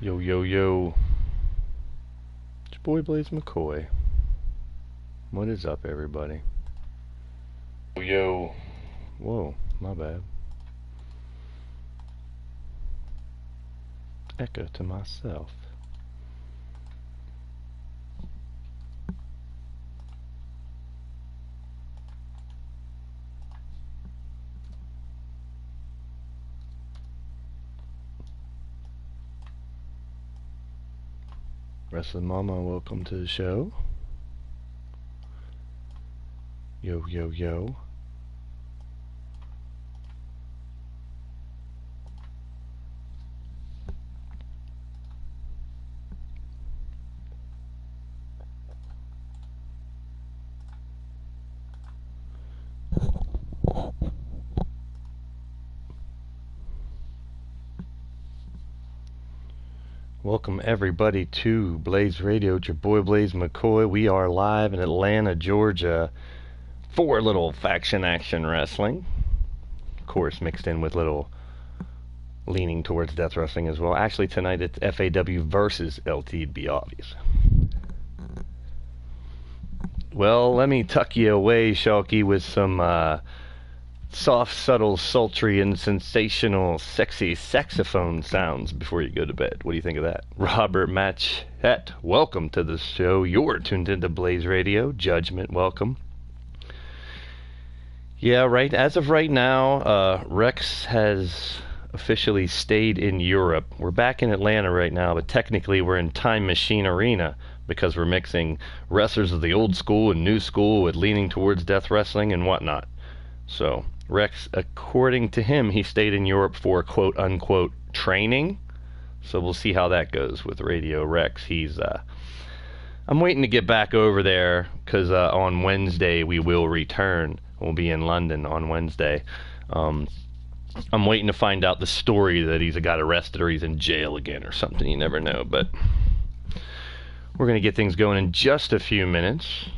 Yo, yo, yo. It's your boy Blaise McCoy. What is up, everybody? Yo. Whoa, my bad. Echo to myself. Wrestling Mama, welcome to the show. Yo, yo, yo. Welcome everybody to Blaised Radio. It's your boy Blaise McCoy. We are live in Atlanta, Georgia for a little faction action wrestling. Of course, mixed in with little leaning towards death wrestling as well. Actually, tonight it's FAW versus LTD, obvious. Well, let me tuck you away, Shalky, with some soft, subtle, sultry, and sensational, sexy saxophone sounds before you go to bed. What do you think of that? Robert Matchett, welcome to the show. You're tuned into Blaised Radio. Judgment, welcome. Yeah, right. As of right now, Rex has officially stayed in Europe. We're back in Atlanta right now, but technically we're in Time Machine Arena because we're mixing wrestlers of the old school and new school with leaning towards death wrestling and whatnot. So Rex, according to him, he stayed in Europe for quote-unquote training. So we'll see how that goes with Radio Rex. I'm waiting to get back over there because on Wednesday we will return. We'll be in London on Wednesday. I'm waiting to find out the story that he's got arrested or he's in jail again or something. You never know. But we're going to get things going in just a few minutes.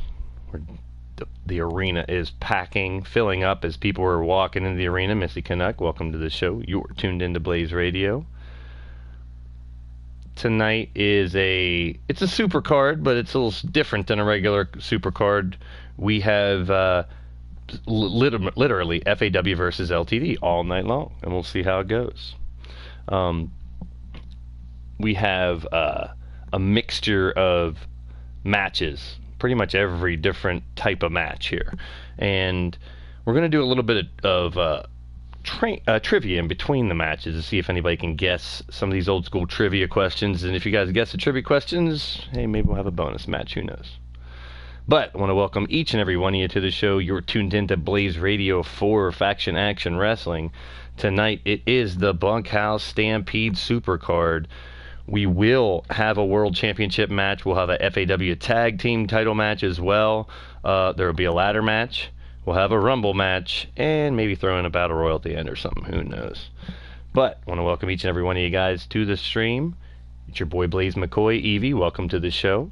The arena is packing, filling up as people are walking into the arena. Missy Canuck, welcome to the show. You're tuned into Blaised Radio. Tonight is it's a Supercard, but it's a little different than a regular Supercard. We have literally FAW versus LTD all night long, and we'll see how it goes. We have a mixture of matches. Pretty much every different type of match here. And we're going to do a little bit of trivia in between the matches to see if anybody can guess some of these old school trivia questions. And if you guys guess the trivia questions, hey, maybe we'll have a bonus match. Who knows? But I want to welcome each and every one of you to the show. You're tuned into Blaised Radio for Faction Action Wrestling. Tonight it is the Bunkhouse Stampede Supercard. We will have a World Championship match. We'll have a FAW Tag Team title match as well. There will be a ladder match. We'll have a Rumble match. And maybe throw in a Battle Royal at the end or something. Who knows? But I want to welcome each and every one of you guys to the stream. It's your boy Blaise McCoy. Evie, welcome to the show.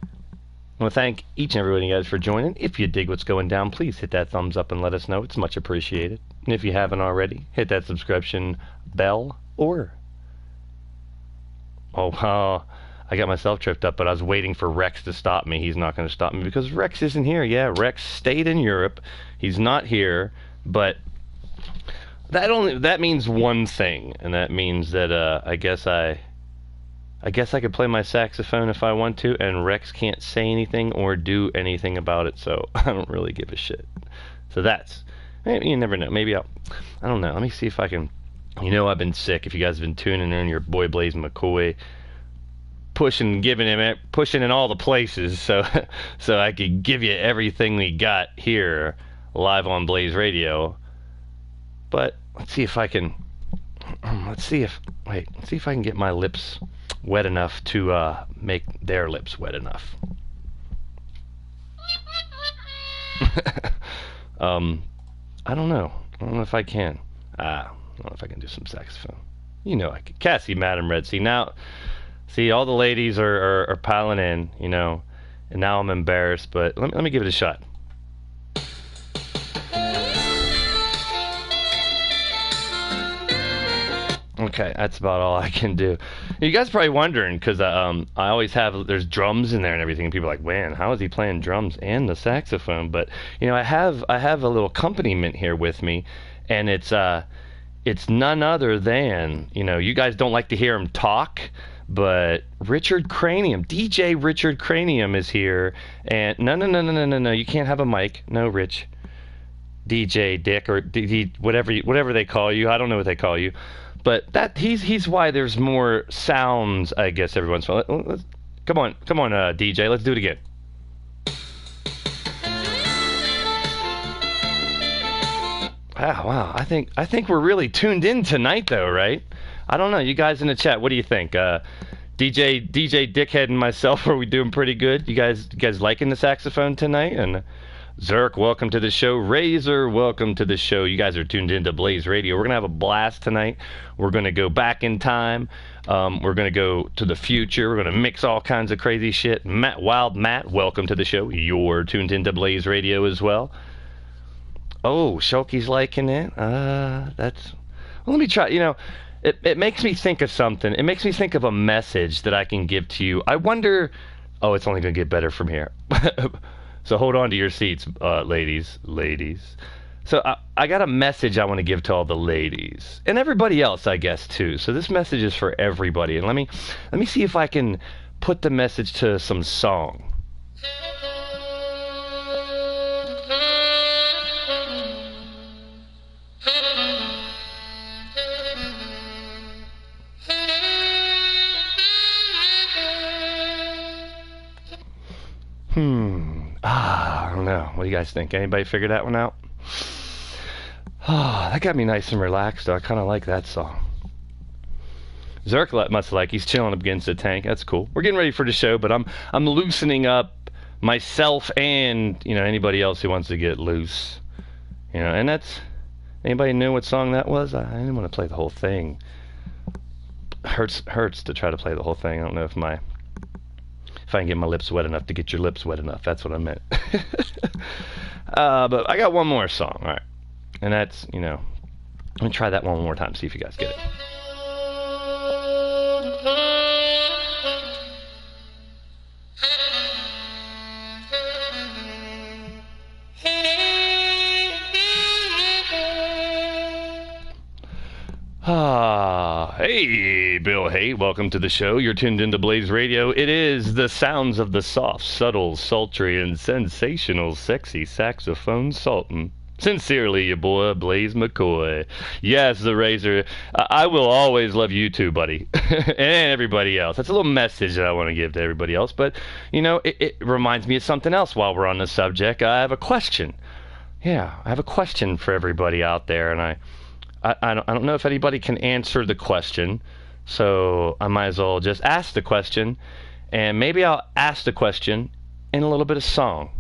I want to thank each and every one of you guys for joining. If you dig what's going down, please hit that thumbs up and let us know. It's much appreciated. And if you haven't already, hit that subscription bell or... Oh, I got myself tripped up, but I was waiting for Rex to stop me. He's not going to stop me because Rex isn't here. Yeah, Rex stayed in Europe. He's not here, but that means one thing, and that means that I guess I could play my saxophone if I want to, and Rex can't say anything or do anything about it, so I don't really give a shit. So you never know. Maybe I don't know. Let me see if I can. You know I've been sick. If you guys have been tuning in, your boy Blaise McCoy pushing in all the places so I could give you everything we got here live on Blaised Radio. But let's see if I can get my lips wet enough to make their lips wet enough. I don't know if I can. I don't know if I can do some saxophone. You know I could. Cassie, Madam Red. See, all the ladies are piling in, you know, and now I'm embarrassed, but let me give it a shot. Okay, that's about all I can do. You guys are probably wondering because I always have there's drums in there and everything. And people are like, man, how is he playing drums and the saxophone? But I have a little accompaniment here with me, and it's none other than you guys don't like to hear him talk, but Richard Cranium, DJ Richard Cranium is here, and no, you can't have a mic, no, Rich. DJ Dick or whatever they call you. I don't know what they call you. But he's why there's more sounds, I guess, every once in a while. Come on, DJ, let's do it again. Wow, I think we're really tuned in tonight, though, right? I don't know. You guys in the chat, what do you think? DJ Dickhead and myself, are we doing pretty good? You guys liking the saxophone tonight? And Zerk, welcome to the show. Razor, welcome to the show. You guys are tuned into Blaised Radio. We're going to have a blast tonight. We're going to go back in time. We're going to go to the future. We're going to mix all kinds of crazy shit. Wild Matt, welcome to the show. You're tuned into Blaised Radio as well. Oh, Shulky's liking it. Well, let me try. It makes me think of something. It makes me think of a message that I can give to you. I wonder... Oh, it's only going to get better from here. So hold on to your seats, ladies. So I got a message I want to give to all the ladies and everybody else, I guess, too. So this message is for everybody, and let me see if I can put the message to some song. I don't know. What do you guys think? Anybody figure that one out? That got me nice and relaxed, though. I kind of like that song. Zerk must like. He's chilling up against the tank. That's cool. We're getting ready for the show, but I'm loosening up myself and anybody else who wants to get loose. And that's... Anybody know what song that was? I didn't want to play the whole thing. Hurts to try to play the whole thing. I don't know if I can get my lips wet enough to get your lips wet enough. That's what I meant. But I got one more song. All right. And that's, let me try that one more time, see if you guys get it. Hey, Bill Hay, welcome to the show. You're tuned into Blaised Radio. It is the sounds of the soft, subtle, sultry, and sensational, sexy saxophone sultan. Sincerely, your boy, Blaise McCoy. Yes, the Razor. I will always love you too, buddy. And everybody else. That's a little message that I want to give to everybody else. But, it reminds me of something else while we're on the subject. I have a question. Yeah, I have a question for everybody out there, and I don't know if anybody can answer the question, so I might as well just ask the question, and maybe I'll ask the question in a little bit of song.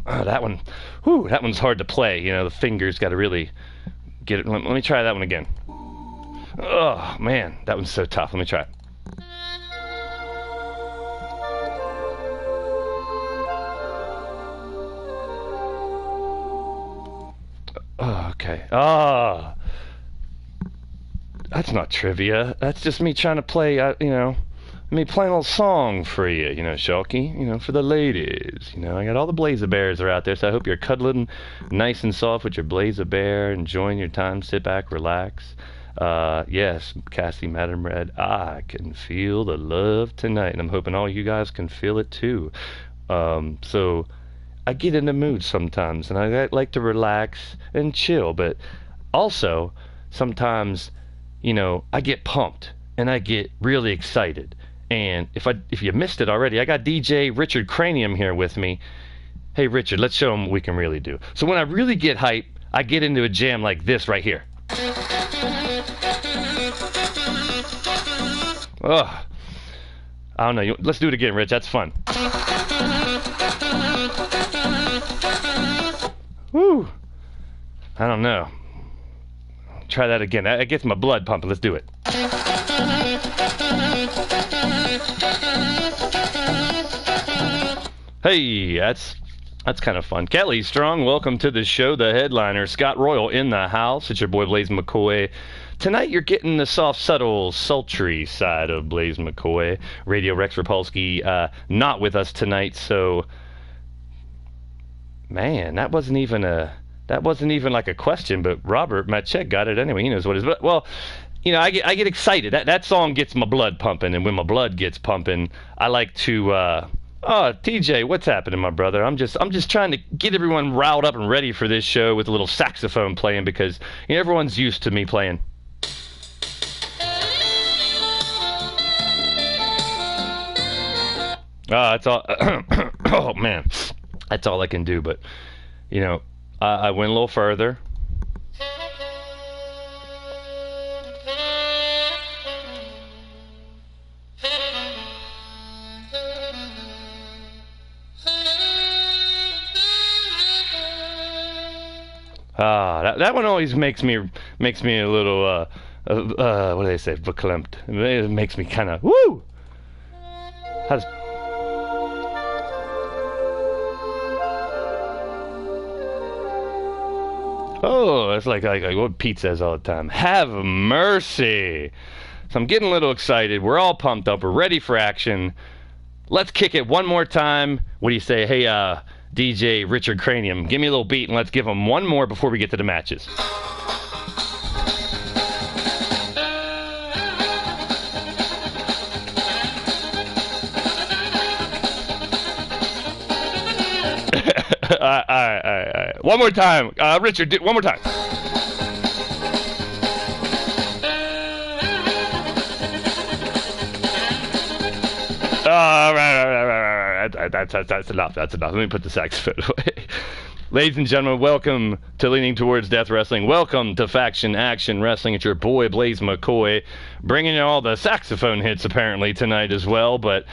That one, that one's hard to play. The fingers got to really get it. Let me try that one again. Oh, man, that one's so tough. Let me try it. Oh, okay. That's not trivia. That's just me trying to play, me playing a little song for you, Shulky, for the ladies. I got all the Blaze Bears are out there, so I hope you're cuddling nice and soft with your Blaze Bear, enjoying your time, sit back, relax. Yes, Cassie, Madam Red, I can feel the love tonight, and I'm hoping all you guys can feel it too. So I get in the mood sometimes, and I like to relax and chill, but also sometimes, I get pumped, and I get really excited. And if you missed it already, I got DJ Richard Cranium here with me. Hey, Richard, let's show him what we can really do. So when I really get hype, I get into a jam like this right here. I don't know. Let's do it again, Rich. That's fun. Woo! I don't know. Try that again. That gets my blood pumping. Let's do it. Hey, that's kind of fun. Kelly Strong, welcome to the show. The headliner, Scott Royal in the house. It's your boy Blaise McCoy. Tonight you're getting the soft, subtle, sultry side of Blaise McCoy. Radio Rex Repulsky not with us tonight, so man, that wasn't even like a question, but Robert Machek got it anyway. He knows what it is. But, well, you know, I get excited. That song gets my blood pumping, and when my blood gets pumping, I like to. Oh, TJ, what's happening, my brother? I'm just trying to get everyone riled up and ready for this show with a little saxophone playing because everyone's used to me playing. That's all. Oh man, that's all I can do. But I went a little further. That one always makes me a little what do they say? Verklempt. It makes me kind of woo. How does it's like what Pete says all the time. Have mercy. So I'm getting a little excited. We're all pumped up. We're ready for action. Let's kick it one more time. What do you say? Hey, DJ Richard Cranium, give me a little beat and let's give him one more before we get to the matches. All right. One more time. Richard, one more time. All right. That's enough. Let me put the saxophone away. Ladies and gentlemen, welcome to Leaning Towards Death Wrestling. Welcome to Faction Action Wrestling. It's your boy, Blaise McCoy, bringing you all the saxophone hits apparently tonight as well, but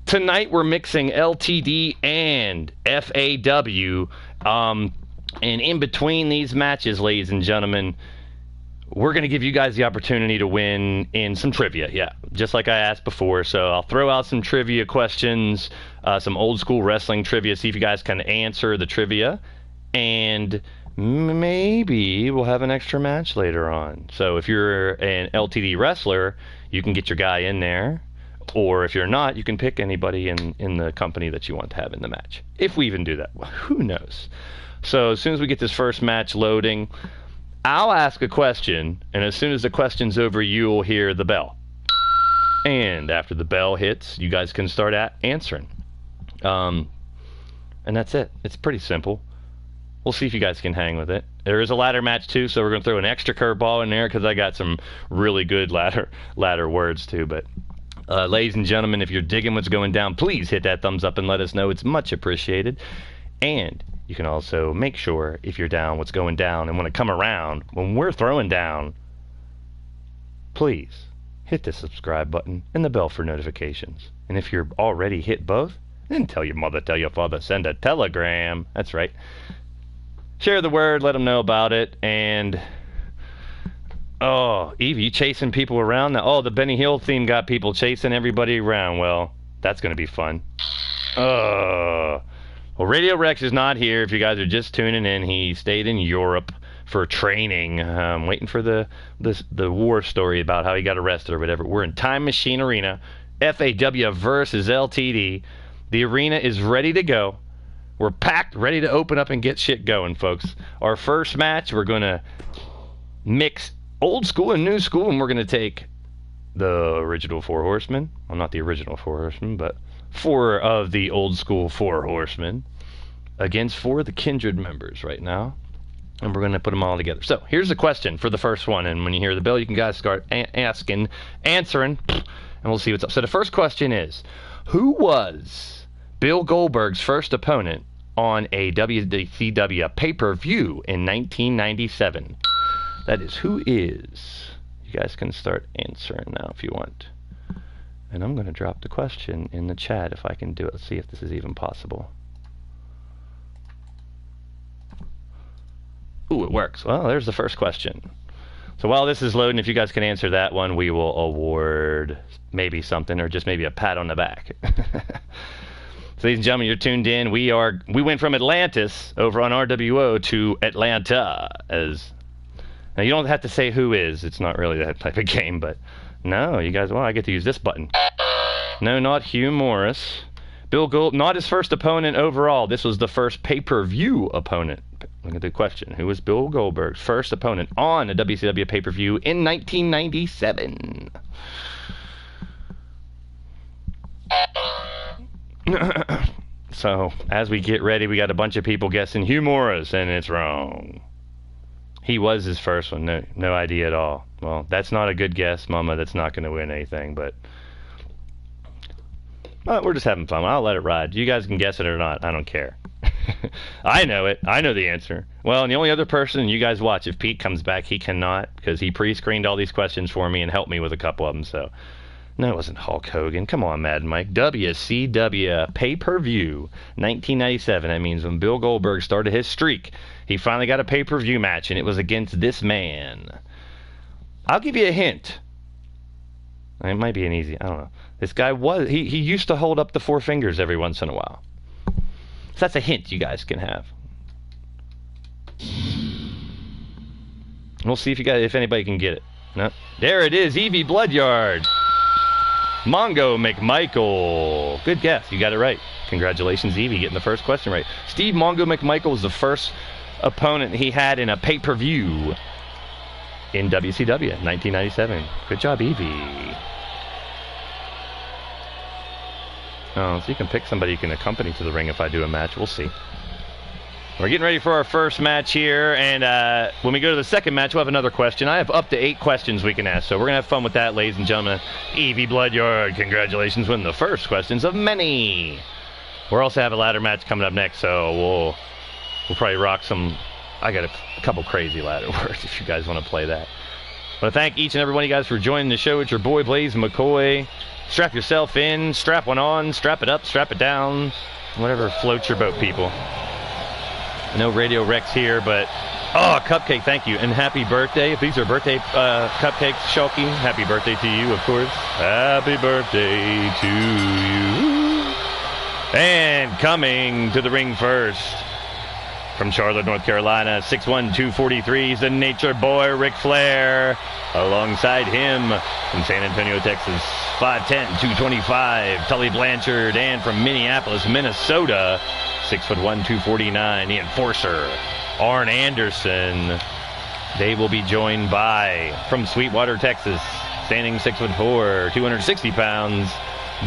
tonight we're mixing LTD and FAW, and in between these matches, ladies and gentlemen, we're going to give you guys the opportunity to win in some trivia, yeah, just like I asked before. So I'll throw out some trivia questions, some old school wrestling trivia, see if you guys can answer the trivia, and maybe we'll have an extra match later on. So if you're an LTD wrestler, you can get your guy in there. Or if you're not, you can pick anybody in the company that you want to have in the match. If we even do that. Well, who knows? So as soon as we get this first match loading, I'll ask a question, and as soon as the question's over, you'll hear the bell. And after the bell hits, you guys can start answering. And that's it. It's pretty simple. We'll see if you guys can hang with it. There is a ladder match, too, so we're going to throw an extra curveball in there because I got some really good ladder words, too, but... ladies and gentlemen, if you're digging what's going down, please hit that thumbs up and let us know. It's much appreciated. And you can also make sure, if you're down what's going down and want to come around when we're throwing down, please hit the subscribe button and the bell for notifications. And if you're already hit both, then tell your mother, tell your father, send a telegram. That's right. Share the word, let them know about it, and... Oh, Evie, you chasing people around now? Oh, the Benny Hill theme got people chasing everybody around. Well, that's going to be fun. Well, Radio Rex is not here. If you guys are just tuning in, he stayed in Europe for training, waiting for the war story about how he got arrested or whatever. We're in Time Machine Arena, FAW versus LTD. The arena is ready to go. We're packed, ready to open up and get shit going, folks. Our first match, we're going to mix old school and new school, and we're going to take the original Four Horsemen. Well, not the original Four Horsemen, but 4 of the old school Four Horsemen against 4 of the Kindred members right now, and we're going to put them all together. So here's the question for the first one, and when you hear the bell, you can guys start answering, and we'll see what's up. So the first question is, who was Bill Goldberg's first opponent on a WCW pay-per-view in 1997? That is, who is? You guys can start answering now if you want. And I'm going to drop the question in the chat if I can do it. Let's see if this is even possible. Ooh, it works. Well, there's the first question. So while this is loading, if you guys can answer that one, we will award maybe something or just maybe a pat on the back. Ladies and gentlemen, you're tuned in. We went from Atlantis over on RWO to Atlanta. Now, you don't have to say who is. It's not really that type of game, but no, you guys, well, I get to use this button. No, not Hugh Morris. Bill Gold, not his first opponent overall. This was the first pay-per-view opponent. Look at the question. Who was Bill Goldberg's first opponent on a WCW pay-per-view in 1997? So, as we get ready, we got a bunch of people guessing Hugh Morris, and it's wrong. He was his first one. No idea at all. Well, that's not a good guess, Mama. That's not going to win anything, but we're just having fun. I'll let it ride. You guys can guess it or not. I don't care. I know it. I know the answer. Well, and the only other person, you guys watch, if Pete comes back, he cannot, because he pre-screened all these questions for me and helped me with a couple of them, so... No, it wasn't Hulk Hogan. Come on, Mad Mike. WCW pay-per-view, 1997. That means when Bill Goldberg started his streak, he finally got a pay-per-view match, and it was against this man. I'll give you a hint. It might be an easy, I don't know. This guy he used to hold up the four fingers every once in a while. So that's a hint you guys can have. We'll see if anybody can get it. No. There it is, Evie Bloodyard. Mongo McMichael. Good guess. You got it right. Congratulations, Evie, getting the first question right. Steve Mongo McMichael was the first opponent he had in a pay-per-view in WCW, 1997. Good job, Evie. Oh, so you can pick somebody you can accompany to the ring if I do a match. We'll see. We're getting ready for our first match here, and when we go to the second match, we'll have another question. I have up to 8 questions we can ask, so we're going to have fun with that, ladies and gentlemen. Evie Bloodyard, congratulations, winning the first questions of many. We'll also have a ladder match coming up next, so we'll probably rock some... I got a couple crazy ladder words if you guys want to play that. I want to thank each and every one of you guys for joining the show. It's your boy, Blaise McCoy. Strap yourself in, strap one on, strap it up, strap it down, whatever floats your boat, people. No Radio Rex here, but... Oh, Cupcake, thank you. And happy birthday. If these are birthday cupcakes, Shulky, happy birthday to you, of course. Happy birthday to you. And coming to the ring first, from Charlotte, North Carolina, 6'1", 243, he's the Nature Boy, Ric Flair. Alongside him, from San Antonio, Texas, 5'10", 225, Tully Blanchard. And from Minneapolis, Minnesota, 6'1", 249, the Enforcer, Arn Anderson. They will be joined by, from Sweetwater, Texas, standing 6'4", 260 pounds,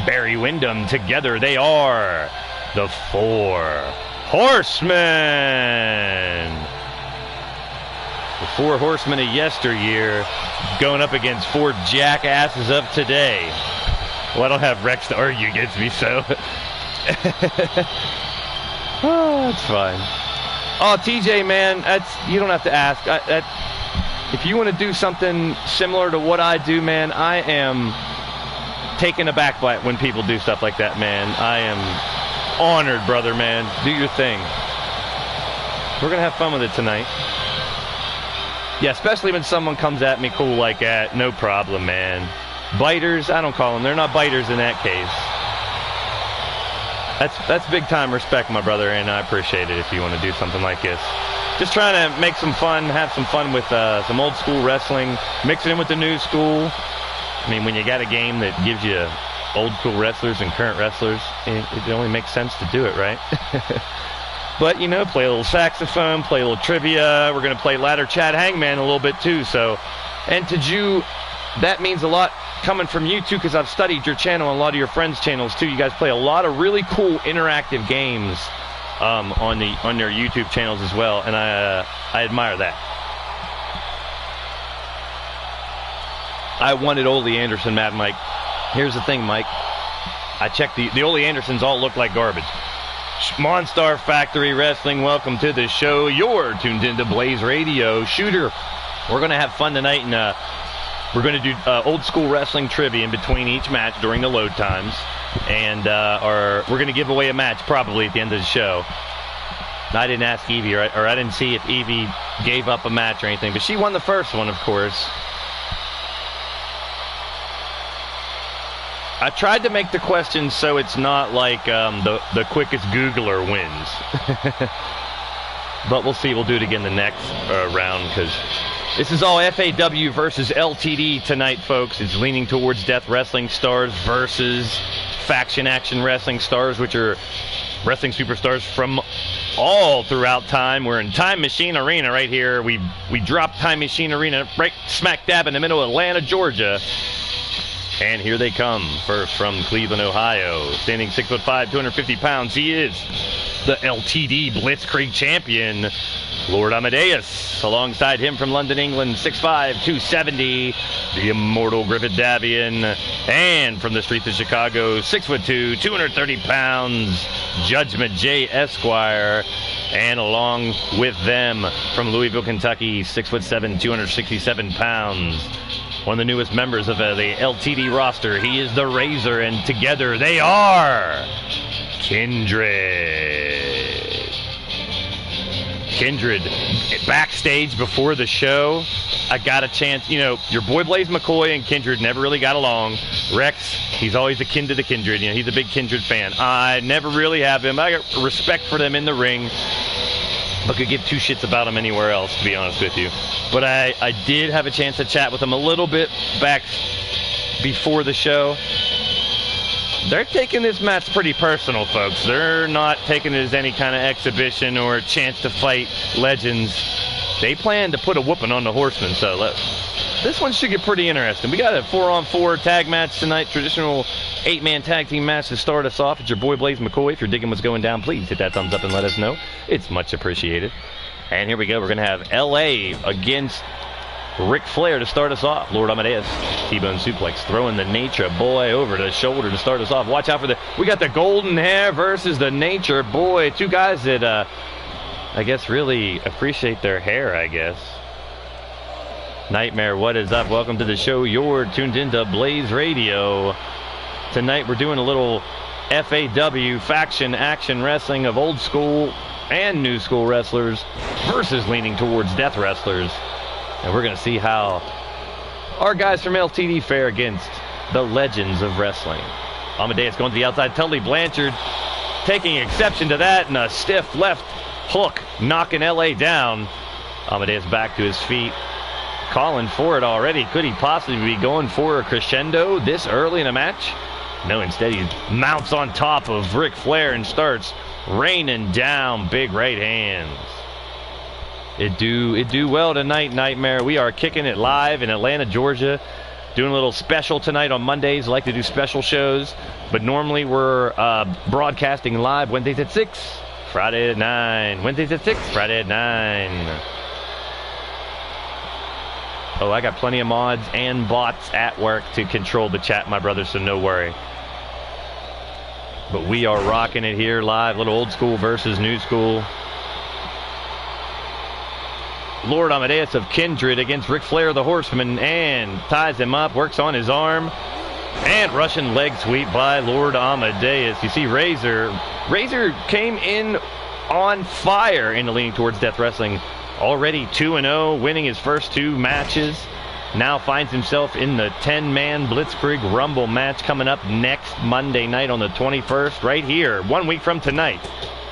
Barry Windham. Together they are the Four Horsemen. The Four Horsemen of yesteryear going up against 4 jackasses of today. Well, I don't have Rex to argue against me, so... Oh, that's fine. Oh, TJ, man, you don't have to ask. If you want to do something similar to what I do, man, I am taken aback by it when people do stuff like that, man. I am honored, brother, man. Do your thing. We're going to have fun with it tonight. Yeah, especially when someone comes at me cool like that. No problem, man. Biters, I don't call them. They're not biters in that case. That's big time respect, my brother, and I appreciate it if you want to do something like this. Just trying to make some fun, have some fun with some old school wrestling, mix it in with the new school. I mean, when you got a game that gives you old school wrestlers and current wrestlers, it only makes sense to do it, right? But, you know, play a little saxophone, play a little trivia. We're going to play Ladder Chat Hangman a little bit, too. So, and to you, that means a lot coming from you, too, because I've studied your channel and a lot of your friends' channels, too. You guys play a lot of really cool interactive games on their YouTube channels as well, and I admire that. I wanted Ole Anderson, Mad Mike. Here's the thing, Mike. I checked the Ole Andersons all look like garbage. Monstar Factory Wrestling, welcome to the show. You're tuned into Blaised Radio. Shooter, we're going to have fun tonight, and we're going to do old school wrestling trivia in between each match during the load times. And we're going to give away a match probably at the end of the show. I didn't ask Evie, or I didn't see if Evie gave up a match or anything, but she won the first one, of course. I tried to make the question so it's not like the quickest Googler wins. But we'll see. We'll do it again the next round because this is all FAW versus LTD tonight, folks. It's leaning towards Death Wrestling Stars versus Faction Action Wrestling Stars, which are wrestling superstars from all throughout time. We're in Time Machine Arena right here. We dropped Time Machine Arena right smack dab in the middle of Atlanta, Georgia. And here they come. First from Cleveland, Ohio. Standing 6'5", 250 pounds. He is the LTD Blitzkrieg champion, Lord Amadeus. Alongside him from London, England, 6'5", 270, the immortal Griffith Davian. And from the streets of Chicago, 6'2", 230 pounds, Judgment J. Esquire. And along with them from Louisville, Kentucky, 6'7", 267 pounds. One of the newest members of the LTD roster. He is the Razor, and together they are Kindred. Kindred, backstage before the show, I got a chance. You know, your boy Blaise McCoy and Kindred never really got along. Rex, he's always akin to the Kindred. You know, he's a big Kindred fan. I never really have him. I got respect for them in the ring, but could give two shits about him anywhere else, to be honest with you. But I did have a chance to chat with him a little bit back before the show. They're taking this match pretty personal, folks. They're not taking it as any kind of exhibition or a chance to fight legends. They plan to put a whooping on the Horsemen, so this one should get pretty interesting. We got a 4-on-4 tag match tonight, traditional 8-man tag team match to start us off. It's your boy Blaise McCoy. If you're digging what's going down, please hit that thumbs up and let us know. It's much appreciated. And here we go. We're going to have LA against Ric Flair to start us off. Lord Amadeus, T-bone suplex, throwing the Nature Boy over the shoulder to start us off. Watch out for we got the Golden Hair versus the Nature Boy. Two guys that, I guess, really appreciate their hair, I guess. Nightmare, what is up? Welcome to the show. You're tuned into Blaised Radio. Tonight we're doing a little FAW, Faction Action Wrestling of old school and new school wrestlers versus leaning towards death wrestlers. And we're going to see how our guys from LTD fare against the legends of wrestling. Amadeus going to the outside. Tully Blanchard taking exception to that, and a stiff left hook knocking LA down. Amadeus back to his feet, calling for it already. Could he possibly be going for a crescendo this early in a match? No, instead he mounts on top of Ric Flair and starts raining down big right hands. It do well tonight, Nightmare. We are kicking it live in Atlanta, Georgia. Doing a little special tonight on Mondays. I like to do special shows, but normally we're broadcasting live Wednesdays at 6, Friday at 9. Wednesdays at 6, Friday at 9. Oh, I got plenty of mods and bots at work to control the chat, my brother, so no worry. But we are rocking it here live. Little old school versus new school. Lord Amadeus of Kindred against Ric Flair, the Horseman, and ties him up, works on his arm, and Russian leg sweep by Lord Amadeus. You see Razor came in on fire in the leaning towards death wrestling. Already 2-0, winning his first two matches. Now finds himself in the 10-man Blitzkrieg Rumble match coming up next Monday night on the 21st, right here, 1 week from tonight.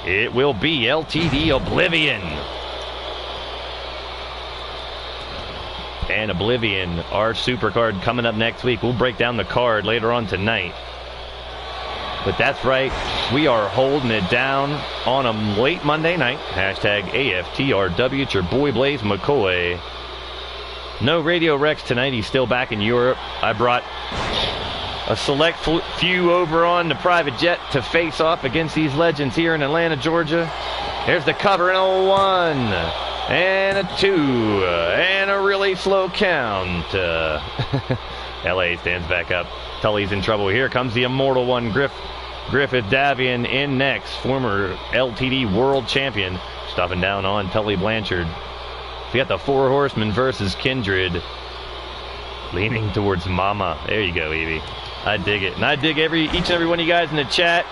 It will be LTD Oblivion. And Oblivion, our Supercard, coming up next week. We'll break down the card later on tonight. But that's right, we are holding it down on a late Monday night. Hashtag AFTRW. It's your boy Blaise McCoy. No Radio Rex tonight. He's still back in Europe. I brought a select few over on the private jet to face off against these legends here in Atlanta, Georgia. There's the cover in a 1 and a 2 and a really slow count. LA stands back up. Tully's in trouble. Here comes the immortal one, Griffith Davian in next. Former LTD world champion. Stopping down on Tully Blanchard. We got the Four Horsemen versus Kindred. Leaning towards Mama. There you go, Evie. I dig it. And I dig each and every one of you guys in the chat.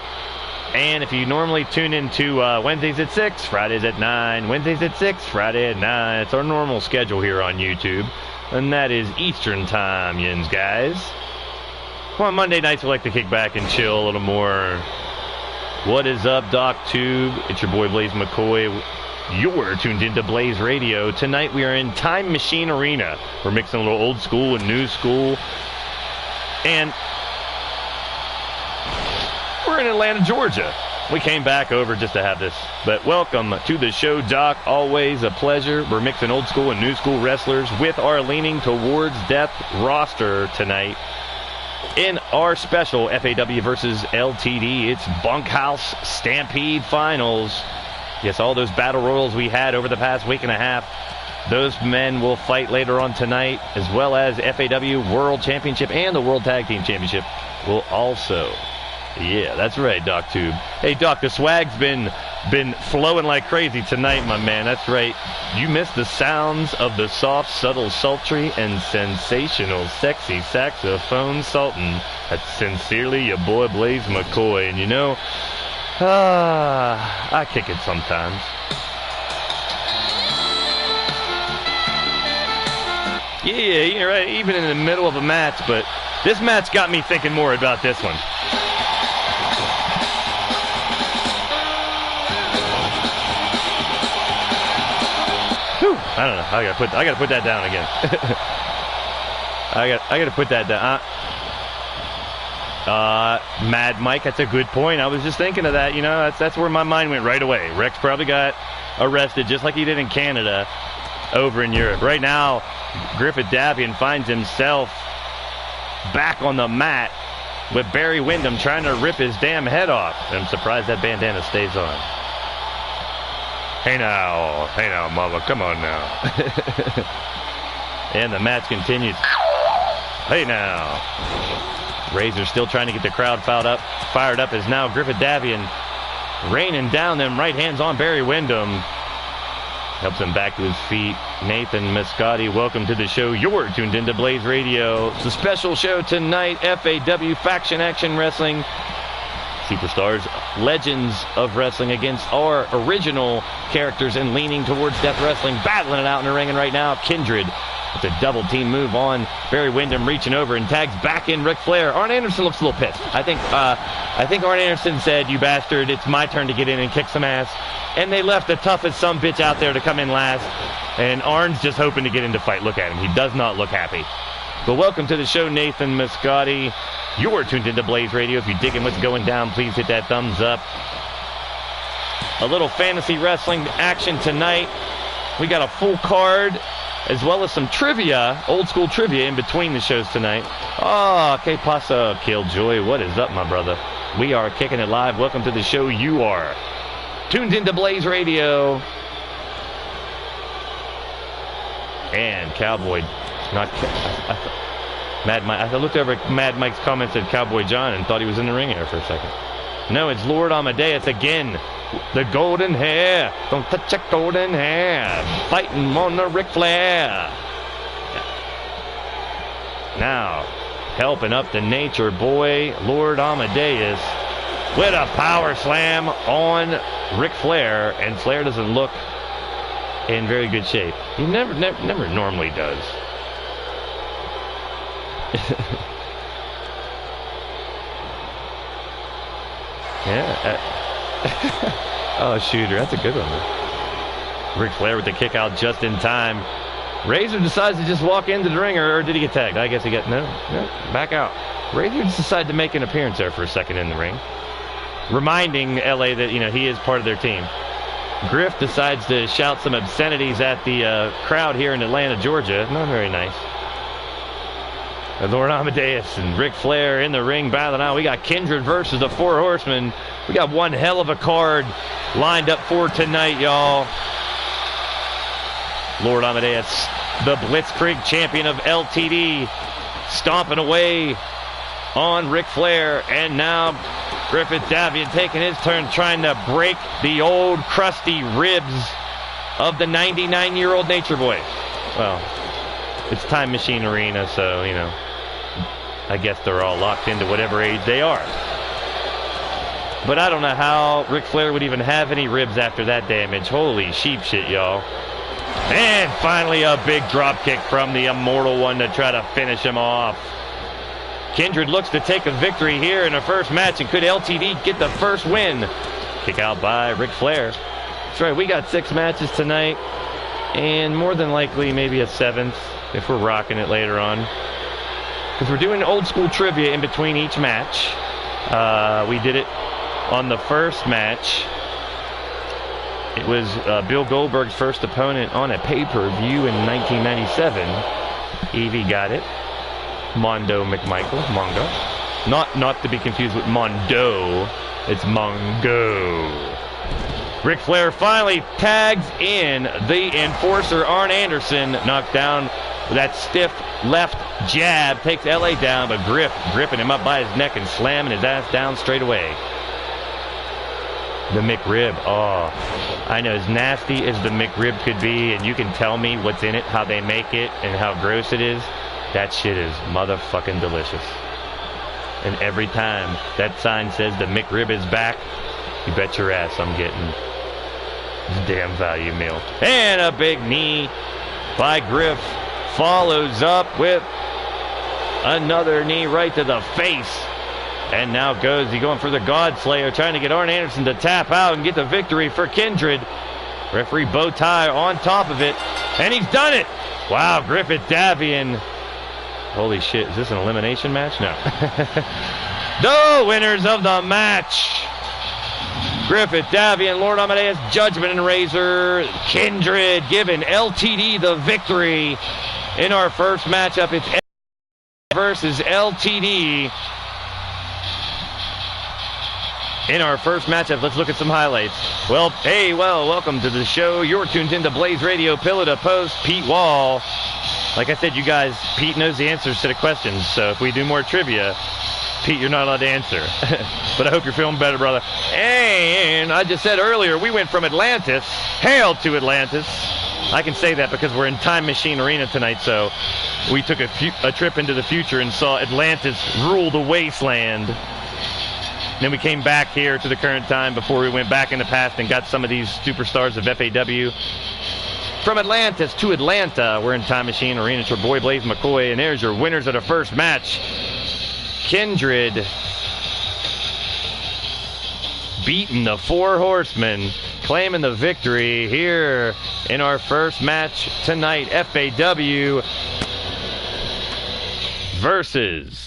And if you normally tune into Wednesdays at 6, Fridays at 9, Wednesdays at 6, Friday at 9. It's our normal schedule here on YouTube. And that is Eastern time, yins guys. Well, on Monday nights, we like to kick back and chill a little more. What is up, Doc Tube? It's your boy, Blaise McCoy. You're tuned into Blaised Radio. Tonight, we are in Time Machine Arena. We're mixing a little old school and new school. And we're in Atlanta, Georgia. We came back over just to have this. But welcome to the show, Doc. Always a pleasure. We're mixing old school and new school wrestlers with our leaning towards death roster tonight. In our special FAW versus LTD, it's Bunkhouse Stampede Finals. Yes, all those battle royals we had over the past week and a half, those men will fight later on tonight, as well as FAW World Championship and the World Tag Team Championship will also. Yeah, that's right, Doc Tube. Hey, Doc, the swag's been flowing like crazy tonight, my man. That's right. You missed the sounds of the soft, subtle, sultry, and sensational, sexy saxophone sultan. That's sincerely your boy, Blaise McCoy. And you know, I kick it sometimes. Yeah, you're right. Even in the middle of a match, but this match got me thinking more about this one. I don't know. I gotta put that down again. I gotta put that down. Mad Mike, that's a good point. I was just thinking of that. You know, that's where my mind went right away. Rex probably got arrested just like he did in Canada over in Europe. Right now, Griffith Davian finds himself back on the mat with Barry Windham trying to rip his damn head off. I'm surprised that bandana stays on. Hey now, mama, come on now. And the match continues. Hey now. Razor still trying to get the crowd fired up as now Griffith Davian raining down them right hands on Barry Windham. Helps him back to his feet. Nathan Mascotti, welcome to the show. You're tuned into Blaised Radio. It's a special show tonight. FAW Faction Action Wrestling. Superstars, legends of wrestling against our original characters and leaning towards death wrestling, battling it out in the ring. And right now, Kindred with a double team move on Barry Windham, reaching over and tags back in Ric Flair. Arn Anderson looks a little pissed. I think Arn Anderson said, "You bastard, it's my turn to get in and kick some ass." And they left the toughest sumbitch out there to come in last. And Arn's just hoping to get into fight. Look at him. He does not look happy. But welcome to the show, Nathan Mascotti. You're tuned into Blaised Radio. If you're digging what's going down, please hit that thumbs up. A little fantasy wrestling action tonight. We got a full card, as well as some trivia, old school trivia in between the shows tonight. Oh, que pasa, Killjoy? What is up, my brother? We are kicking it live. Welcome to the show. You are tuned into Blaised Radio. And Cowboy, Mad Mike. I looked over at Mad Mike's comments at Cowboy John and thought he was in the ring there for a second. No, it's Lord Amadeus again. The golden hair. Don't touch your golden hair. Fighting on the Ric Flair. Now, helping up the nature boy, Lord Amadeus, with a power slam on Ric Flair. And Flair doesn't look in very good shape. He never normally does. Yeah. Oh, shooter. That's a good one. Ric Flair with the kick out just in time. Razor decides to just walk into the ring, or did he get tagged? I guess he got, no, back out. Razor just decided to make an appearance there for a second in the ring, reminding LA that, you know, he is part of their team. Griff decides to shout some obscenities at the crowd here in Atlanta, Georgia. Not very nice. Lord Amadeus and Ric Flair in the ring battling out. We got Kindred versus the Four Horsemen. We got one hell of a card lined up for tonight, y'all. Lord Amadeus, the Blitzkrieg champion of LTD, stomping away on Ric Flair. And now Griffith Davian taking his turn, trying to break the old crusty ribs of the 99-year-old Nature Boy. Well, it's Time Machine Arena, so, you know, I guess they're all locked into whatever age they are. But I don't know how Ric Flair would even have any ribs after that damage. Holy sheep shit, y'all. And finally a big drop kick from the Immortal One to try to finish him off. Kindred looks to take a victory here in her first match, and could LTD get the first win? Kick out by Ric Flair. That's right, we got 6 matches tonight, and more than likely maybe a 7th if we're rocking it later on. Because we're doing old school trivia in between each match. We did it on the first match. It was Bill Goldberg's first opponent on a pay-per-view in 1997. Evie got it. Mondo McMichael. Mongo. Not to be confused with Mondo. It's Mongo. Ric Flair finally tags in the enforcer, Arn Anderson. Knocked down with that stiff left jab. Takes LA down, but gripping him up by his neck and slamming his ass down straight away. The McRib. Oh, I know, as nasty as the McRib could be, and you can tell me what's in it, how they make it, and how gross it is. That shit is motherfucking delicious. And every time that sign says the McRib is back, you bet your ass I'm getting this damn value meal. And a big knee by Griff. Follows up with another knee right to the face. And now goes he going for the Godslayer, trying to get Arn Anderson to tap out and get the victory for Kindred. Referee bow tie on top of it, and he's done it. Wow, Griffith Davian. Holy shit, is this an elimination match? No. The winners of the match: Griffith Davian, Lord Amadeus, Judgment, and Razor. Kindred giving LTD the victory in our first matchup. It's versus LTD. In our first matchup, let's look at some highlights. Well, hey, welcome to the show. You're tuned into Blaised Radio, pillar to post, Pete Wall. Like I said, you guys, Pete knows the answers to the questions, so if we do more trivia, Pete, you're not allowed to answer. But I hope you're feeling better, brother. And I just said earlier, we went from Atlantis, hail to Atlantis. I can say that because we're in Time Machine Arena tonight, so we took a trip into the future and saw Atlantis rule the wasteland. Then we came back here to the current time before we went back in the past and got some of these superstars of FAW. From Atlantis to Atlanta, we're in Time Machine Arena. It's your boy Blaise McCoy, and there's your winners of the first match. Kindred beating the Four Horsemen, claiming the victory here in our first match tonight. FAW versus...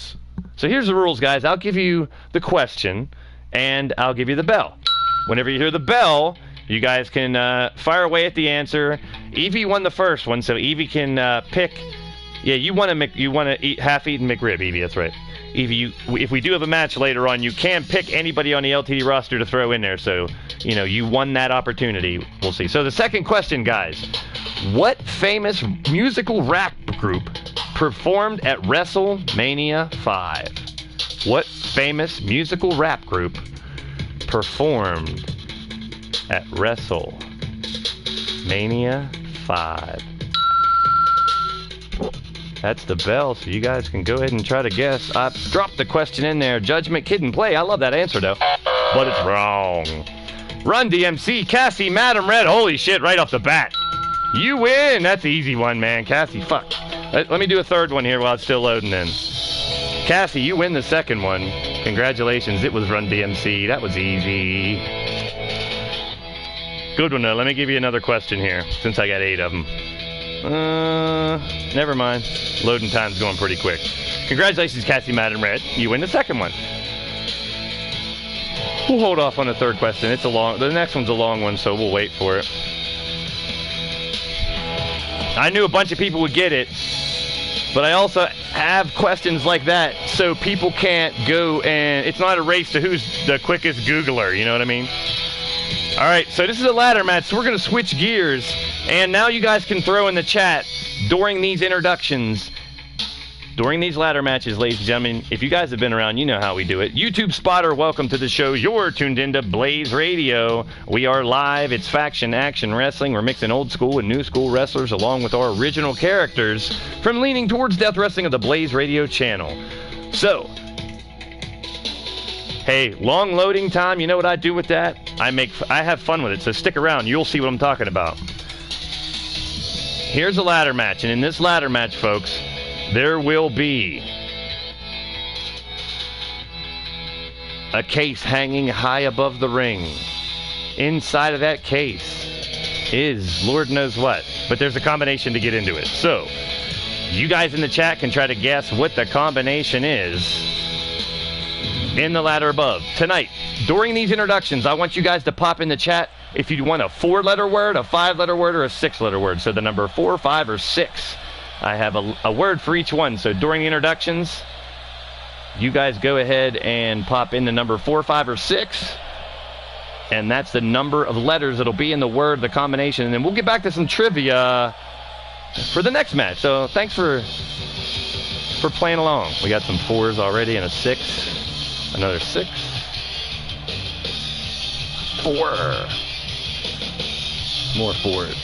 So here's the rules, guys. I'll give you the question, and I'll give you the bell. Whenever you hear the bell, you guys can fire away at the answer. Evie won the first one, so Evie can pick. Yeah, you want to eat half-eaten McRib, Evie. That's right. Evie, if we do have a match later on, you can pick anybody on the LTD roster to throw in there. So, you know, you won that opportunity. We'll see. So the second question, guys. What famous musical rap group performed at WrestleMania 5? What famous musical rap group performed at WrestleMania 5? That's the bell, so you guys can go ahead and try to guess. I dropped the question in there. Judgment, Kid, and Play. I love that answer, though. But it's wrong. Run DMC, Cassie, Madam Red. Holy shit, right off the bat. You win. That's the easy one, man. Cassie, fuck. Let me do a third one here while it's still loading in. Cassie, you win the second one. Congratulations. It was Run DMC. That was easy. Good one, though. Let me give you another question here, since I got 8 of them. Never mind. Loading time's going pretty quick. Congratulations, Cassie, Madam Red. You win the second one. We'll hold off on the third question. The next one's a long one, so we'll wait for it. I knew a bunch of people would get it, but I also have questions like that so people can't go and... It's not a race to who's the quickest Googler, you know what I mean? All right, so this is a ladder match, so we're going to switch gears. And now you guys can throw in the chat during these introductions, during these ladder matches, ladies and gentlemen. If you guys have been around, you know how we do it. YouTube spotter, welcome to the show. You're tuned into Blaised Radio. We are live. It's Faction Action Wrestling. We're mixing old school and new school wrestlers along with our original characters from Leaning Towards Death Wrestling of the Blaised Radio channel. So, hey, long loading time, you know what I do with that? I have fun with it, so stick around. You'll see what I'm talking about. Here's a ladder match, and in this ladder match, folks, there will be a case hanging high above the ring. Inside of that case is Lord knows what, but there's a combination to get into it. So, you guys in the chat can try to guess what the combination is in the ladder above. Tonight, during these introductions, I want you guys to pop in the chat if you want a 4-letter word, a 5-letter word, or a 6-letter word. So the number 4, 5, or 6. I have a word for each one. So during the introductions, you guys go ahead and pop in the number 4, 5, or 6. And that's the number of letters that'll be in the word, the combination. And then we'll get back to some trivia for the next match. So thanks for playing along. We got some 4s already and a 6. Another 6. 4. More 4s.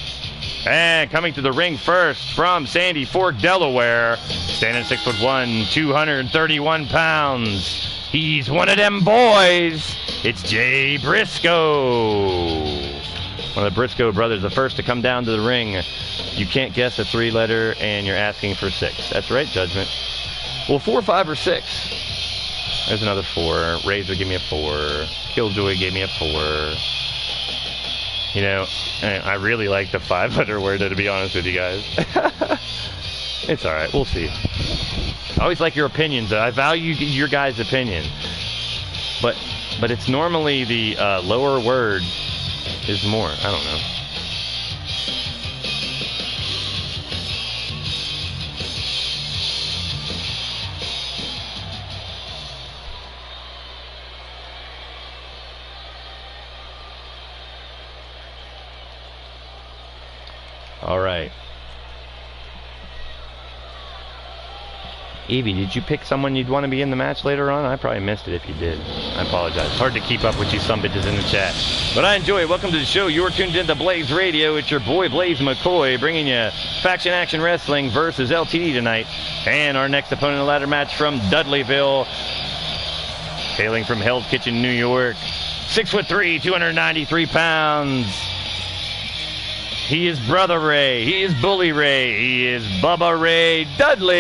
And coming to the ring first from Sandy Fork, Delaware, standing 6'1", 231 pounds. He's one of them boys. It's Jay Briscoe. One of the Briscoe brothers, the first to come down to the ring. You can't guess a 3-letter, and you're asking for 6. That's right, Judgment. Well, 4, 5, or 6. There's another 4. Razor gave me a 4. Killjoy gave me a 4. You know, I really like the 5-letter word, to be honest with you guys. It's all right. We'll see. I always like your opinions. I value your guys' opinion. But it's normally the lower word is more. I don't know. All right. Evie, did you pick someone you'd want to be in the match later on? I probably missed it if you did. I apologize. It's hard to keep up with you some bitches in the chat. But I enjoy it. Welcome to the show. You're tuned into Blaised Radio. It's your boy, Blaise McCoy, bringing you Faction Action Wrestling versus LTD tonight. And our next opponent in the ladder match from Dudleyville, hailing from Hell's Kitchen, New York. 6'3", 293 pounds. He is Brother Ray. He is Bully Ray. He is Bubba Ray Dudley.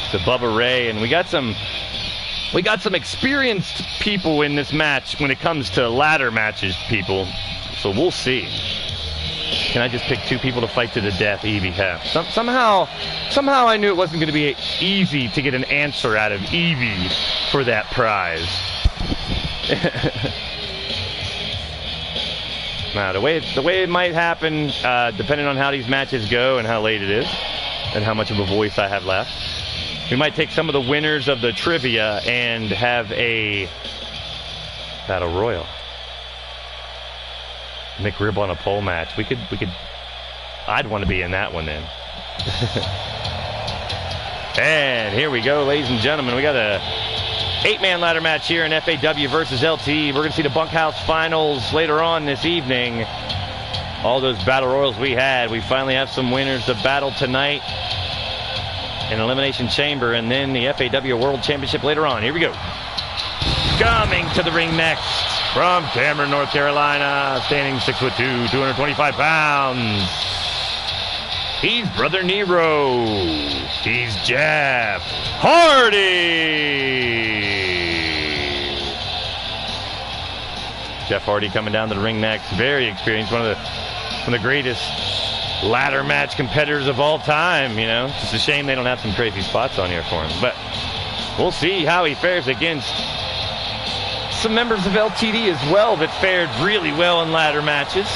So Bubba Ray, and we got some experienced people in this match when it comes to ladder matches, people. So we'll see. Can I just pick 2 people to fight to the death, Evie? Somehow I knew it wasn't going to be easy to get an answer out of Evie for that prize. Now, the way it might happen, depending on how these matches go and how late it is, and how much of a voice I have left, we might take some of the winners of the trivia and have a battle royal. McRib on a pole match. We could. I'd want to be in that one then. And here we go, ladies and gentlemen. We got a 8-man ladder match here in FAW versus LTD. We're going to see the Bunkhouse finals later on this evening. All those battle royals we had. We finally have some winners to battle tonight in Elimination Chamber, and then the FAW World Championship later on. Here we go. Coming to the ring next from Cameron, North Carolina, standing 6'2", 225 pounds. He's Brother Nero. He's Jeff Hardy. Jeff Hardy coming down to the ring next. Very experienced. One of the greatest ladder match competitors of all time, you know. It's a shame they don't have some crazy spots on here for him. But we'll see how he fares against some members of LTD as well that fared really well in ladder matches.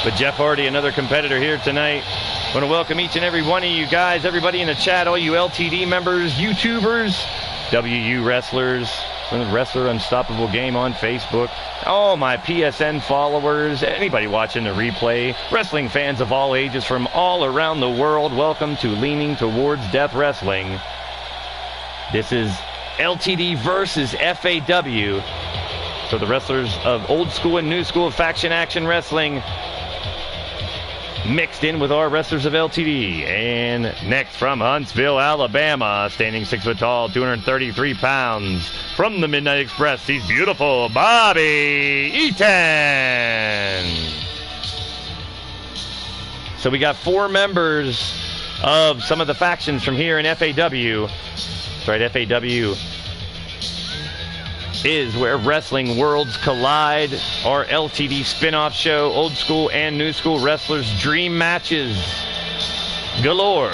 But Jeff Hardy, another competitor here tonight. I want to welcome each and every one of you guys, everybody in the chat, all you LTD members, YouTubers, WU wrestlers, Wrestler Unstoppable Game on Facebook, all my PSN followers, anybody watching the replay, wrestling fans of all ages from all around the world, welcome to Leaning Towards Death Wrestling. This is LTD versus FAW. So the wrestlers of old school and new school of Faction Action Wrestling mixed in with our wrestlers of LTD. And next from Huntsville, Alabama, standing 6 foot tall, 233 pounds, from the Midnight Express, he's beautiful, Bobby Eaton. So we got 4 members of some of the factions from here in FAW. That's right, FAW is where wrestling worlds collide. Our LTD spin-off show, old school and new school wrestlers' dream matches galore.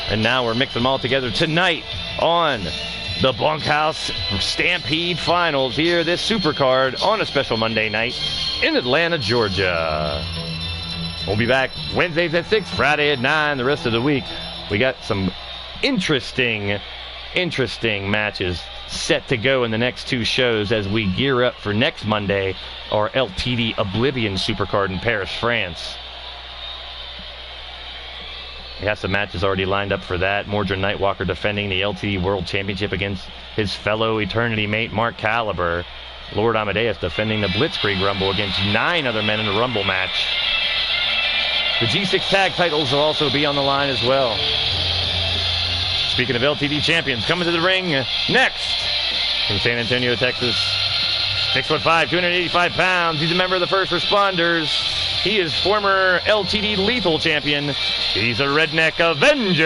And now we're mixing them all together tonight on the Bunkhouse Stampede Finals here, this Supercard on a special Monday night in Atlanta, Georgia. We'll be back Wednesdays at 6, Friday at 9, the rest of the week. We got some interesting matches set to go in the next two shows as we gear up for next Monday, our LTD Oblivion Supercard in Paris, France. We have some matches already lined up for that. Mordred Nightwalker defending the LTD World Championship against his fellow Eternity mate, Mark Caliber. Lord Amadeus defending the Blitzkrieg Rumble against 9 other men in a Rumble match. The G6 tag titles will also be on the line as well. Speaking of LTD champions, coming to the ring next from San Antonio, Texas. 6'5", 285 pounds. He's a member of the First Responders. He is former LTD Lethal Champion. He's a Redneck Avenger.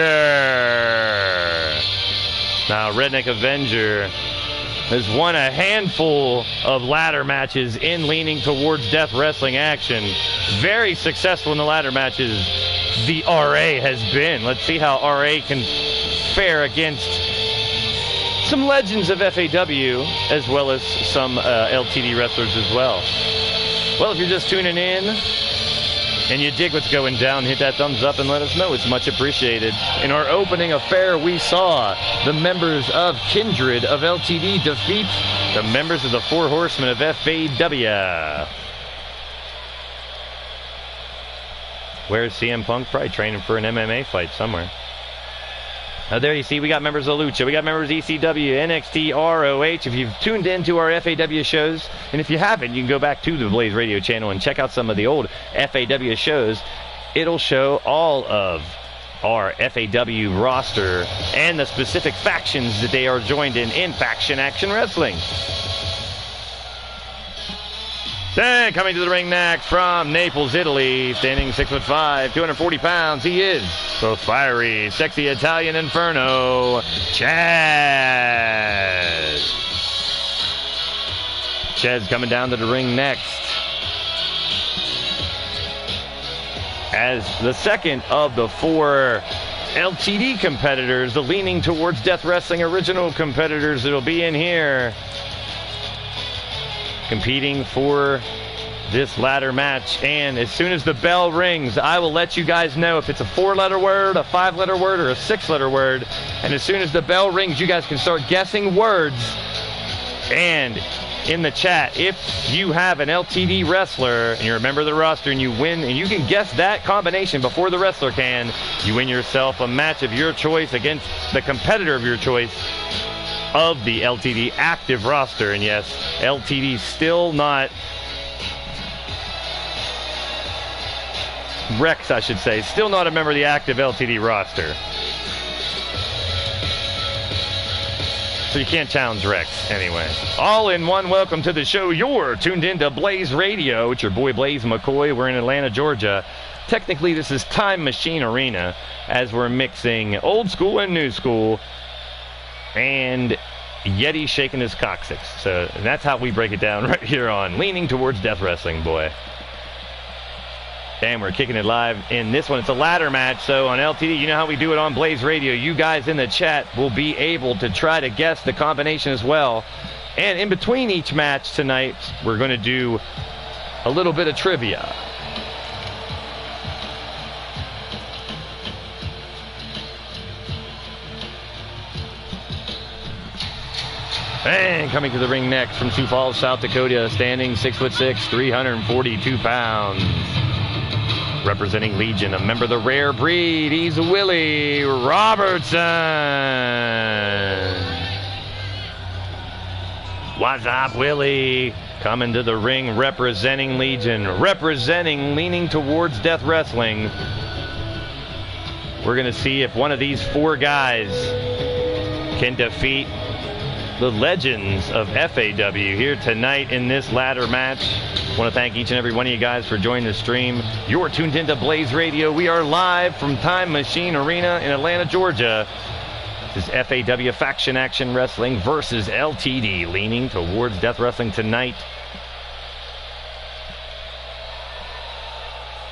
Now, Redneck Avenger has won a handful of ladder matches in leaning towards death wrestling action. Very successful in the ladder matches the RA has been. Let's see how RA can fare against some legends of FAW as well as some LTD wrestlers as well. Well, if you're just tuning in and you dig what's going down, hit that thumbs up and let us know. It's much appreciated. In our opening affair, we saw the members of Kindred of LTD defeat the members of the Four Horsemen of FAW. Where's CM Punk? Probably training for an MMA fight somewhere. There you see, we got members of Lucha, we got members of ECW, NXT, ROH. If you've tuned into our FAW shows, and if you haven't, you can go back to the Blaised Radio channel and check out some of the old FAW shows. It'll show all of our FAW roster and the specific factions that they are joined in Faction Action Wrestling. Then coming to the ring next from Naples, Italy, standing 6'5", 240 pounds, he is the fiery, sexy Italian Inferno, Chaz. Chaz coming down to the ring next as the second of the 4 LTD competitors, the leaning towards death wrestling original competitors that'll be in here, competing for this ladder match. And as soon as the bell rings, I will let you guys know if it's a 4-letter word, a 5-letter word, or a 6-letter word. And as soon as the bell rings, you guys can start guessing words. And in the chat, if you have an LTD wrestler and you're a member of the roster and you win, and you can guess that combination before the wrestler can, you win yourself a match of your choice against the competitor of your choice of the LTD active roster. And yes, LTD still not, Rex I should say, still not a member of the active LTD roster. So you can't challenge Rex anyway. All in one, welcome to the show. You're tuned into Blaised Radio. It's your boy Blaise McCoy. We're in Atlanta, Georgia. Technically this is Time Machine Arena as we're mixing old school and new school. And Yeti shaking his coccyx. So that's how we break it down right here on Leaning Towards Death Wrestling, boy. And we're kicking it live in this one. It's a ladder match, so on LTD, you know how we do it on Blaised Radio. You guys in the chat will be able to try to guess the combination as well. And in between each match tonight, we're going to do a little bit of trivia. And coming to the ring next from Sioux Falls, South Dakota, standing 6'6", 342 pounds. Representing Legion, a member of the Rare Breed, he's Willie Robertson. What's up, Willie? Coming to the ring, representing Legion, representing Leaning Towards Death Wrestling. We're going to see if one of these 4 guys can defeat the legends of FAW here tonight in this ladder match. I want to thank each and every one of you guys for joining the stream. You're tuned into Blaised Radio. We are live from Time Machine Arena in Atlanta, Georgia. This is FAW Faction Action Wrestling versus LTD, leaning towards Death Wrestling tonight.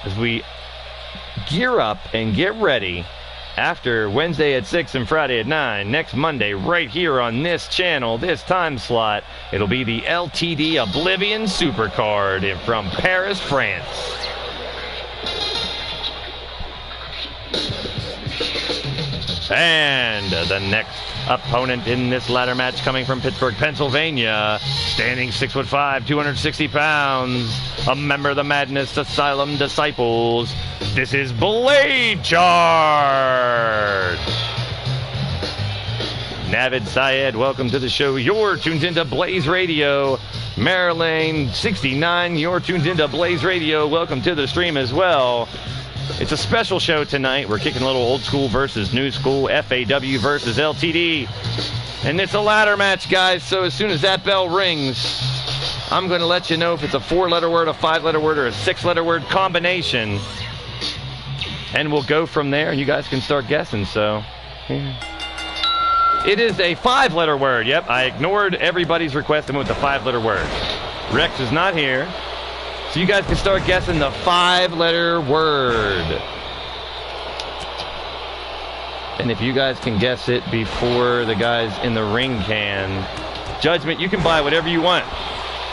As we gear up and get ready after Wednesday at 6 and Friday at 9, next Monday right here on this channel, this time slot, it'll be the LTD Oblivion Supercard from Paris, France. And the next opponent in this ladder match coming from Pittsburgh, Pennsylvania, standing 6'5", 260 pounds, a member of the Madness Asylum Disciples. This is Blade Charge. Navid Syed, welcome to the show. You're tuned into Blaised Radio. Maryland 69, you're tuned into Blaised Radio. Welcome to the stream as well. It's a special show tonight. We're kicking a little old school versus new school, FAW versus LTD. And it's a ladder match, guys, so as soon as that bell rings, I'm going to let you know if it's a 4-letter word, a 5-letter word, or a 6-letter word combination. And we'll go from there, and you guys can start guessing, so... yeah. It is a 5-letter word. Yep, I ignored everybody's request and went with the 5-letter word. Rex is not here. So you guys can start guessing the 5-letter word. And if you guys can guess it before the guys in the ring can, Judgment, you can buy whatever you want.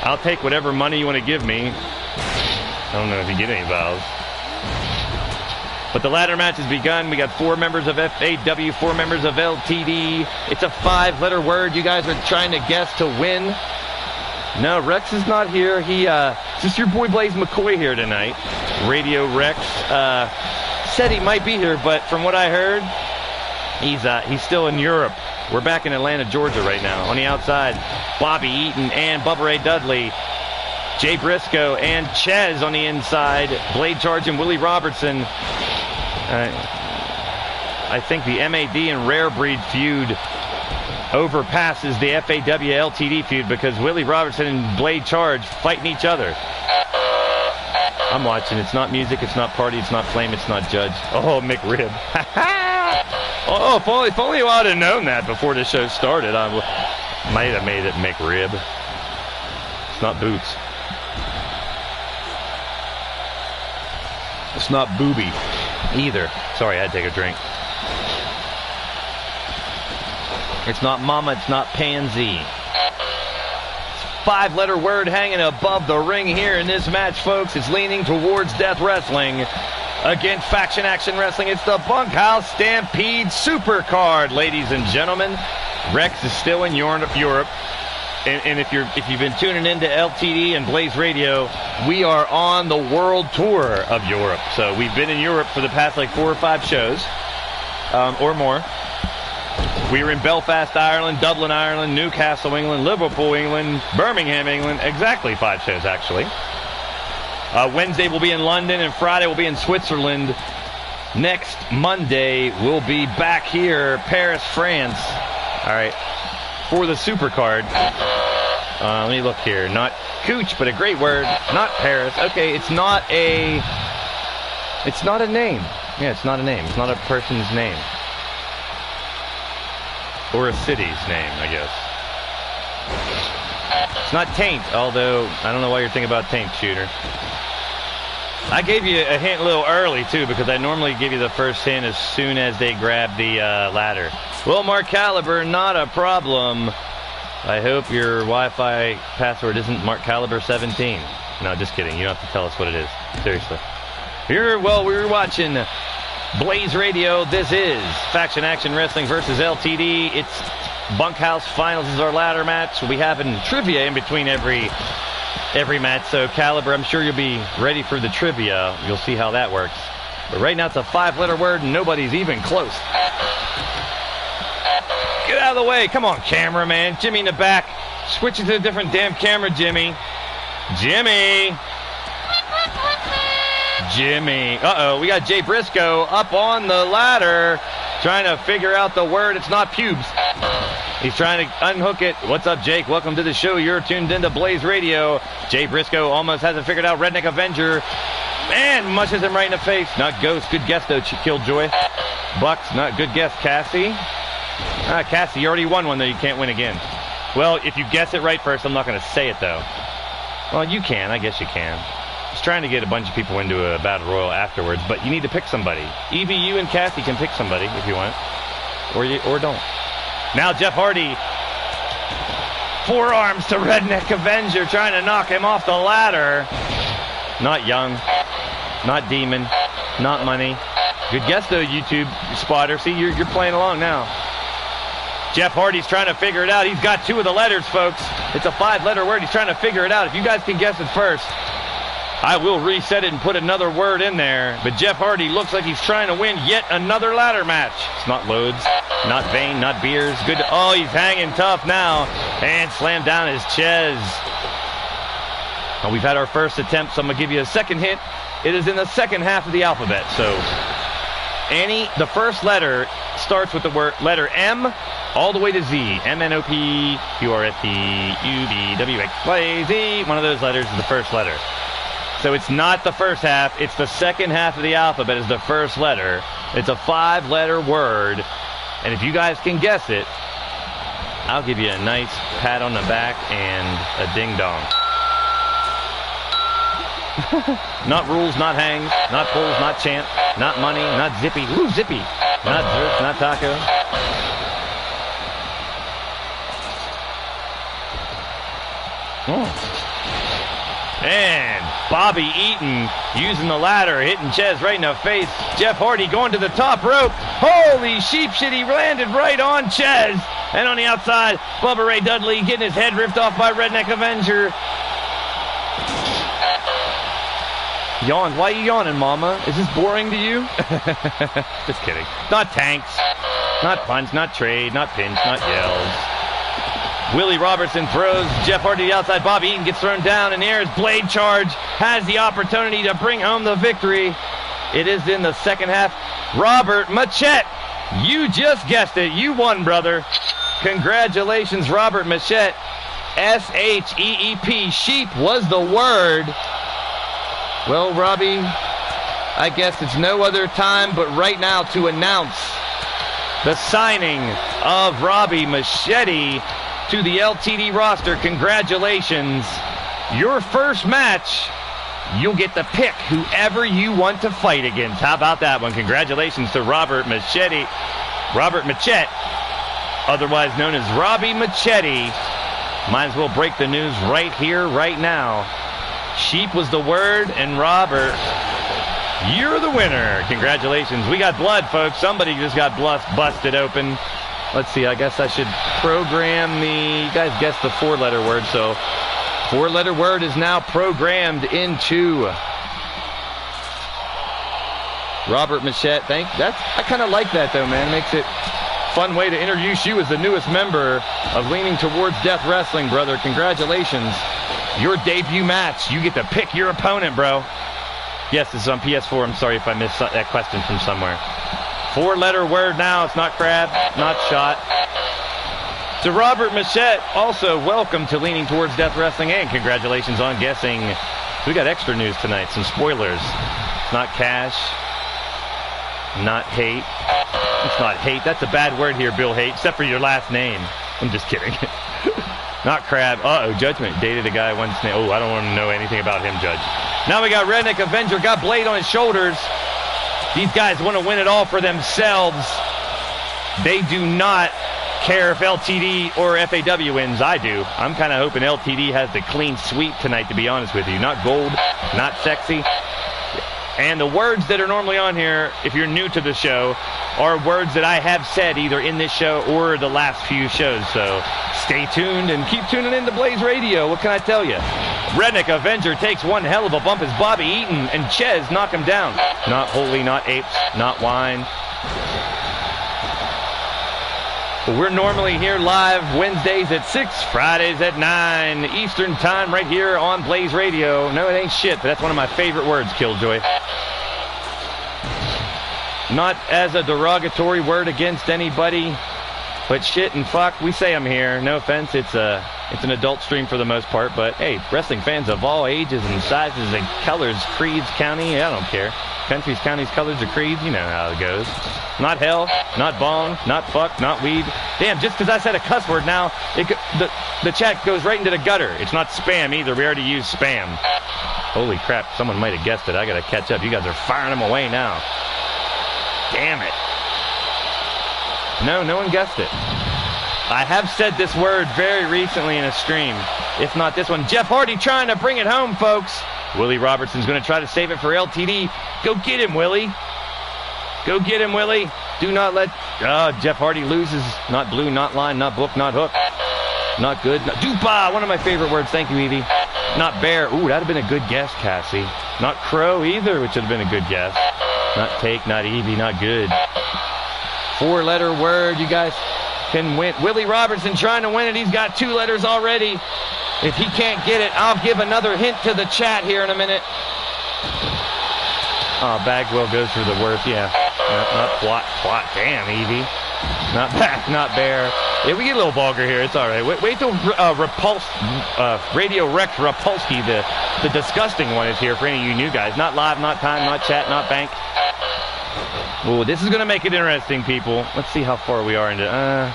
I'll take whatever money you want to give me. I don't know if you get any vows. But the ladder match has begun. We got 4 members of FAW, 4 members of LTD. It's a 5-letter word. You guys are trying to guess to win. No, Rex is not here. It's just your boy Blaise McCoy here tonight. Radio Rex said he might be here, but from what I heard, he's still in Europe. We're back in Atlanta, Georgia right now. On the outside, Bobby Eaton and Bubba Ray Dudley. Jay Briscoe and Chez on the inside. Blade Charge and Willie Robertson. I think the MAD and Rare Breed feud overpasses the FAW LTD feud because Willie Robertson and Blade Charge fighting each other. I'm watching. It's not music, it's not party, it's not flame, it's not judge. Oh, McRib. Oh, if only I would have known that before the show started, I might have made it McRib. It's not boots. It's not booby either. Sorry, I had to take a drink. It's not mama, it's not pansy. It's a 5-letter word hanging above the ring here in this match, folks. It's leaning towards Death Wrestling against Faction Action Wrestling. It's the Bunkhouse Stampede Supercard, ladies and gentlemen. Rex is still in Europe. And if you've been tuning into LTD and Blaised Radio, we are on the world tour of Europe. So we've been in Europe for the past like 4 or 5 shows, or more. We were in Belfast, Ireland, Dublin, Ireland, Newcastle, England, Liverpool, England, Birmingham, England. Exactly 5 shows, actually. Wednesday we'll be in London, and Friday we'll be in Switzerland. Next Monday we'll be back here, Paris, France. All right, for the Supercard. Let me look here. Not Cooch, but a great word. Not Paris. Okay, it's not a name. Yeah, it's not a name. It's not a person's name. Or a city's name, I guess. It's not Taint, although I don't know why you're thinking about Taint, Shooter. I gave you a hint a little early, too, because I normally give you the first hint as soon as they grab the ladder. Well, Mark Caliber, not a problem. I hope your Wi-Fi password isn't Mark Caliber 17. No, just kidding. You don't have to tell us what it is. Seriously. We're watching Blaised Radio. This is Faction Action Wrestling versus LTD. It's Bunkhouse Finals is our ladder match. We'll be having trivia in between every match. So Caliber, I'm sure you'll be ready for the trivia. You'll see how that works. But right now it's a 5-letter word and nobody's even close. Get out of the way. Come on, cameraman. Jimmy in the back. Switch it to a different damn camera, Jimmy. Jimmy. Uh-oh, we got Jay Briscoe up on the ladder trying to figure out the word. It's not pubes. He's trying to unhook it. What's up, Jake? Welcome to the show. You're tuned into Blaised Radio. Jay Briscoe almost has it figured out. Redneck Avenger And mushes him right in the face. Not Ghost. Good guess, though, Killjoy. Bucks, not good guess. Cassie. Cassie, you already won one, though. You can't win again. Well, if you guess it right first, I'm not going to say it, though. Well, you can. I guess you can. Just trying to get a bunch of people into a battle royal afterwards, but you need to pick somebody. Evie, you and Cassie can pick somebody if you want. Or don't. Now Jeff Hardy. Forearms to Redneck Avenger, trying to knock him off the ladder. Not Young. Not Demon. Not Money. Good guess, though, YouTube spotter. See, you're playing along now. Jeff Hardy's trying to figure it out. He's got 2 of the letters, folks. It's a 5-letter word. He's trying to figure it out. If you guys can guess it first, I will reset it and put another word in there. But Jeff Hardy looks like he's trying to win yet another ladder match. It's not Loads, not Vane, not Beers. Good. Oh, he's hanging tough now. And slammed down his Ches. Well, we've had our first attempt, so I'm going to give you a second hint. It is in the second half of the alphabet. So the first letter starts with the letter M all the way to Z. MNOPQRSTUVWX Z. One of those letters is the first letter. So it's not the first half. It's the second half of the alphabet is the first letter. It's a 5-letter word. And if you guys can guess it, I'll give you a nice pat on the back and a ding-dong. Not rules, not hangs, not pulls, not chant, not money, not zippy. Ooh, zippy. Not zerk, not taco. Oh. And Bobby Eaton using the ladder, hitting Ches right in the face. Jeff Hardy going to the top rope. Holy sheep shit, he landed right on Ches. And on the outside, Bubba Ray Dudley getting his head ripped off by Redneck Avenger. Yawn. Why are you yawning, Mama? Is this boring to you? Just kidding. Not tanks. Not punch. Not trade. Not pinch. Not yells. Willie Robertson throws Jeff Hardy to the outside. Bobby Eaton gets thrown down in the air. His blade charge has the opportunity to bring home the victory. It is in the second half. Robert Machette. You just guessed it. You won, brother. Congratulations, Robert Machette. S-H-E-E-P. Sheep was the word. Well, Robbie, I guess it's no other time but right now to announce the signing of Robbie Machete to the LTD roster. Congratulations. Your first match, you'll get to pick whoever you want to fight against. How about that one? Congratulations to Robert Machete. Robert Machette, otherwise known as Robbie Machete. Might as well break the news right here, right now. Sheep was the word, and Robert, you're the winner. Congratulations. We got blood, folks. Somebody just got busted open. Let's see. I guess I should program you guys guessed the 4-letter word, so 4-letter word is now programmed into Robert Machette. I kind of like that, though, man. Makes it fun way to introduce you as the newest member of Leaning Towards Death Wrestling, brother. Congratulations. Your debut match. You get to pick your opponent, bro. Yes, this is on PS4. I'm sorry if I missed that question from somewhere. 4-letter word now. It's not crab, not shot. To Robert Machette, also welcome to Leaning Towards Death Wrestling, and congratulations on guessing. We got extra news tonight, some spoilers. Not cash, not hate. It's not hate. That's a bad word here, Bill Hate, except for your last name. I'm just kidding. Not crab. Uh-oh, Judgment dated a guy once. Oh, I don't want to know anything about him, Judge. Now we got Redneck Avenger, got Blade on his shoulders. These guys want to win it all for themselves. They do not care if LTD or FAW wins. I do. I'm kind of hoping LTD has the clean sweep tonight, to be honest with you. Not gold, not sexy. And the words that are normally on here, if you're new to the show, are words that I have said either in this show or the last few shows. So stay tuned and keep tuning in to Blaised Radio. What can I tell you? Redneck Avenger takes one hell of a bump as Bobby Eaton and Ches knock him down. Not holy, not apes, not wine. But we're normally here live Wednesdays at 6, Fridays at 9 Eastern Time right here on Blaised Radio. No, it ain't shit, but that's one of my favorite words, Killjoy. Not as a derogatory word against anybody. But shit and fuck, we say them here. No offense, it's an adult stream for the most part. But hey, wrestling fans of all ages and sizes and colors, creeds, county, I don't care. Countries, counties, colors, or creeds, you know how it goes. Not hell, not bong, not fuck, not weed. Damn, just because I said a cuss word now, the chat goes right into the gutter. It's not spam either. We already used spam. Holy crap, someone might have guessed it. I gotta catch up. You guys are firing them away now. Damn it. No one guessed it. I have said this word very recently in a stream. If not this one. Jeff Hardy trying to bring it home, folks. Willie Robertson's going to try to save it for LTD. Go get him, Willie. Go get him, Willie. Do not let... Jeff Hardy loses. Not blue, not line, not book, not hook. Not good. Not dupa, one of my favorite words. Thank you, Evie. Not bear. Ooh, that would have been a good guess, Cassie. Not crow either, which would have been a good guess. Not take, not Evie, not good. 4-letter word. You guys can win. Willie Robertson trying to win it. He's got 2 letters already. If he can't get it, I'll give another hint to the chat here in a minute. Oh, Bagwell goes for the worst. Yeah. Not plot. Damn, Evie. Not back, not bear. Yeah, we get a little vulgar here. It's all right. Wait till Radio Rex Repulsky, the disgusting one, is here for any of you new guys. Not live, not time, not chat, not bank. Ooh, this is going to make it interesting, people. Let's see how far we are into... I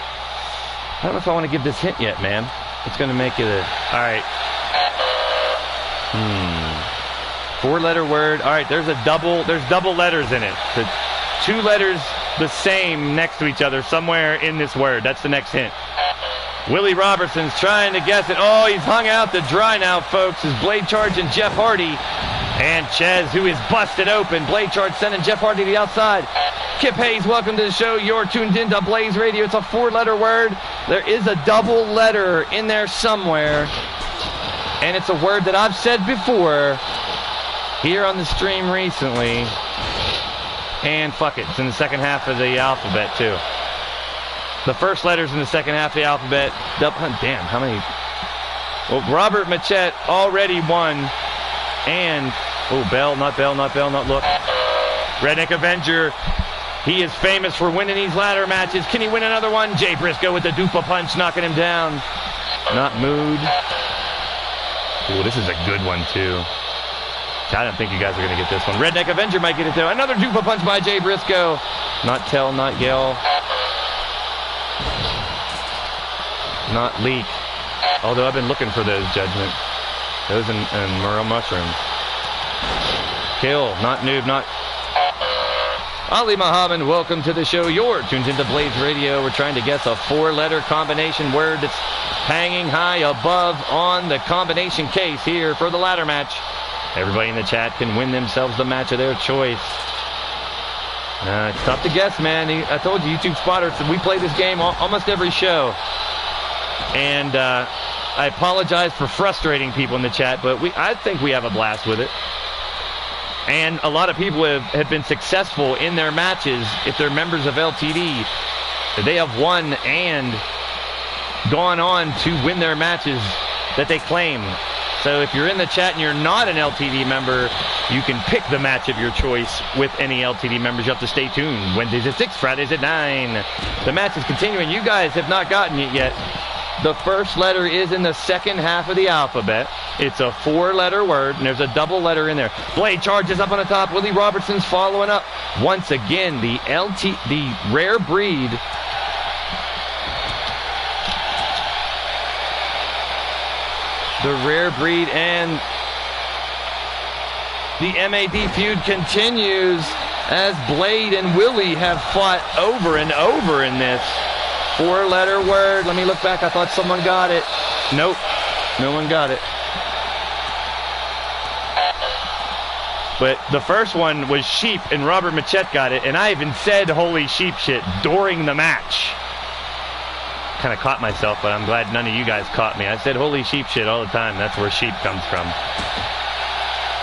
don't know if I want to give this hint yet, man. It's going to make it a... All right. 4-letter word. All right, there's double letters in it. The 2 letters the same next to each other somewhere in this word. That's the next hint. Willie Robertson's trying to guess it. Oh, he's hung out to dry now, folks. Is Blade Charge and Jeff Hardy. And Chez, who is busted open. Blade Charge sending Jeff Hardy to the outside. Kip Hayes, welcome to the show. You're tuned into Blaised Radio. It's a 4-letter word. There is a double letter in there somewhere. And it's a word that I've said before here on the stream recently. And fuck it, it's in the second half of the alphabet, too. The first letter's in the second half of the alphabet. Damn, how many? Well, Robert Machette already won. And, Bell, not look. Redneck Avenger, he is famous for winning these ladder matches. Can he win another one? Jay Briscoe with the dupa punch, knocking him down. Not Mood. Ooh, this is a good one, too. I don't think you guys are going to get this one. Redneck Avenger might get it, though. Another dupa punch by Jay Briscoe. Not tell, not yell. Not leak. Although I've been looking for those, Judgment. Those and Merle Mushroom. Kill, not noob, not... Ali Muhammad, welcome to the show. You're tuned into Blaised Radio. We're trying to guess a 4-letter combination word that's hanging high above on the combination case here for the ladder match. Everybody in the chat can win themselves the match of their choice. It's tough to guess, man. I told you, YouTube spotters, we play this game almost every show. And I apologize for frustrating people in the chat, but I think we have a blast with it. And a lot of people have been successful in their matches. If they're members of LTD, they have won and gone on to win their matches that they claim. So if you're in the chat and you're not an LTD member, you can pick the match of your choice with any LTD members. You have to stay tuned. Wednesdays at 6, Fridays at 9. The match is continuing. You guys have not gotten it yet. The first letter is in the second half of the alphabet. It's a 4-letter word, and there's a double letter in there. Blade charges up on the top. Willie Robertson's following up. Once again, the rare breed. The rare breed and the MAD feud continues as Blade and Willie have fought over and over in this 4-letter word. Let me look back. I thought someone got it. Nope. No one got it. But the first one was sheep, and Robert Machette got it. And I even said holy sheep shit during the match. Kind of caught myself, but I'm glad none of you guys caught me. I said holy sheep shit all the time. That's where sheep comes from.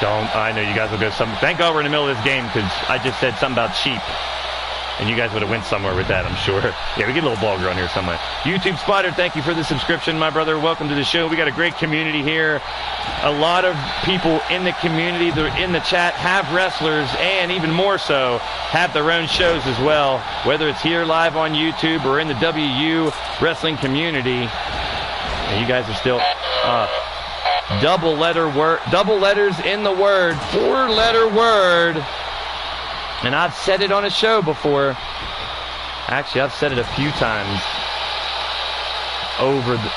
I know you guys will go thank God we're in the middle of this game, because I just said something about sheep. and you guys would have went somewhere with that, I'm sure. Yeah, we get a little ball girl here somewhere. YouTube Spotter, thank you for the subscription, my brother. Welcome to the show. We got a great community here. A lot of people in the community, they're in the chat, have wrestlers, and even more so, have their own shows as well, whether it's here live on YouTube or in the WU wrestling community. And you guys are still double letters in the word, 4-letter word. And I've said it on a show before. Actually, I've said it a few times over the.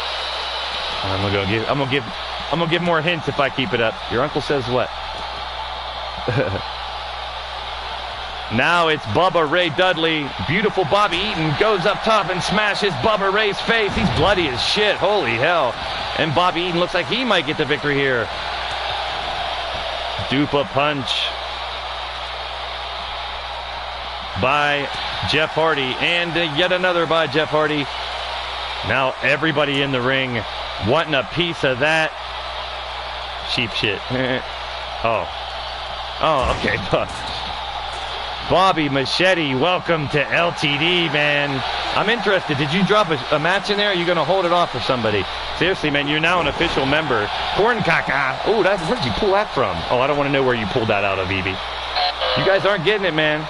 I'm gonna give more hints if I keep it up. Your uncle says what? Now it's Bubba Ray Dudley. Beautiful Bobby Eaton goes up top and smashes Bubba Ray's face. He's bloody as shit. Holy hell. And Bobby Eaton looks like he might get the victory here. Dupa punch by Jeff Hardy. And yet another by Jeff Hardy. Now everybody in the ring wanting a piece of that. Cheap shit. Oh, okay. Bobby Machete, welcome to LTD, man. I'm interested. Did you drop a match in there? Are you going to hold it off for somebody? Seriously, man, you're now an official member. Corn caca. Oh, where did you pull that from? Oh, I don't want to know where you pulled that out of, Evie. You guys aren't getting it, man.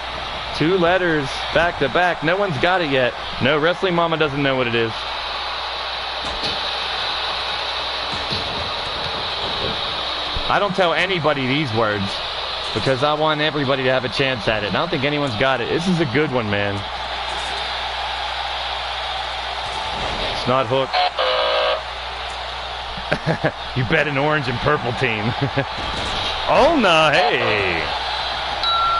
2 letters back to back. No one's got it yet. No, Wrestling Mama doesn't know what it is. I don't tell anybody these words because I want everybody to have a chance at it. And I don't think anyone's got it. This is a good one, man. It's not hooked. You bet an orange and purple team. Oh, no, hey.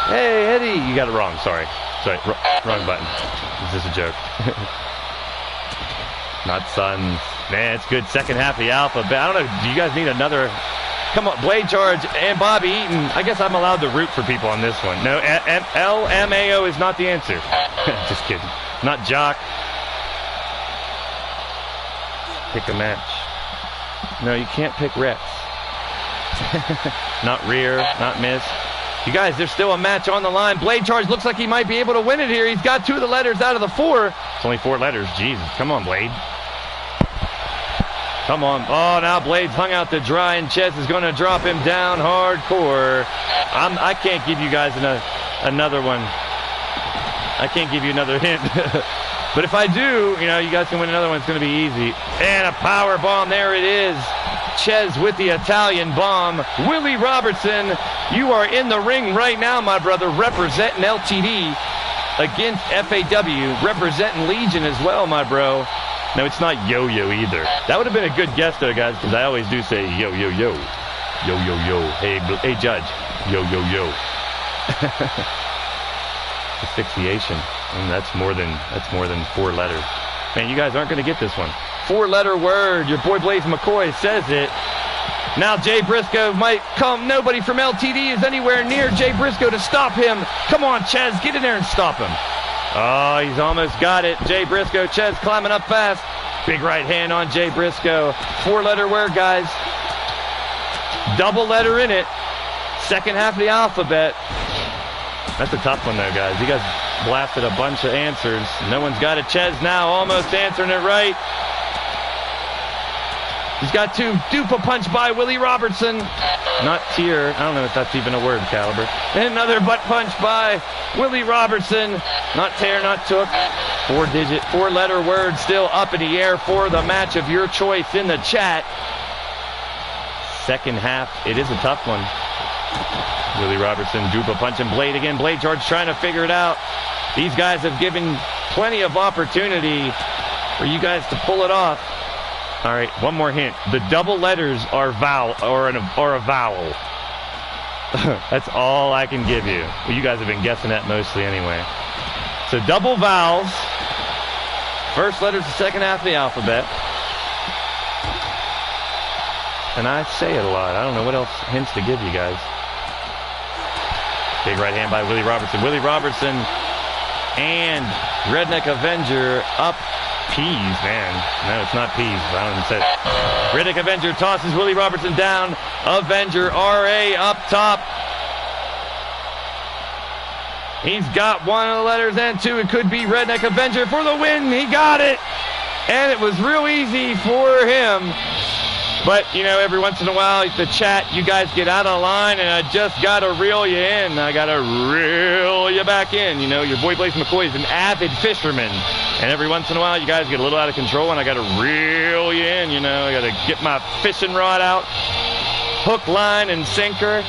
Hey, Eddie. You got it wrong. Sorry, wrong button. This is a joke. Not Suns. Man, it's good. Second half of the alphabet. I don't know. Do you guys need another... Come on, Blade Charge and Bobby Eaton. I guess I'm allowed to root for people on this one. No, LMAO is not the answer. Just kidding. Not Jock. Pick a match. No, you can't pick Rex. Not Rear, not Miss. You guys, there's still a match on the line. Blade Charge looks like he might be able to win it here. He's got 2 of the letters out of the 4. It's only 4 letters. Jesus, come on, Blade. Come on. Oh, now Blade's hung out to dry, and Ches is going to drop him down hardcore. I can't give you guys another one. I can't give you another hint. But if I do, you guys can win another one. It's going to be easy. And a power bomb. There it is. Ches with the Italian bomb. Willie Robertson, you are in the ring right now, my brother, representing LTD against FAW, representing Legion as well, my bro. No, it's not yo-yo either. That would have been a good guess, though, guys, because I always do say yo-yo-yo. Yo-yo-yo. Hey, Judge. Yo-yo-yo. Asphyxiation. That's more than 4 letters. Man, you guys aren't going to get this one. 4-letter word. Your boy Blaise McCoy says it. Now Jay Briscoe might come. Nobody from LTD is anywhere near Jay Briscoe to stop him. Come on, Ches, get in there and stop him. Oh, he's almost got it. Jay Briscoe, Ches climbing up fast. Big right hand on Jay Briscoe. 4-letter word, guys. Double letter in it. Second half of the alphabet. That's a tough one, though, guys. You guys blasted a bunch of answers. No one's got it. Ches now almost answering it right. He's got 2. Dupa punch by Willie Robertson. Not tear. I don't know if that's even a word, Caliber. And another butt punch by Willie Robertson. Not tear, not took. 4-letter word still up in the air for the match of your choice in the chat. Second half. It is a tough one. Willie Robertson, Dupa punching Blade again. Blade Charge trying to figure it out. These guys have given plenty of opportunity for you guys to pull it off. All right, one more hint. The double letters are a vowel. That's all I can give you. Well, you guys have been guessing that mostly anyway. So double vowels. First letter's the second half of the alphabet. And I say it a lot. I don't know what else hints to give you guys. Big right hand by Willie Robertson. Willie Robertson and Redneck Avenger up. Peas, man. No, it's not peas. I don't even say it. Riddick Avenger tosses Willie Robertson down. Avenger RA up top. He's got one of the letters and two. It could be Redneck Avenger for the win. He got it. And it was real easy for him. But, you know, every once in a while, the chat, you guys get out of line, and I just got to reel you in. I got to reel you back in. You know, your boy Blaise McCoy is an avid fisherman. And every once in a while, you guys get a little out of control, and I got to reel you in. You know, I got to get my fishing rod out, hook, line, and sinker,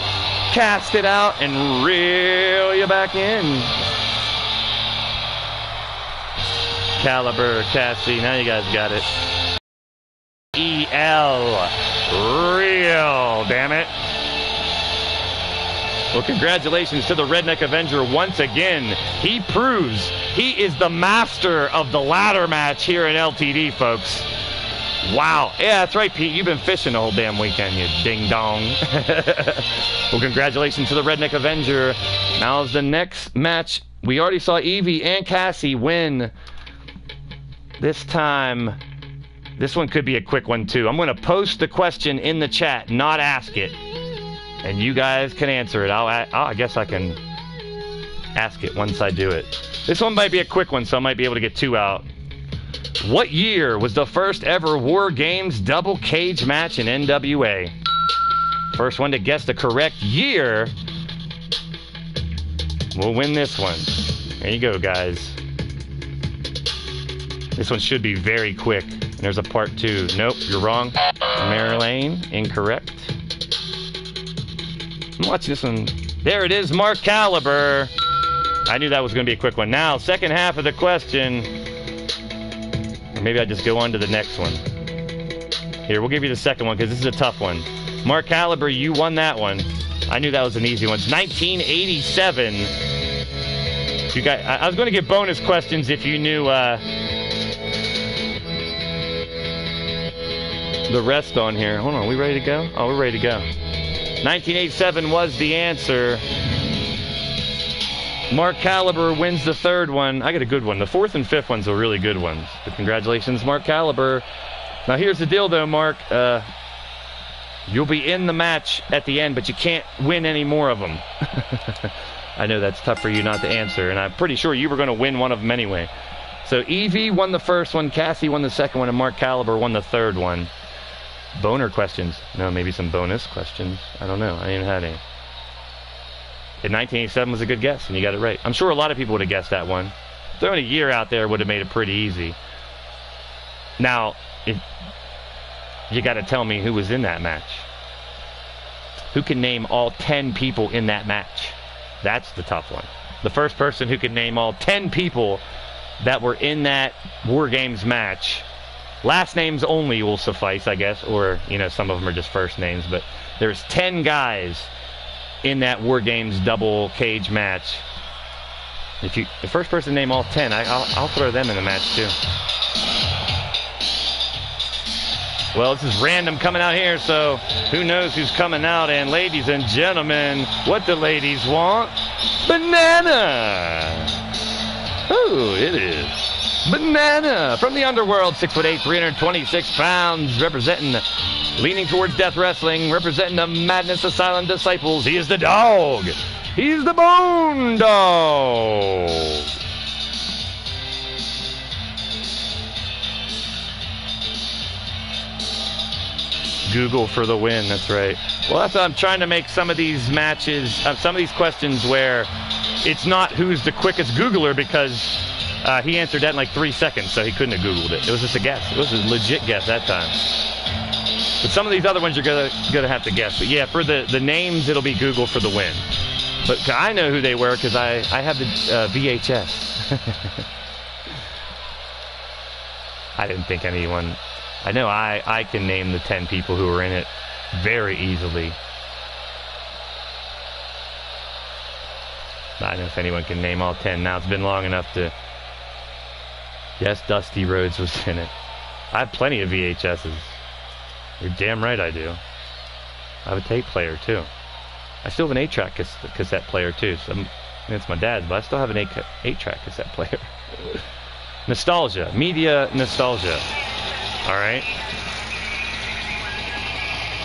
cast it out, and reel you back in. Caliber, Cassie, now you guys got it. E-L, real, damn it. Well, congratulations to the Redneck Avenger once again. He proves he is the master of the ladder match here in LTD, folks. Wow. Yeah, that's right, Pete. You've been fishing the whole damn weekend, you ding-dong. Well, congratulations to the Redneck Avenger. Now's the next match. We already saw Evie and Cassie win. This time, this one could be a quick one, too. I'm going to post the question in the chat, not ask it. And you guys can answer it. I guess I can ask it once I do it. This one might be a quick one, so I might be able to get two out. What year was the first ever War Games double cage match in NWA? First one to guess the correct year will win this one. There you go, guys. This one should be very quick. There's a part two. Nope, you're wrong. Marilyn, incorrect. I'm watching this one. There it is, Mark Caliber. I knew that was going to be a quick one. Now, second half of the question. Or maybe I just go on to the next one. Here, we'll give you the second one because this is a tough one. Mark Caliber, you won that one. I knew that was an easy one. It's 1987. You guys, I was going to give bonus questions if you knew the rest on here. Hold on, we ready to go? Oh, we're ready to go. 1987 was the answer. Mark Caliber wins the third one. I got a good one. The fourth and fifth ones are really good ones. But congratulations, Mark Caliber. Now here's the deal, though, Mark. You'll be in the match at the end, but you can't win any more of them. I know that's tough for you not to answer, and I'm pretty sure you were going to win one of them anyway. So Evie won the first one, Cassie won the second one, and Mark Caliber won the third one. Boner questions. No, maybe some bonus questions. I don't know. I ain't had any. In 1987 was a good guess, and you got it right. I'm sure a lot of people would have guessed that one. Throwing a year out there would have made it pretty easy. Now, you got to tell me who was in that match. Who can name all 10 people in that match? That's the tough one. The first person who can name all 10 people that were in that War Games match. Last names only will suffice, I guess, or, you know, some of them are just first names, but there's 10 guys in that War Games double cage match. If you, the first person to name all 10, I'll throw them in the match too. Well, this is random coming out here, so who knows who's coming out. And ladies and gentlemen, what do ladies want? Banana! Oh, it is. Banana from the underworld, 6'8", 326 pounds, representing, leaning towards Death Wrestling, representing the Madness Asylum Disciples. He is the dog. He's the Bone Dog. Google for the win. That's right. Well, that's why I'm trying to make some of these matches, some of these questions where it's not who's the quickest Googler, because he answered that in like 3 seconds, so he couldn't have Googled it. It was just a guess. It was a legit guess that time. But some of these other ones you're gonna have to guess. But yeah, for the names, it'll be Google for the win. But I know who they were because I have the VHS. I didn't think anyone. I know I can name the 10 people who were in it very easily. I don't know if anyone can name all 10 now. It's been long enough to... Yes, Dusty Rhodes was in it. I have plenty of VHSs. You're damn right I do. I have a tape player, too. I still have an 8-track cassette player, too. So it's my dad's, but I still have an 8-track cassette player. Nostalgia. Media nostalgia. All right.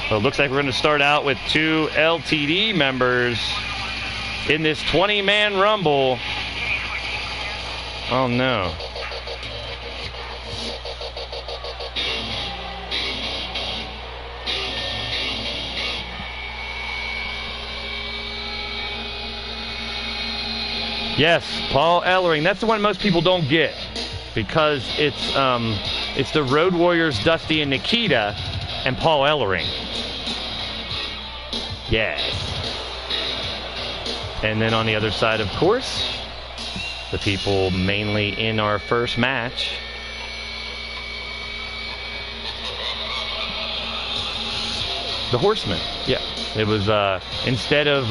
Well, it looks like we're going to start out with 2 LTD members. in this 20-man Rumble. Oh, no. Yes, Paul Ellering. That's the one most people don't get because it's the Road Warriors, Dusty and Nikita, and Paul Ellering. Yes. And then on the other side, of course, the people mainly in our first match. The Horsemen. Yeah. It was, instead of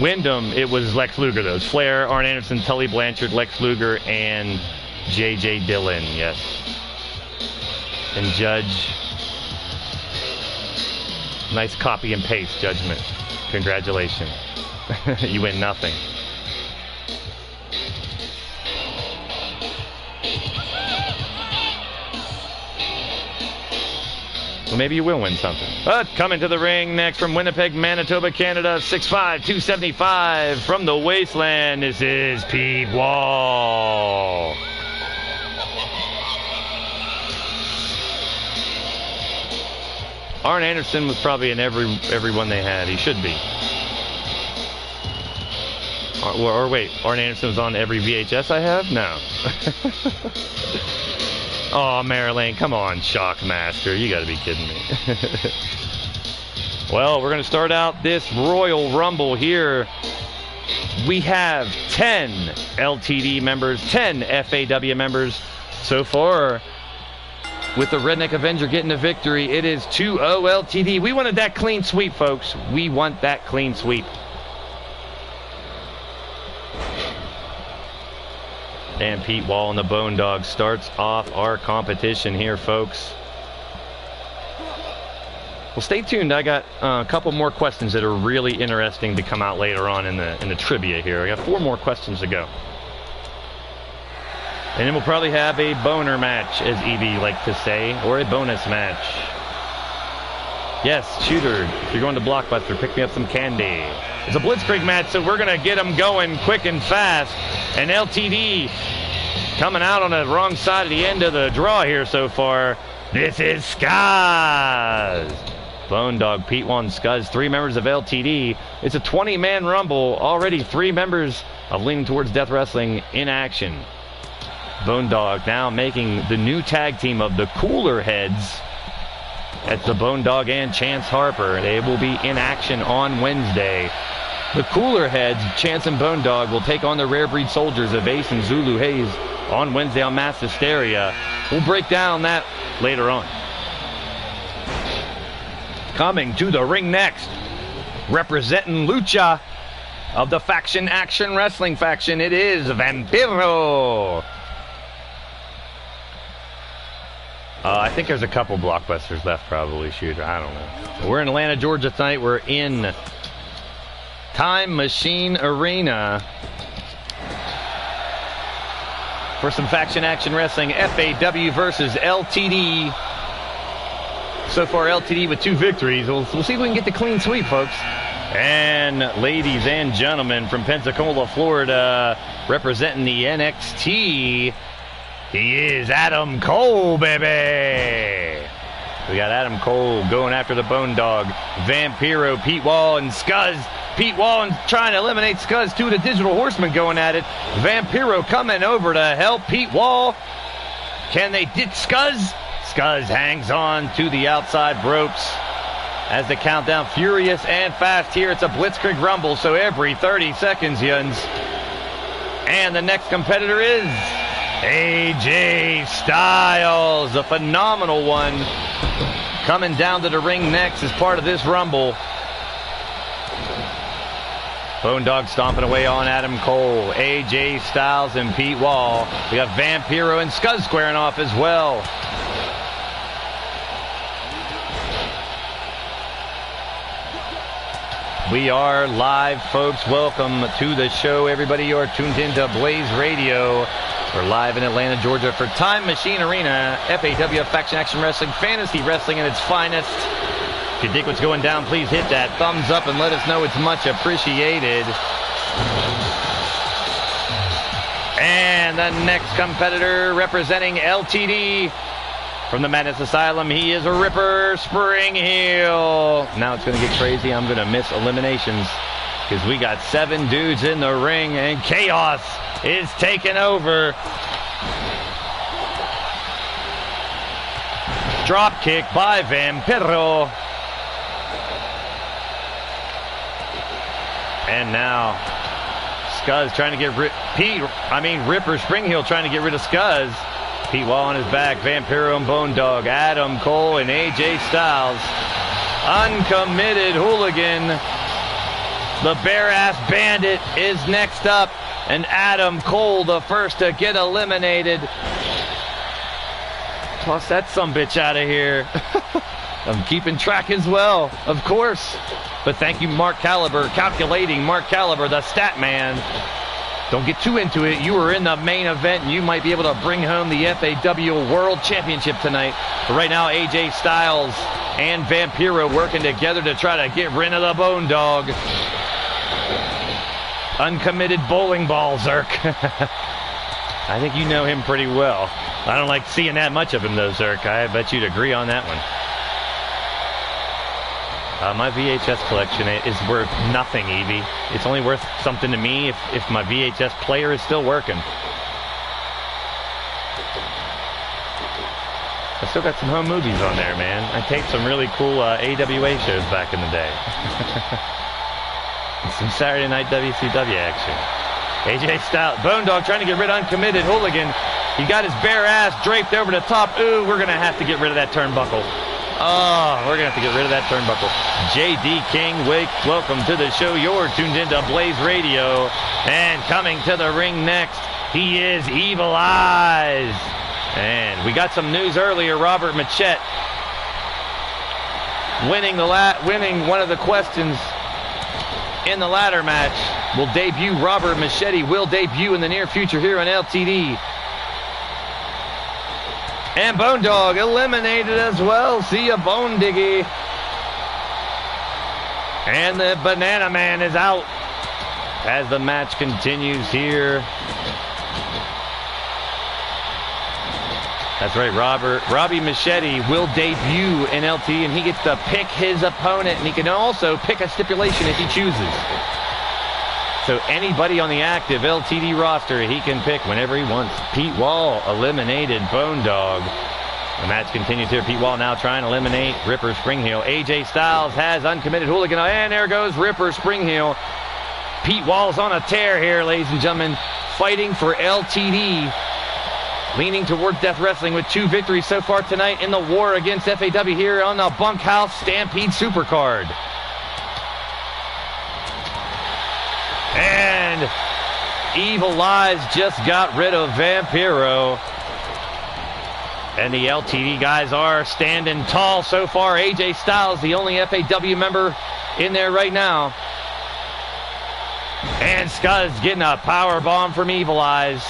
Wyndham, it was Lex Luger, though. Flair, Arn Anderson, Tully Blanchard, Lex Luger, and J.J. Dillon. Yes. And Judge. Nice copy and paste judgment. Congratulations. You win nothing. Well, maybe you will win something. But coming to the ring next from Winnipeg, Manitoba, Canada, 6'5", 275 from the wasteland. This is Pete Wall. Arn Anderson was probably in every one they had. He should be. Or wait, Arn Anderson was on every VHS I have? No. Oh, Marilyn, come on, Shockmaster. You got to be kidding me. Well, we're going to start out this Royal Rumble here. We have 10 LTD members, 10 FAW members so far. With the Redneck Avenger getting the victory, it is 2-0 LTD. We wanted that clean sweep, folks. We want that clean sweep. And Pete Wall and the Bone Dog starts off our competition here, folks. Well, stay tuned. I got a couple more questions that are really interesting to come out later on in the trivia here. I got 4 more questions to go. And then we'll probably have a boner match, as Evie likes to say, or a bonus match. Yes, Shooter, if you're going to Blockbuster, pick me up some candy. It's a Blitzkrieg match, so we're going to get them going quick and fast. And LTD coming out on the wrong side of the end of the draw here so far. This is Skuz. Bone Dog, Pete Wall, and Skuz, 3 members of LTD. It's a 20-man Rumble. Already 3 members of Leaning Towards Death Wrestling in action. Bone Dog now making the new tag team of the Cooler Heads. That's the Bone Dog and Chance Harper. They will be in action on Wednesday. The Cooler Heads, Chance and Bone Dog, will take on the Rare Breed Soldiers of Ace and Zulu Hayes on Wednesday on Mass Hysteria. We'll break down that later on. Coming to the ring next, representing Lucha of the Faction Action Wrestling faction, it is Vampiro. I think there's a couple Blockbusters left, probably, Shooter. I don't know. We're in Atlanta, Georgia tonight. We're in Time Machine Arena for some Faction Action Wrestling, FAW versus LTD. So far, LTD with 2 victories. We'll see if we can get the clean sweep, folks. And ladies and gentlemen, from Pensacola, Florida, representing the NXT, he is Adam Cole, baby. We got Adam Cole going after the Bone Dog, Vampiro, Pete Wall, and Skuz. Pete Wall trying to eliminate Skuz. 2 of the Digital Horsemen going at it. Vampiro coming over to help Pete Wall. Can they ditch Skuz? Skuz hangs on to the outside ropes as the countdown furious and fast here. It's a Blitzkrieg Rumble, so every 30 seconds, Yuns. And the next competitor is AJ Styles, a phenomenal one, coming down to the ring next as part of this Rumble. Bone Dog stomping away on Adam Cole, AJ Styles, and Pete Wall. We got Vampiro and Skuz squaring off as well. We are live, folks. Welcome to the show. Everybody, you are tuned into Blaised Radio. We're live in Atlanta, Georgia for Time Machine Arena, FAW Faction Action Wrestling, fantasy wrestling at its finest. If you dig what's going down, please hit that thumbs up and let us know it's much appreciated. And the next competitor representing LTD from the Madness Asylum, he is Ripper Spring Heel. Now it's going to get crazy. I'm going to miss eliminations because we got 7 dudes in the ring and chaos is taking over. Drop kick by Vampiro. And now Scuzz trying to get Ripper Spring Heel trying to get rid of Scuzz. Pete Wall on his back, Vampiro and Bone Dog, Adam Cole and AJ Styles. Uncommitted Hooligan. The Bare-Ass Bandit is next up, and Adam Cole the first to get eliminated. Toss that sumbitch out of here. I'm keeping track as well, of course. But thank you, Mark Caliber, calculating Mark Caliber, the stat man. Don't get too into it. You were in the main event, and you might be able to bring home the FAW World Championship tonight. But right now, AJ Styles and Vampiro working together to try to get rid of the Bone Dog. Uncommitted bowling ball, Zerk. I think you know him pretty well. I don't like seeing that much of him, though, Zerk. I bet you'd agree on that one. My VHS collection is worth nothing, Evie. It's only worth something to me if my VHS player is still working. I still got some home movies on there, man. I taped some really cool AWA shows back in the day. And some Saturday Night WCW action. AJ Styles, Bone Dog trying to get rid of Uncommitted Hooligan. He got his bare ass draped over the top. Ooh, we're going to have to get rid of that turnbuckle. Oh, we're going to have to get rid of that turnbuckle. J.D. King, welcome to the show. You're tuned into Blaised Radio. And coming to the ring next, he is Evil Eyes. And we got some news earlier. Robert Machette winning one of the questions in the ladder match. Will debut. Robert Machete will debut in the near future here on LTD. And Bone Dog eliminated as well. See ya, Bone Diggy. And the Banana Man is out as the match continues here. That's right, Robbie Machete will debut in LT, and he gets to pick his opponent, and he can also pick a stipulation if he chooses. So anybody on the active LTD roster, he can pick whenever he wants. Pete Wall eliminated Bone Dog. The match continues here. Pete Wall now trying to eliminate Ripper Spring Heel. AJ Styles has Uncommitted Hooligan. And there goes Ripper Spring Heel. Pete Wall's on a tear here, ladies and gentlemen. Fighting for LTD. Leaning toward Death Wrestling with 2 victories so far tonight in the war against FAW here on the Bunkhouse Stampede Supercard. And Evil Eyes just got rid of Vampiro. And the LTD guys are standing tall so far. AJ Styles, the only FAW member in there right now. And Scuzz getting a power bomb from Evil Eyes.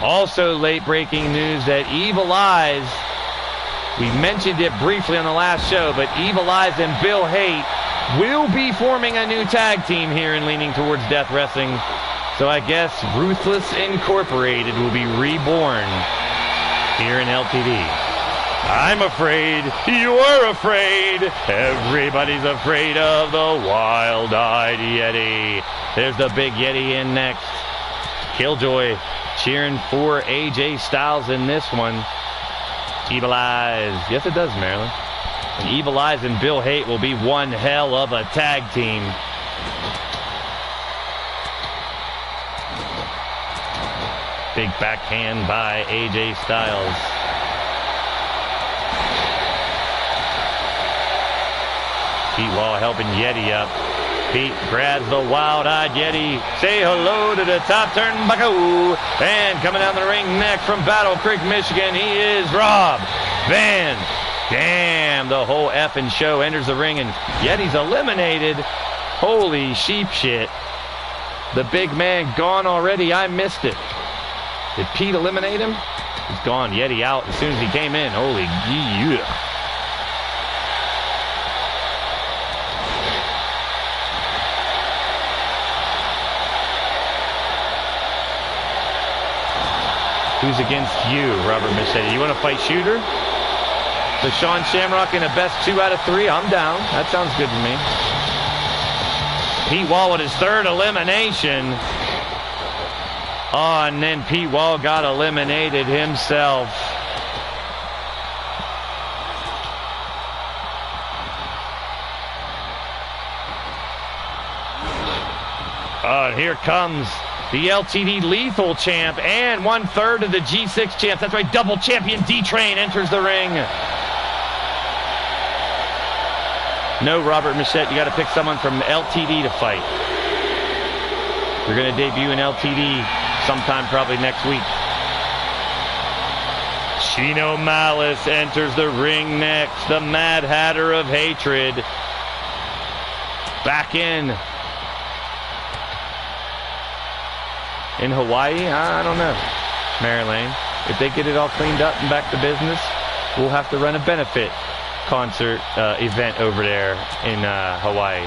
Also late breaking news that Evil Eyes, we mentioned it briefly on the last show, but Evil Eyes and Bill Haight will be forming a new tag team here in Leaning Towards Death Wrestling. So I guess Ruthless Incorporated will be reborn here in LTD. I'm afraid, you're afraid, everybody's afraid of the wild-eyed Yeti. There's the big Yeti in next. Killjoy cheering for AJ Styles in this one. Evil Eyes. Yes, it does, Marilyn. And Evil Eyes and Bill Haight will be one hell of a tag team. Big backhand by AJ Styles. Pete Wall helping Yeti up. Pete grabs the wild-eyed Yeti. Say hello to the top turnbuckle. And coming down the ring next from Battle Creek, Michigan, he is Rob Van Dam. The whole effing show enters the ring, and Yeti's eliminated. Holy sheep shit. The big man gone already. I missed it. Did Pete eliminate him? He's gone. Yeti out as soon as he came in. Holy yeah. Who's against you, Robert Machete? You want to fight Shooter? So Sean Shamrock in a best 2 out of 3. I'm down. That sounds good to me. Pete Wall with his 3rd elimination. Oh, and then Pete Wall got eliminated himself. Oh, here comes the LTD Lethal Champ and 1/3 of the G6 Champs. That's right, double champion D-Train enters the ring. No, Robert Machette, you got to pick someone from LTD to fight. They're going to debut in LTD sometime probably next week. Chino Malice enters the ring next. The Mad Hatter of Hatred. Back in Hawaii? I don't know. Maryland. If they get it all cleaned up and back to business, we'll have to run a benefit concert event over there in Hawaii.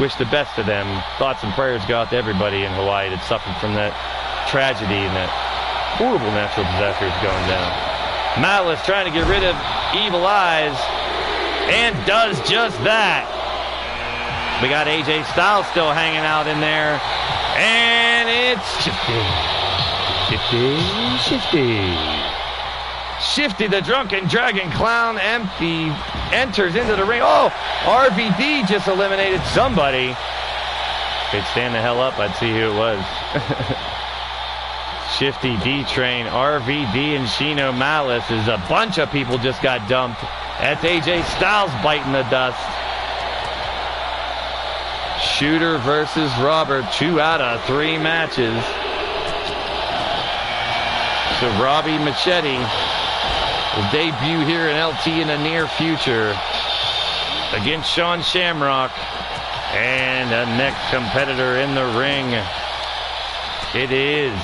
Wish the best to them. Thoughts and prayers go out to everybody in Hawaii that suffered from that tragedy and that horrible natural disaster is going down. Malice trying to get rid of Evil Eyes and does just that. We got AJ Styles still hanging out in there. And it's Shifty the Drunken Dragon Clown enters into the ring. Oh, RVD just eliminated somebody. If they'd stand the hell up, I'd see who it was. Shifty, D-Train, RVD, and Chino Malice is a bunch of people just got dumped. That's AJ Styles biting the dust. Shooter versus Robert, 2 out of 3 matches. So Robbie Machete will debut here in LT in the near future against Sean Shamrock. And the next competitor in the ring, it is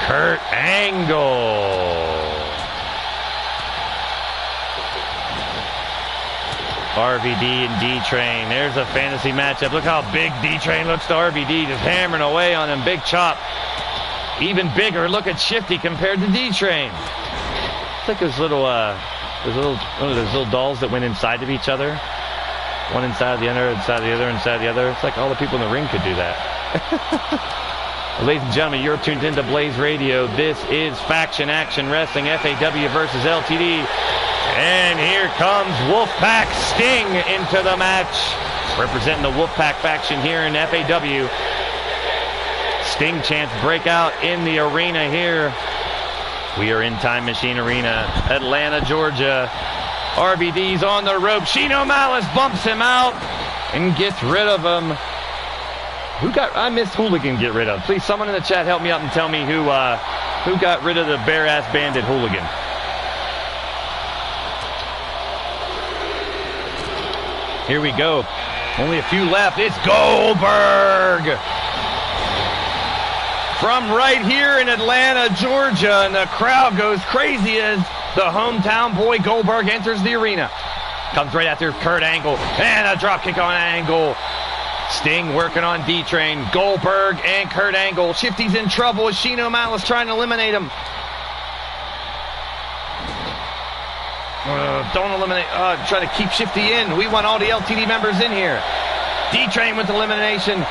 Kurt Angle. RVD and D-Train. There's a fantasy matchup. Look how big D-Train looks to RVD, just hammering away on him. Big chop. Even bigger. Look at Shifty compared to D-Train. It's like those little dolls that went inside of each other. One inside of the other, inside of the other, inside of the other. It's like all the people in the ring could do that. Ladies and gentlemen, you're tuned into Blaised Radio. This is Faction Action Wrestling, FAW versus LTD. And here comes Wolfpack Sting into the match, representing the Wolfpack faction here in FAW. Sting chants break out in the arena here. We are in Time Machine Arena, Atlanta, Georgia. RVD's on the rope. Chino Malice bumps him out and gets rid of him. I missed Hooligan get rid of. Please, someone in the chat help me out and tell me who got rid of the bare-ass bandit Hooligan. Here we go. Only a few left. It's Goldberg. From right here in Atlanta, Georgia, and the crowd goes crazy as the hometown boy Goldberg enters the arena. Comes right after Kurt Angle, and a dropkick on Angle. Sting working on D-Train. Goldberg and Kurt Angle. Shifty's in trouble with Chino Malice trying to eliminate him. Don't eliminate. Try to keep Shifty in. We want all the LTD members in here. D-Train with elimination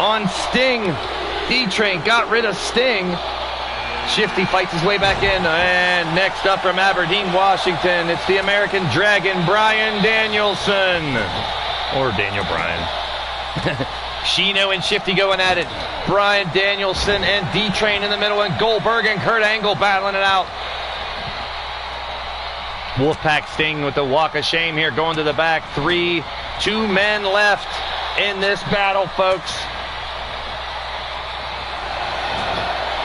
on Sting. D-Train got rid of Sting. Shifty fights his way back in. And next up from Aberdeen, Washington, it's the American Dragon, Bryan Danielson. Or Daniel Bryan. Chino and Shifty going at it. Bryan Danielson and D-Train in the middle, and Goldberg and Kurt Angle battling it out. Wolfpack Sting with the walk of shame here, going to the back. 2 men left in this battle, folks.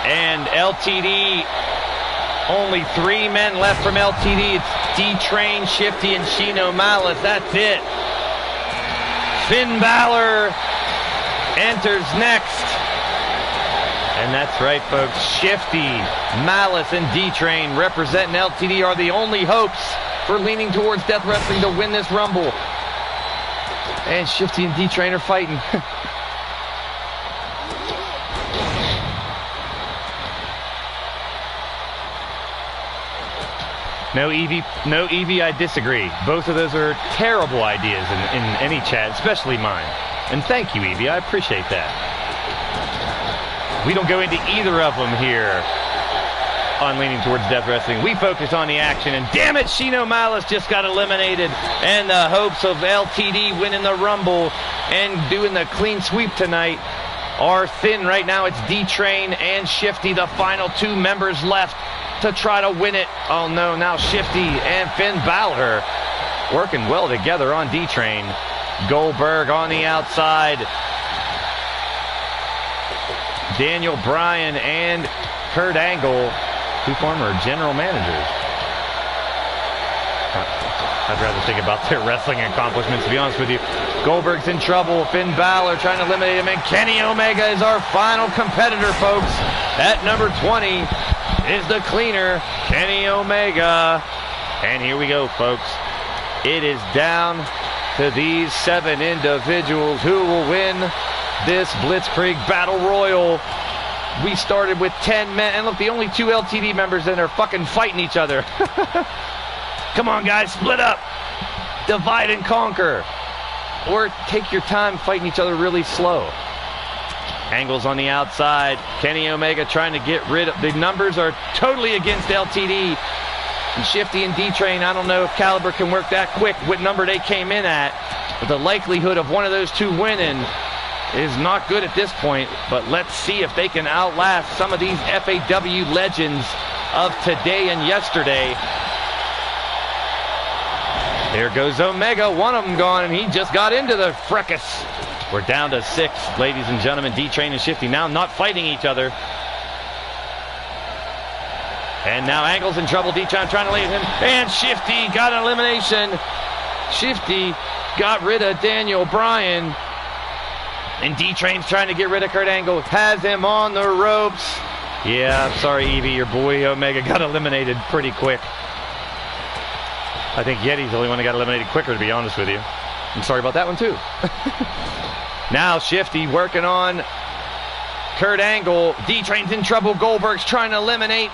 And LTD, only 3 men left from LTD. It's D-Train, Shifty, and Chino Malice. That's it. Finn Balor enters next. And that's right, folks. Shifty, Malice, and D-Train representing LTD are the only hopes for leaning towards Death Wrestling to win this Rumble. And Shifty and D-Train are fighting. No, Evie, I disagree. Both of those are terrible ideas in any chat, especially mine. And thank you, Evie. I appreciate that. We don't go into either of them here on Leaning Towards Death Wrestling. We focus on the action, and damn it, Shino Malice just got eliminated, and the hopes of LTD winning the Rumble and doing the clean sweep tonight are thin right now. It's D-Train and Shifty, the final two members left to try to win it. Oh no, now Shifty and Finn Balor working well together on D-Train. Goldberg on the outside. Daniel Bryan and Kurt Angle, two former general managers. I'd rather think about their wrestling accomplishments, to be honest with you. Goldberg's in trouble. Finn Balor trying to eliminate him, and Kenny Omega is our final competitor, folks. At number 20 is the cleaner, Kenny Omega. And here we go, folks. It is down to these 7 individuals who will win this Blitzkrieg Battle Royal. We started with 10 men, and look, the only 2 LTD members in are fucking fighting each other. Come on, guys, split up. Divide and conquer. Or take your time fighting each other really slow. Angles on the outside. Kenny Omega trying to get rid of... The numbers are totally against LTD. And Shifty and D-Train, I don't know if Caliber can work that quick what number they came in at. But the likelihood of one of those two winning is not good at this point. But let's see if they can outlast some of these FAW legends of today and yesterday. There goes Omega, one of them gone, and he just got into the fracas. We're down to 6, ladies and gentlemen. D-Train and Shifty now not fighting each other. And now Angle's in trouble. D-Train trying to leave him. And Shifty got an elimination. Shifty got rid of Daniel Bryan. And D-Train's trying to get rid of Kurt Angle. Has him on the ropes. Yeah, I'm sorry, Evie. Your boy Omega got eliminated pretty quick. I think Yeti's the only one that got eliminated quicker, to be honest with you. I'm sorry about that one, too. Now Shifty working on Kurt Angle. D-Train's in trouble. Goldberg's trying to eliminate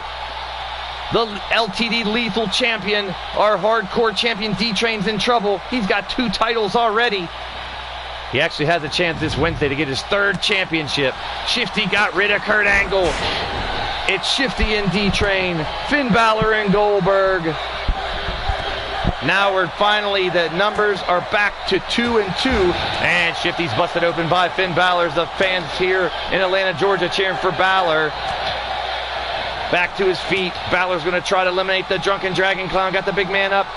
the LTD Lethal Champion. Our hardcore champion D-Train's in trouble. He's got 2 titles already. He actually has a chance this Wednesday to get his 3rd championship. Shifty got rid of Kurt Angle. It's Shifty and D-Train. Finn Balor and Goldberg. Now we're finally, the numbers are back to 2 and 2, and Shifty's busted open by Finn Balor. The fans here in Atlanta, Georgia cheering for Balor. Back to his feet. Balor's going to try to eliminate the Drunken Dragon Clown. Got the big man up.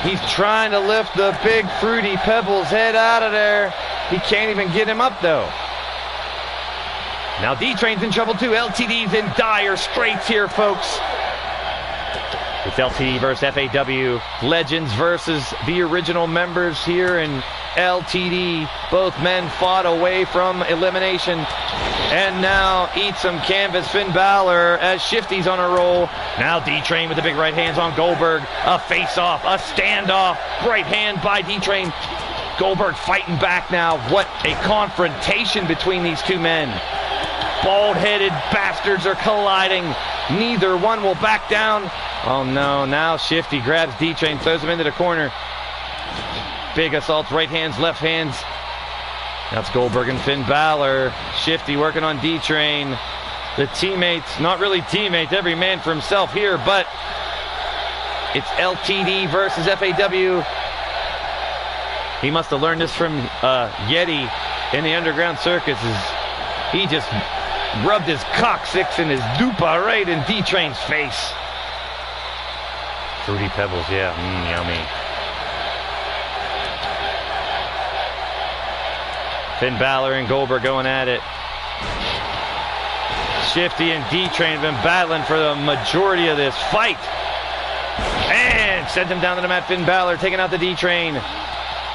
He's trying to lift the big Fruity Pebbles head out of there. He can't even get him up, though. Now D-Train's in trouble, too. LTD's in dire straits here, folks. It's LTD versus FAW. Legends versus the original members here in LTD. Both men fought away from elimination. And now eat some canvas. Finn Balor as Shifty's on a roll. Now D-Train with the big right hands on Goldberg. A face-off, a standoff. Right hand by D-Train. Goldberg fighting back now. What a confrontation between these two men. Bald-headed bastards are colliding. Neither one will back down. Oh no, now Shifty grabs D-Train, throws him into the corner. Big assaults, right hands, left hands. That's Goldberg and Finn Balor. Shifty working on D-Train. The teammates, not really teammates, every man for himself here, but it's LTD versus FAW. He must have learned this from Yeti in the Underground Circus. He just rubbed his coccyx and his dupa right in D-Train's face. Fruity Pebbles, yeah, yummy. Finn Balor and Goldberg going at it. Shifty and D-Train have been battling for the majority of this fight. And sent him down to the mat. Finn Balor taking out the D-Train.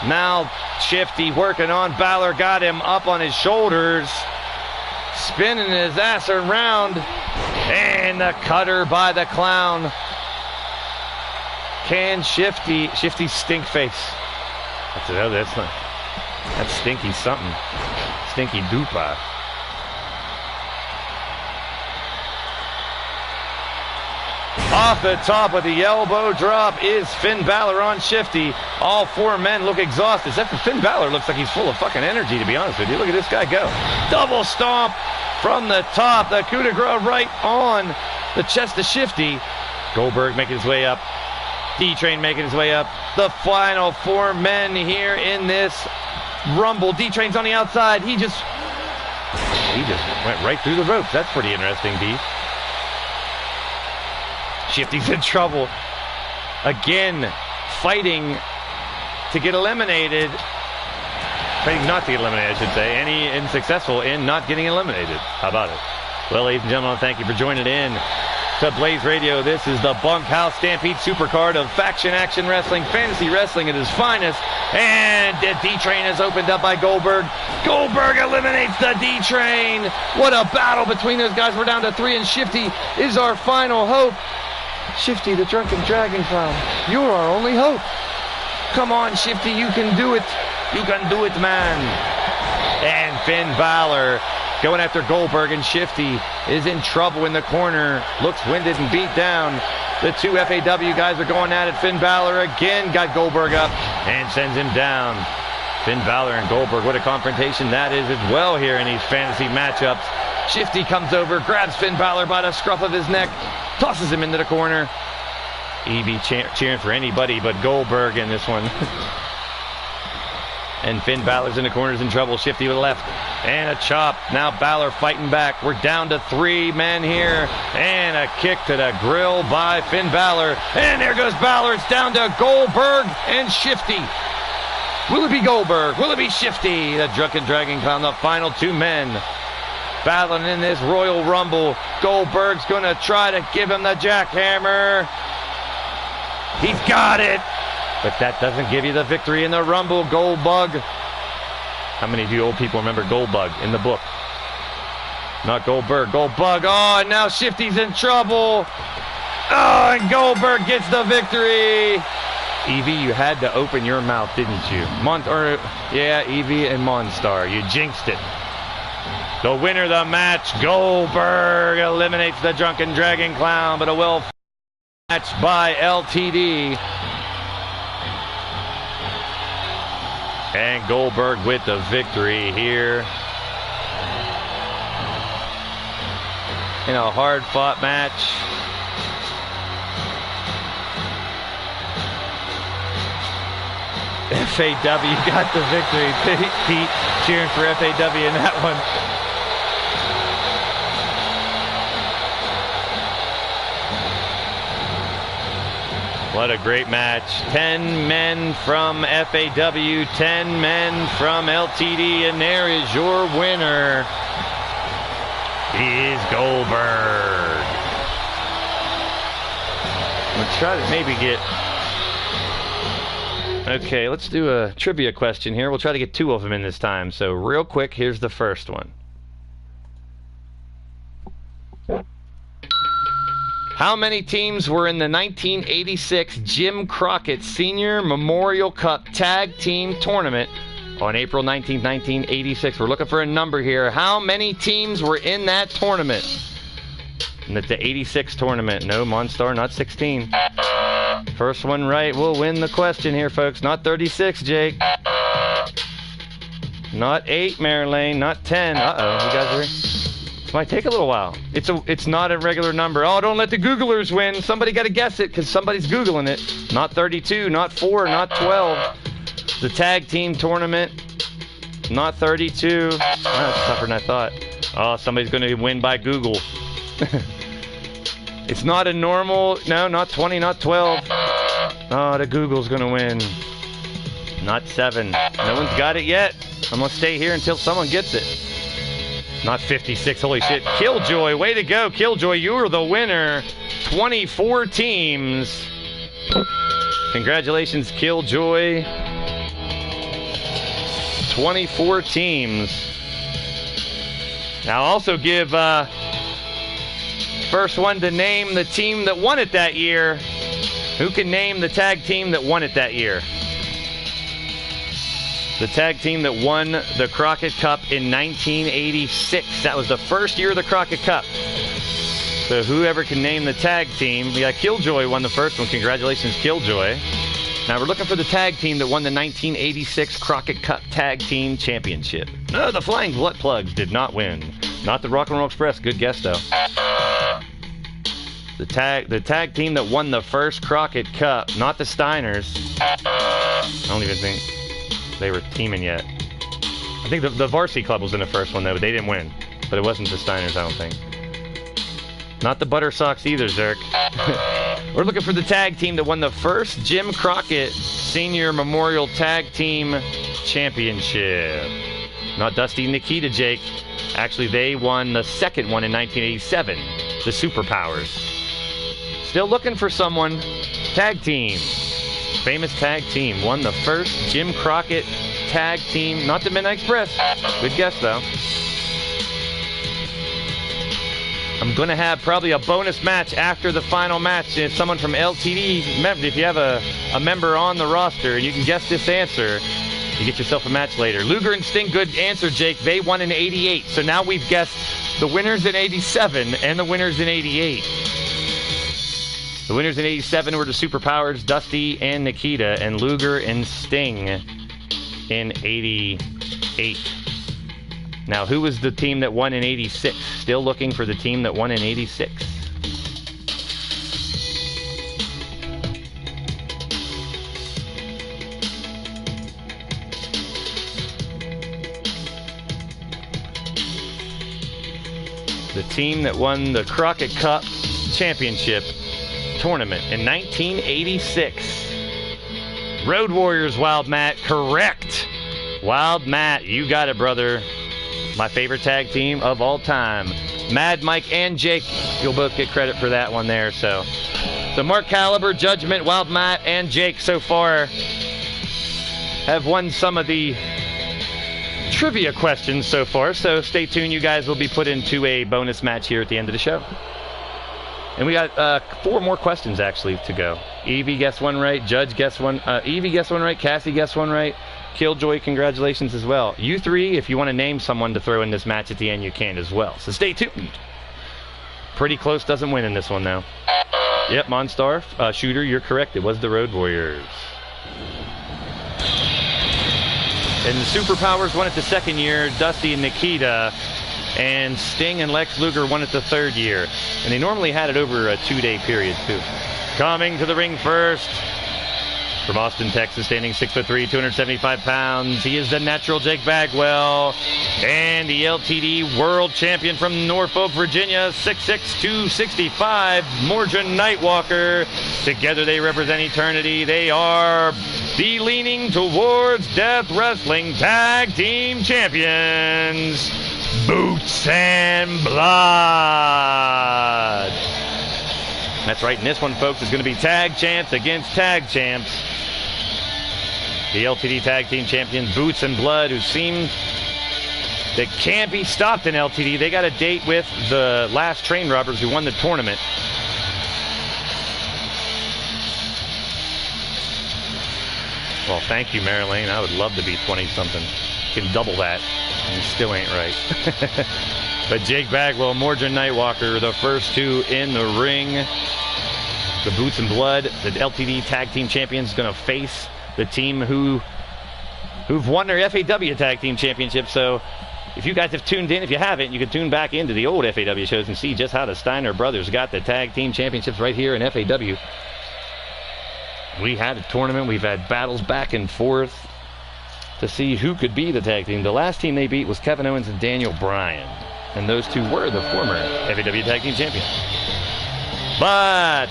Now Shifty working on Balor, got him up on his shoulders. Spinning his ass around. And the cutter by the clown. Can Shifty stink face. That's stinky something. Stinky dupa. Off the top with the elbow drop is Finn Balor on Shifty. All four men look exhausted, except for Finn Balor looks like he's full of fucking energy, to be honest with you. Look at this guy go. Double stomp from the top. The coup de grace right on the chest of Shifty. Goldberg making his way up. D-Train making his way up. The final four men here in this Rumble. D-Train's on the outside. He just went right through the ropes. That's pretty interesting, D. Shifty's in trouble. Again, fighting to get eliminated. Fighting not to get eliminated, I should say. And he is successful in not getting eliminated. How about it? Well, ladies and gentlemen, thank you for joining in to Blaised Radio. This is the Bunkhouse Stampede Supercard of Faction Action Wrestling, Fantasy Wrestling at its finest. And the D-Train is opened up by Goldberg. Goldberg eliminates the D-Train. What a battle between those guys. We're down to 3, and Shifty is our final hope. Shifty, the drunken dragon clown, you're our only hope. Come on, Shifty, you can do it. You can do it, man. And Finn Balor going after Goldberg, and Shifty is in trouble in the corner. Looks winded and beat down. The two FAW guys are going at it. Finn Balor again got Goldberg up and sends him down. Finn Balor and Goldberg, what a confrontation that is as well here in these fantasy matchups. Shifty comes over, grabs Finn Balor by the scruff of his neck, tosses him into the corner. Evie cheering for anybody but Goldberg in this one. And Finn Balor's in the corners in trouble. Shifty with a left and a chop. Now Balor fighting back. We're down to 3 men here. And a kick to the grill by Finn Balor. And there goes Balor. It's down to Goldberg and Shifty. Will it be Goldberg? Will it be Shifty? The drunken dragon clown, the final 2 men battling in this Royal Rumble. Goldberg's going to try to give him the jackhammer. He's got it. But that doesn't give you the victory in the Rumble. Goldbug. How many of you old people remember Goldbug in the book? Not Goldberg. Goldbug. Oh, and now Shifty's in trouble. Oh, and Goldberg gets the victory. Evie, you had to open your mouth, didn't you? Evie and Monstar. You jinxed it. The winner of the match, Goldberg, eliminates the Drunken Dragon Clown, but a well match by LTD. And Goldberg with the victory here in a hard-fought match. FAW got the victory. Pete cheering for FAW in that one. What a great match. 10 men from FAW, 10 men from LTD, and there is your winner. He is Goldberg. Let's try to maybe get... Okay, let's do a trivia question here. We'll try to get 2 of them in this time. So real quick, here's the first one. How many teams were in the 1986 Jim Crockett Senior Memorial Cup Tag Team Tournament on April 19, 1986? We're looking for a number here. How many teams were in that tournament? And it's the 86 tournament. No, Monstar, not 16. First one right will win the question here, folks. Not 36, Jake. Not 8, Marilyn. Not 10. Uh-oh, you guys are... Might take a little while. It's not a regular number. Oh, don't let the Googlers win. Somebody got to guess it because somebody's Googling it. Not 32, not 4, not 12. The tag team tournament. Not 32. Oh, that's tougher than I thought. Oh, somebody's going to win by Google. It's not a normal... No, not 20, not 12. Oh, the Google's going to win. Not 7. No one's got it yet. I'm going to stay here until someone gets it. Not 56. Holy shit. Killjoy. Way to go, Killjoy. You are the winner. 24 teams. Congratulations, Killjoy. 24 teams. Now also give first one to name the team that won it that year. Who can name the tag team that won it that year? The tag team that won the Crockett Cup in 1986. That was the first year of the Crockett Cup. So whoever can name the tag team. We got Killjoy won the first one. Congratulations, Killjoy. Now we're looking for the tag team that won the 1986 Crockett Cup Tag Team Championship. No, the Flying Butt Plugs did not win. Not the Rock and Roll Express. Good guess, though. The tag team that won the first Crockett Cup, not the Steiners. I don't even think they were teaming yet. I think the Varsity Club was in the first one, though, but they didn't win. But it wasn't the Steiners, I don't think. Not the Butter Sox either, Zerk. We're looking for the tag team that won the first Jim Crockett Senior Memorial Tag Team Championship. Not Dusty and Nikita, Jake. Actually, they won the second one in 1987. The Superpowers. Still looking for someone. Tag team. Famous tag team. Won the first Jim Crockett Tag Team. Not the Midnight Express. Good guess, though. I'm going to have probably a bonus match after the final match. If someone from LTD, if you have a member on the roster and you can guess this answer, you get yourself a match later. Luger and Sting, good answer, Jake. They won in 88. So now we've guessed the winners in 87 and the winners in 88. The winners in 87 were the Superpowers, Dusty and Nikita, and Luger and Sting in 88. Now, who was the team that won in 86? Still looking for the team that won in 86. The team that won the Crockett Cup Championship Tournament in 1986. Road Warriors, Wild Matt. Correct. Wild Matt, you got it, brother. My favorite tag team of all time. Mad Mike and Jake, you'll both get credit for that one there. So Mark Caliber, Judgment, Wild Matt, and Jake so far have won some of the trivia questions so far. So stay tuned. You guys will be put into a bonus match here at the end of the show. And we got 4 more questions, actually, to go. Evie guessed one right. Judge guessed one. Evie guessed one right. Cassie guessed one right. Killjoy, congratulations as well. You 3, if you want to name someone to throw in this match at the end, you can as well. So stay tuned. Pretty Close doesn't win in this one, though. Yep, Monstar, Shooter, you're correct. It was the Road Warriors. And the Superpowers won it the second year. Dusty and Nikita. And Sting and Lex Luger won it the third year. And they normally had it over a 2-day period, too. Coming to the ring first. From Austin, Texas, standing 6'3", 275 pounds. He is the natural Jake Bagwell. And the LTD World Champion from Norfolk, Virginia, 6'6", 265, Morgan Nightwalker. Together they represent eternity. They are the Leaning Towards Death Wrestling Tag Team Champions, Boots and Blood. That's right, and this one, folks, is going to be Tag Champs against Tag Champs. The LTD Tag Team Champions, Boots and Blood, who seem that can't be stopped in LTD. They got a date with the last Train Robbers who won the tournament. Well, thank you, Marilyn. I would love to be 20-something. Can double that, and you still ain't right. But Jake Bagwell, Morgan Nightwalker, the first 2 in the ring. The Boots and Blood, the LTD Tag Team Champions, going to face the team who've won their FAW Tag Team Championship. So if you guys have tuned in, if you haven't, you can tune back into the old FAW shows and see just how the Steiner brothers got the Tag Team Championships right here in FAW. We had a tournament. We've had battles back and forth to see who could be the tag team. The last team they beat was Kevin Owens and Daniel Bryan. And those 2 were the former FAW Tag Team Champions. But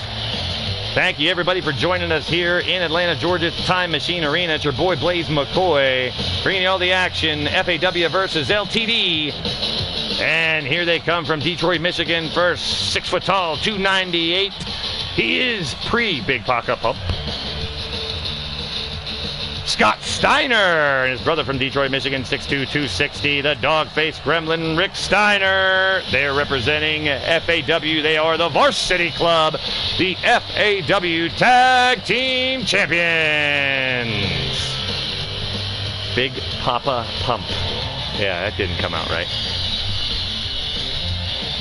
thank you, everybody, for joining us here in Atlanta, Georgia, Time Machine Arena. It's your boy, Blaise McCoy, bringing you all the action. FAW versus LTD. And here they come from Detroit, Michigan. First, 6 foot tall, 298. He is pre-Big Paca Pump. Scott Steiner and his brother from Detroit, Michigan, 6'2", 260, the dog-faced gremlin, Rick Steiner. They're representing FAW. They are the Varsity Club, the FAW Tag Team Champions. Big Papa Pump. Yeah, that didn't come out right.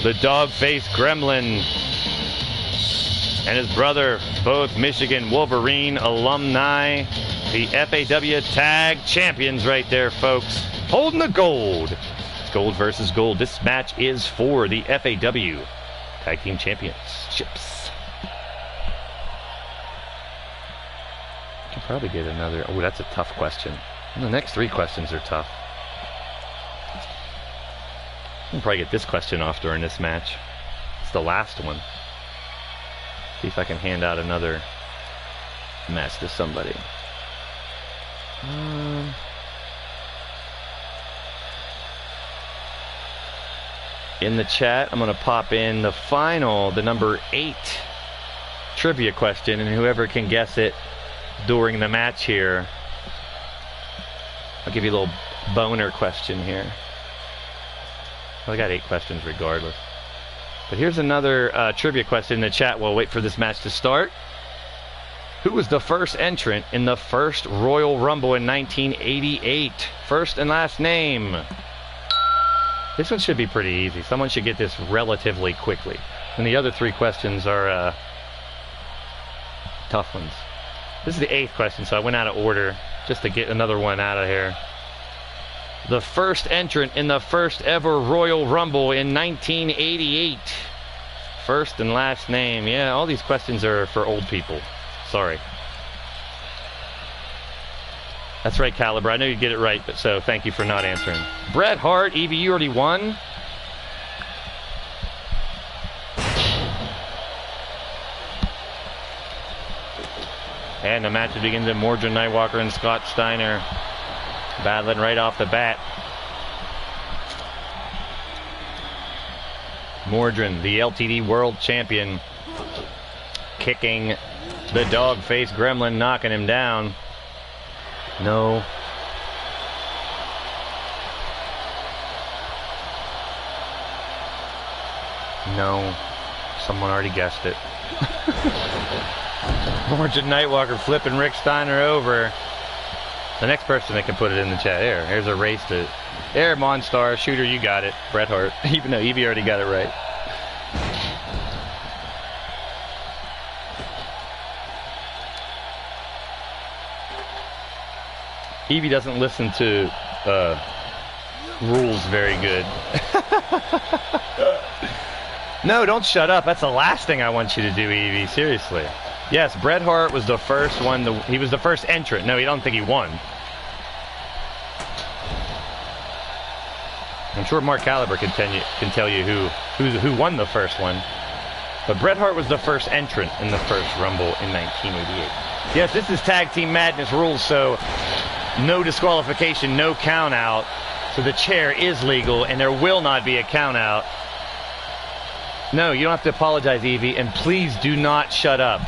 the dog-faced gremlin, and his brother, both Michigan Wolverine alumni, the FAW Tag Champions right there, folks, holding the gold. It's gold versus gold. This match is for the FAW Tag Team Championships. Can probably get another. Oh, that's a tough question. And the next 3 questions are tough. I can probably get this question off during this match. It's the last one. See if I can hand out another match to somebody. In the chat, I'm going to pop in the final, the number 8 trivia question, and whoever can guess it during the match here, I'll give you a little boner question here. Well, I got 8 questions regardless. But here's another trivia question in the chat. We'll wait for this match to start. Who was the first entrant in the first Royal Rumble in 1988? First and last name. This one should be pretty easy. Someone should get this relatively quickly. And the other 3 questions are tough ones. This is the 8th question, so I went out of order just to get another one out of here. The first entrant in the first ever Royal Rumble in 1988. First and last name. Yeah, all these questions are for old people. Sorry. That's right, Caliber. I know you get it right, but so thank you for not answering. Bret Hart, Evie, you already won. And the match begins in Mordred Nightwalker and Scott Steiner battling right off the bat. Mordred, the LTD World Champion, kicking the dog-faced gremlin, knocking him down. No. No. Someone already guessed it. Mordred Nightwalker flipping Rick Steiner over. The next person that can put it in the chat. Here's a race to... There, Monstar. Shooter, you got it. Bret Hart. Even though Evie already got it right. Evie doesn't listen to rules very good. No, don't shut up. That's the last thing I want you to do, Evie. Seriously. Yes, Bret Hart was the first one. He was the first entrant. No, you don't think he won. I'm sure Mark Caliber can tell you who won the first one. But Bret Hart was the first entrant in the first Rumble in 1988. Yes, this is Tag Team Madness rules, so no disqualification, no count out. So the chair is legal, and there will not be a count out. No, you don't have to apologize, Evie, and please do not shut up.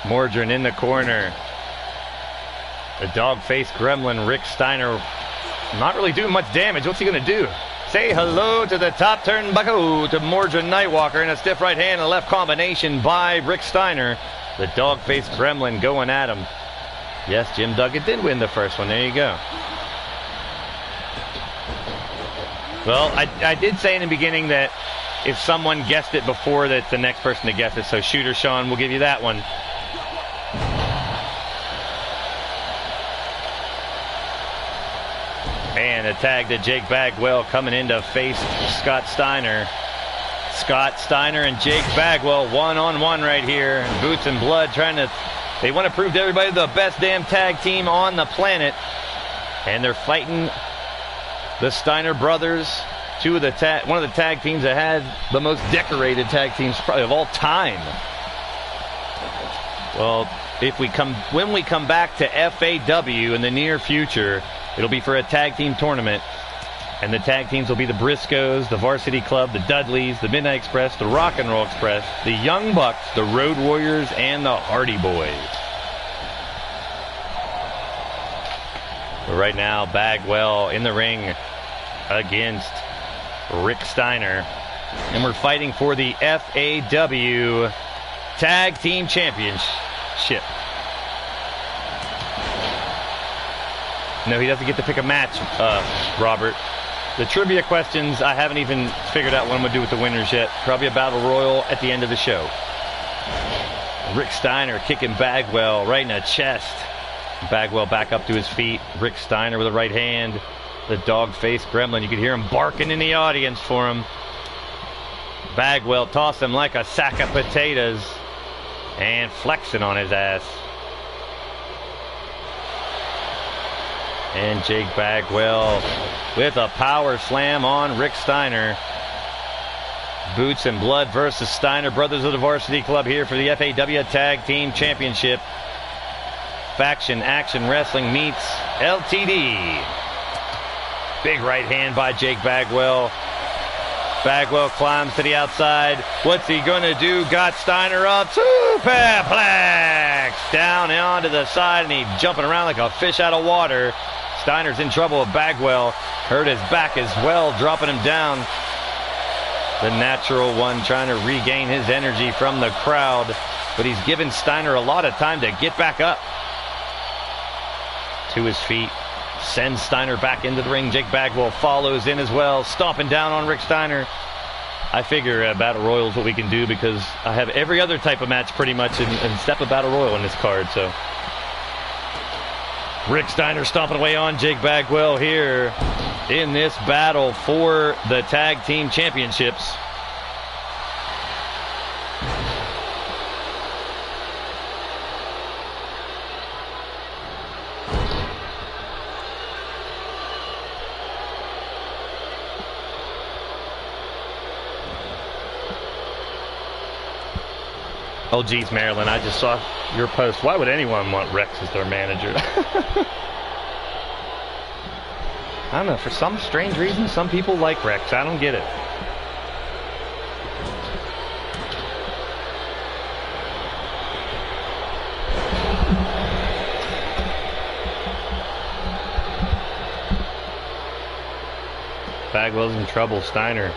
Mordred in the corner. The dog-faced gremlin, Rick Steiner, not really doing much damage. What's he going to do? Say hello to the top turnbuckle to Mordred Nightwalker, and a stiff right hand and left combination by Rick Steiner. The dog-faced gremlin going at him. Yes, Jim Duggan did win the first one. There you go. Well, I did say in the beginning that if someone guessed it before, that's the next person to guess it. So Shooter Sean will give you that one. And a tag to Jake Bagwell coming in to face Scott Steiner. Scott Steiner and Jake Bagwell one-on-one right here. Boots and Blood they want to prove to everybody the best damn tag team on the planet. And they're fighting the Steiner brothers, one of the tag teams that had the most decorated tag teams probably of all time. Well, when we come back to FAW in the near future, it'll be for a tag team tournament. And the tag teams will be the Briscoes, the Varsity Club, the Dudleys, the Midnight Express, the Rock and Roll Express, the Young Bucks, the Road Warriors, and the Hardy Boys. But right now, Bagwell in the ring against Rick Steiner. And we're fighting for the FAW Tag Team Championship. No, he doesn't get to pick a match, Robert. The trivia questions, I haven't even figured out what I'm going to do with the winners yet. Probably a battle royal at the end of the show. Rick Steiner kicking Bagwell right in the chest. Bagwell back up to his feet. Rick Steiner with a right hand. The dog-faced gremlin. You could hear him barking in the audience for him. Bagwell tossed him like a sack of potatoes and flexing on his ass. And Jake Bagwell with a power slam on Rick Steiner. Boots and Blood versus Steiner, brothers of the Varsity Club, here for the FAW Tag Team Championship. Faction Action Wrestling meets LTD. Big right hand by Jake Bagwell. Bagwell climbs to the outside. What's he going to do? Got Steiner up. Superplex! Down onto the side, and he's jumping around like a fish out of water. Steiner's in trouble with Bagwell. Hurt his back as well, dropping him down. The natural one trying to regain his energy from the crowd, but he's given Steiner a lot of time to get back up. To his feet, sends Steiner back into the ring. Jake Bagwell follows in as well, stomping down on Rick Steiner. I figure Battle Royal is what we can do because I have every other type of match pretty much in Step of Battle Royal in this card. So Rick Steiner stomping away on Jake Bagwell here in this battle for the Tag Team Championships. Oh, geez, Marilyn, I just saw your post. Why would anyone want Rex as their manager? I don't know. For some strange reason, some people like Rex. I don't get it. Bagwell's in trouble. Steiner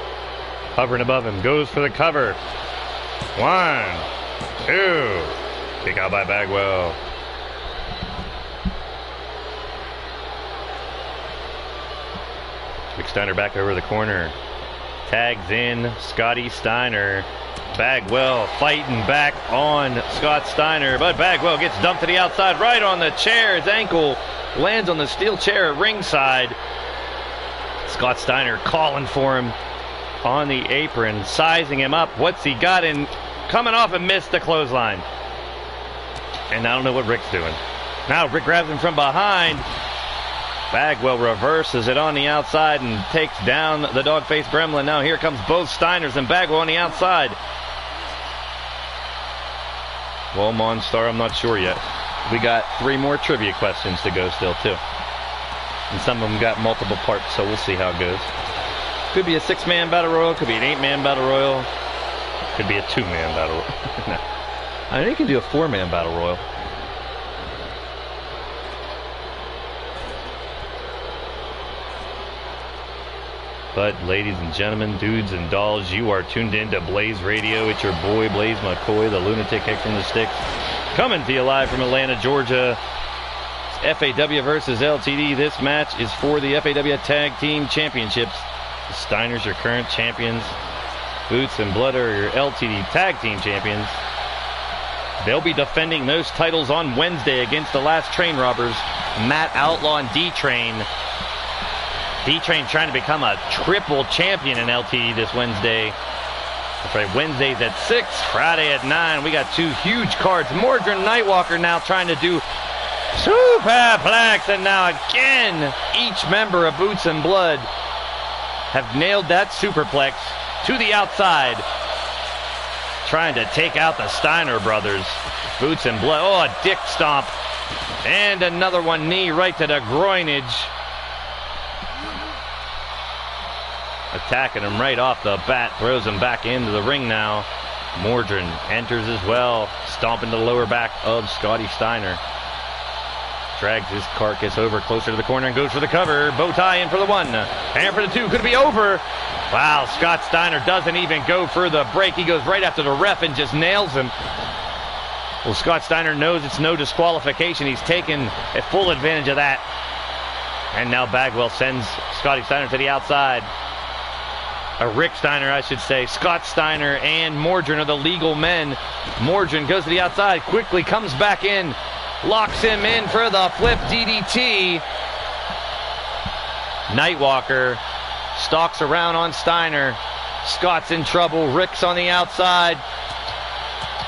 hovering above him. Goes for the cover. 1, 2. Kick out by Bagwell. Rick Steiner back over the corner. Tags in Scotty Steiner. Bagwell fighting back on Scott Steiner, but Bagwell gets dumped to the outside right on the chair. His ankle lands on the steel chair at ringside. Scott Steiner calling for him on the apron, sizing him up. What's he got in? Coming off and missed the clothesline. And I don't know what Rick's doing. Now Rick grabs him from behind. Bagwell reverses it on the outside and takes down the dog-faced gremlin. Now here comes both Steiners and Bagwell on the outside. Well, Monstar, I'm not sure yet. We got 3 more trivia questions to go still, too. And some of them got multiple parts, so we'll see how it goes. Could be a 6-man battle royal, could be an 8-man battle royal, could be a 2-man battle royal. No. I think you can do a 4-man battle royal. But, ladies and gentlemen, dudes and dolls, you are tuned in to Blaised Radio. It's your boy, Blaise McCoy, the lunatic kick from the sticks, coming to you live from Atlanta, Georgia. It's FAW versus LTD. This match is for the FAW Tag Team Championships. The Steiners are current champions. Boots and Blood are your LTD Tag Team champions. They'll be defending those titles on Wednesday against the last Train Robbers, Matt Outlaw and D-Train. D-Train trying to become a triple champion in LTD this Wednesday. That's right, Wednesday's at 6, Friday at 9. We got 2 huge cards. Mordred Nightwalker now trying to do Superplex. And now again, each member of Boots and Blood have nailed that Superplex to the outside. Trying to take out the Steiner brothers. Boots and Blood. Oh, a dick stomp. And another one, knee right to the groinage. Attacking him right off the bat. Throws him back into the ring now. Mordred enters as well. Stomping the lower back of Scotty Steiner. Drags his carcass over closer to the corner and goes for the cover. Bow tie in for the 1. And for the 2. Could be over. Wow, Scott Steiner doesn't even go for the break. He goes right after the ref and just nails him. Well, Scott Steiner knows it's no disqualification. He's taken a full advantage of that. And now Bagwell sends Scotty Steiner to the outside. Rick Steiner, I should say. Scott Steiner and Mordrin are the legal men. Mordrin goes to the outside, quickly comes back in, locks him in for the flip DDT. Nightwalker stalks around on Steiner. Scott's in trouble. Rick's on the outside,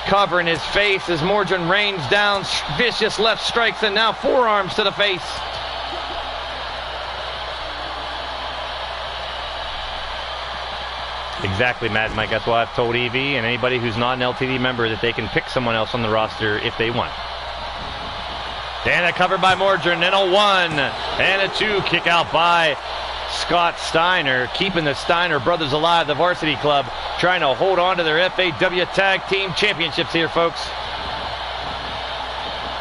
covering his face as Mordrin rains down vicious left strikes and now forearms to the face. Exactly, Mad Mike. That's why I've told Evie and anybody who's not an LTD member that they can pick someone else on the roster if they want. And a cover by Mordrin, and a 1 and a 2 kick out by Scott Steiner, keeping the Steiner brothers alive, the varsity club, trying to hold on to their FAW Tag Team Championships here, folks.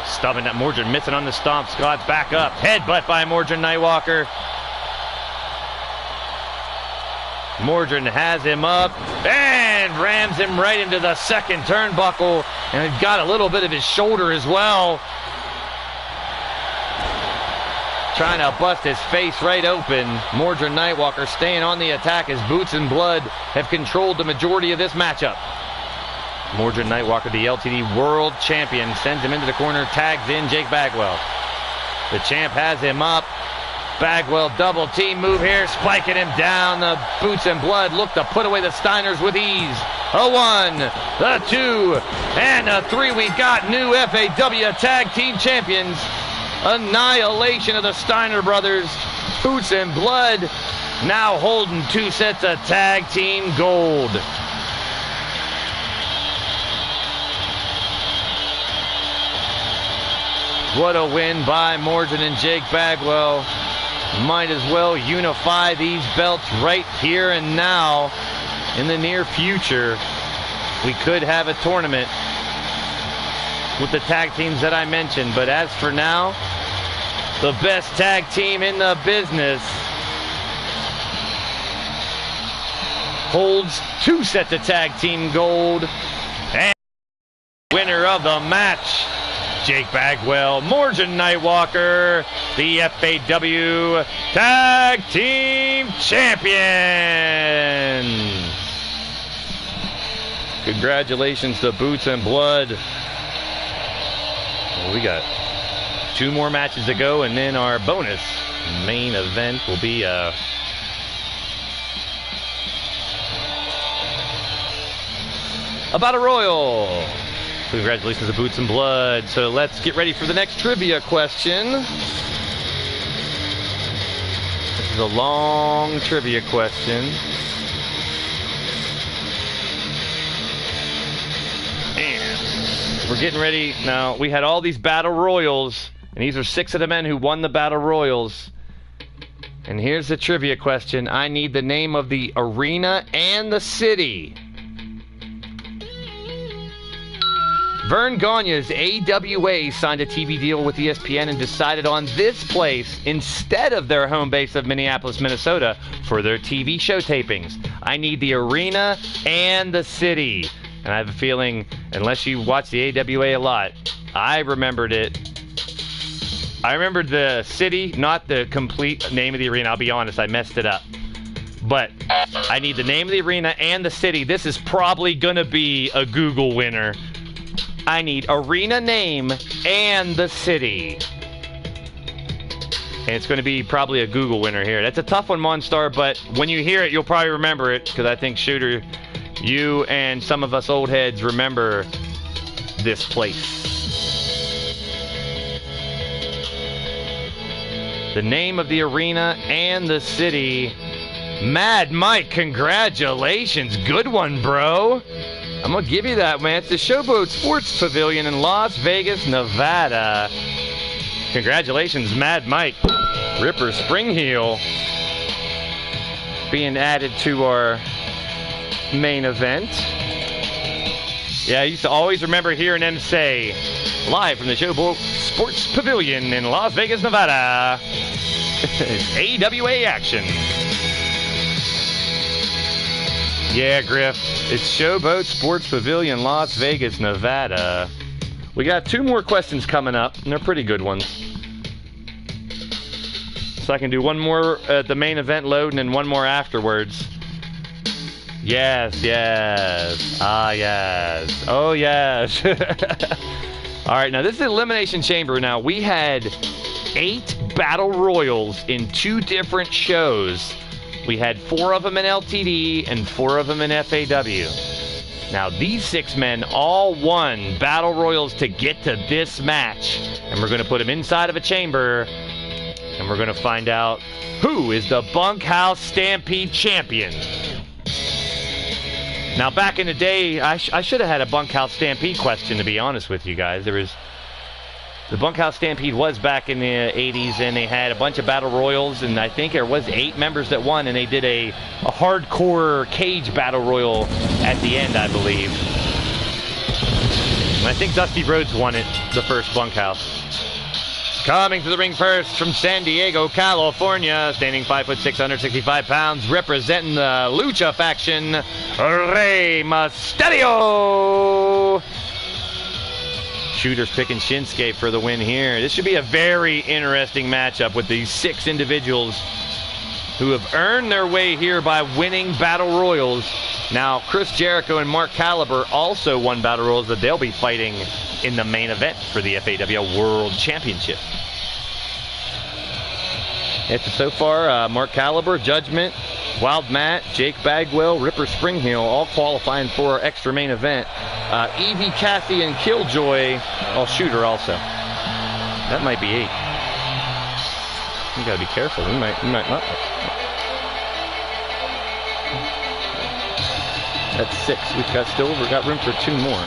Stubbing that Mordrin, missing on the stomp. Scott's back up. Headbutt by Mordrin Nightwalker. Mordrin has him up and rams him right into the second turnbuckle, and got a little bit of his shoulder as well. Trying to bust his face right open. Mordrin Nightwalker staying on the attack as Boots and Blood have controlled the majority of this matchup. Mordrin Nightwalker, the LTD World Champion, sends him into the corner, tags in Jake Bagwell. The champ has him up. Bagwell double team move here, spiking him down. The Boots and Blood look to put away the Steiners with ease. A 1, a 2, and a 3. We've got new FAW Tag Team Champions. Annihilation of the Steiner brothers. Boots and Blood now holding 2 sets of tag team gold. What a win by Mordrin and Jake Bagwell. Might as well unify these belts right here and now. In the near future, we could have a tournament with the tag teams that I mentioned. But as for now, the best tag team in the business holds 2 sets of tag team gold. And winner of the match, Jake Bagwell, Mordrin Nightwalker, the FAW Tag Team Champion. Congratulations to Boots and Blood. Well, we got 2 more matches to go, and then our bonus main event will be a Battle Royal. Congratulations to Boots and Blood. So let's get ready for the next trivia question. This is a long trivia question. And we're getting ready. Now, we had all these Battle Royals, and these are 6 of the men who won the Battle Royals. And here's the trivia question. I need the name of the arena and the city. Vern Gagne's AWA signed a TV deal with ESPN and decided on this place instead of their home base of Minneapolis, Minnesota for their TV show tapings. I need the arena and the city. And I have a feeling, unless you watch the AWA a lot, I remembered it. I remembered the city, not the complete name of the arena. I'll be honest, I messed it up. But I need the name of the arena and the city. This is probably going to be a Google winner. I need arena name and the city. And it's going to be probably a Google winner here. That's a tough one, Monstar, but when you hear it, you'll probably remember it, because I think, Shooter, you and some of us old heads remember this place. The name of the arena and the city. Mad Mike, congratulations. Good one, bro. I'm going to give you that, man. It's the Showboat Sports Pavilion in Las Vegas, Nevada. Congratulations, Mad Mike. Ripper Springheel being added to our main event. Yeah, I used to always remember hearing them say, live from the Showboat Sports Pavilion in Las Vegas, Nevada. AWA action. Yeah, Griff. It's Showboat Sports Pavilion, Las Vegas, Nevada. We got 2 more questions coming up, and they're pretty good ones. So I can do one more at the main event load and then one more afterwards. Yes, yes. Ah, yes. Oh, yes. All right, now this is Elimination Chamber. Now, we had 8 Battle Royals in 2 different shows. We had 4 of them in LTD and 4 of them in FAW. Now, these 6 men all won Battle Royals to get to this match. And we're going to put them inside of a chamber. And we're going to find out who is the Bunkhouse Stampede champion. Now, back in the day, I should have had a Bunkhouse Stampede question, to be honest with you guys. The Bunkhouse Stampede was back in the 80s, and they had a bunch of Battle Royals, and I think there was 8 members that won, and they did a hardcore cage Battle Royal at the end, I believe. And I think Dusty Rhodes won it, the first Bunkhouse. Coming to the ring first from San Diego, California, standing 5'6", 165 pounds, representing the Lucha faction, Rey Mysterio. Shooters picking Shinsuke for the win here. This should be a very interesting matchup with these 6 individuals who have earned their way here by winning Battle Royals. Now, Chris Jericho and Mark Caliber also won Battle Royals, but they'll be fighting in the main event for the FAW World Championship. So far, Mark Caliber, Judgment, Wild Matt, Jake Bagwell, Ripper Springhill, all qualifying for our extra main event. Evie, Kathy, and Killjoy, Shooter also. That might be 8. You gotta be careful. We might not. That's 6. We've got room for 2 more.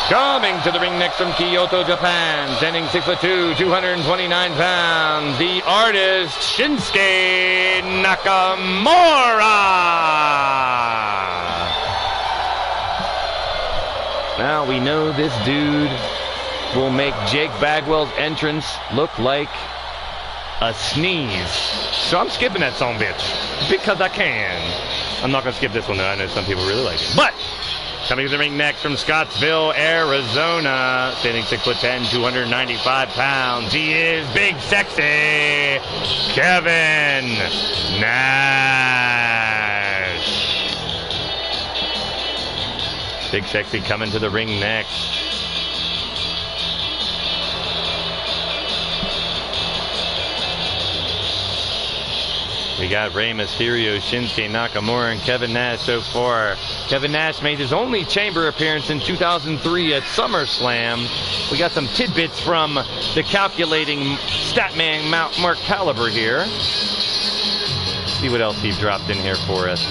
Coming to the ring next from Kyoto, Japan, standing 6'2", 229 pounds, the artist Shinsuke Nakamura. Now we know this dude will make Jake Bagwell's entrance look like a sneeze. So I'm skipping that song, bitch, because I can. I'm not going to skip this one, though. I know some people really like it. But coming to the ring next from Scottsville, Arizona, standing 6'10", 295 pounds, he is Big Sexy Kevin Nash. Big Sexy coming to the ring next. We got Rey Mysterio, Shinsuke Nakamura, and Kevin Nash so far. Kevin Nash made his only chamber appearance in 2003 at SummerSlam. We got some tidbits from the calculating statman Mark Caliber here. See what else he dropped in here for us.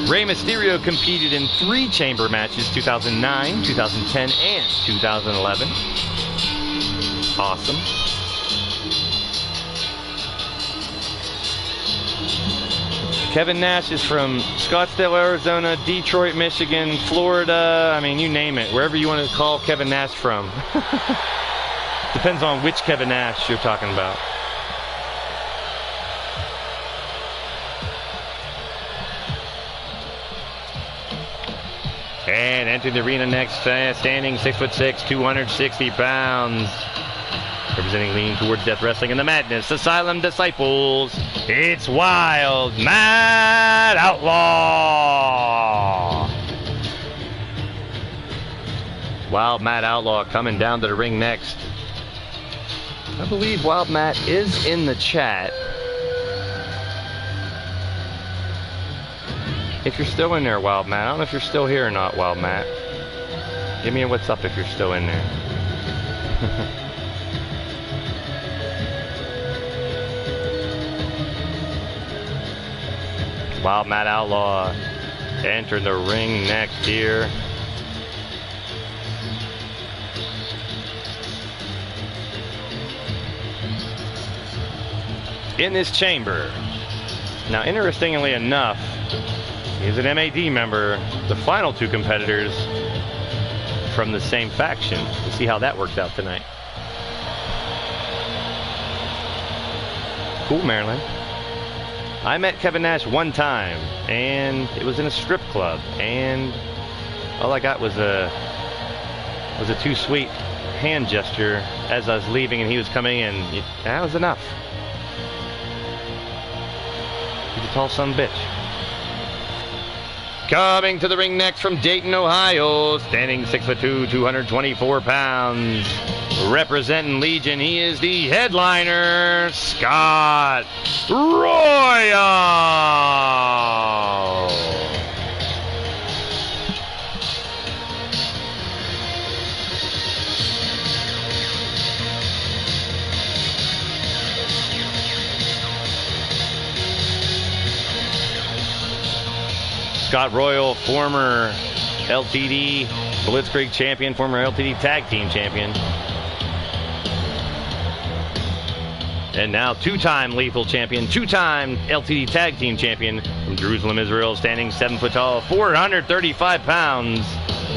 Rey Mysterio competed in 3 chamber matches, 2009, 2010, and 2011. Awesome. Kevin Nash is from Scottsdale, Arizona, Detroit, Michigan, Florida. I mean, you name it. Wherever you want to call Kevin Nash from. Depends on which Kevin Nash you're talking about. And entering the arena next, standing 6'6", 260 pounds. Representing Leaning Towards Death Wrestling and the Madness Asylum Disciples, it's Wild Matt Outlaw. Wild Matt Outlaw coming down to the ring next. I believe Wild Matt is in the chat. If you're still in there, Wild Matt. I don't know if you're still here or not, Wild Matt. Give me a what's up if you're still in there. Wild Matt Outlaw entering the ring next here. In this chamber. Now, interestingly enough, he's an MAD member. The final 2 competitors from the same faction. We'll see how that works out tonight. Cool, Marilyn. I met Kevin Nash one time, and it was in a strip club, and all I got was a too sweet hand gesture as I was leaving, and he was coming in. That was enough. He's a tall son of a bitch. Coming to the ring next from Dayton, Ohio, standing 6'2", 224 pounds, representing Legion, he is the headliner, Scott Royal. Scott Royal, former LTD Blitzkrieg champion, former LTD tag team champion. And now two-time lethal champion, two-time LTD tag team champion from Jerusalem, Israel, standing 7 foot tall, 435 pounds.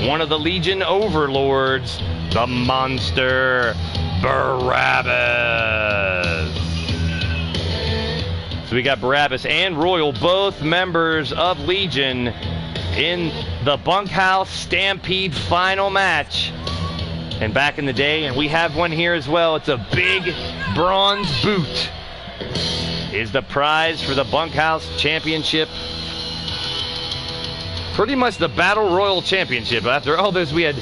One of the Legion overlords, the monster, Barabbas. So we got Barabbas and Royal, both members of Legion, in the Bunkhouse Stampede final match. And back in the day, and we have one here as well, it's a big bronze boot, is the prize for the Bunkhouse Championship. Pretty much the Battle Royal Championship. After all those, we had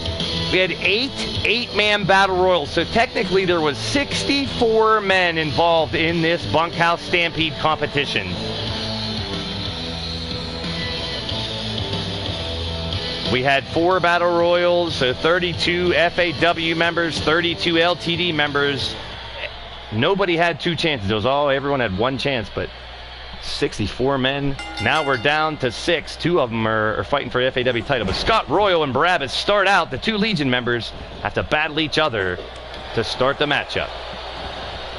eight-man Battle Royals. So technically there was 64 men involved in this Bunkhouse Stampede competition. We had 4 Battle Royals, so 32 FAW members, 32 LTD members. Nobody had 2 chances. It was everyone had 1 chance, but 64 men. Now we're down to 6. 2 of them are fighting for the FAW title. But Scott Royal and Barabbas start out. The 2 Legion members have to battle each other to start the matchup.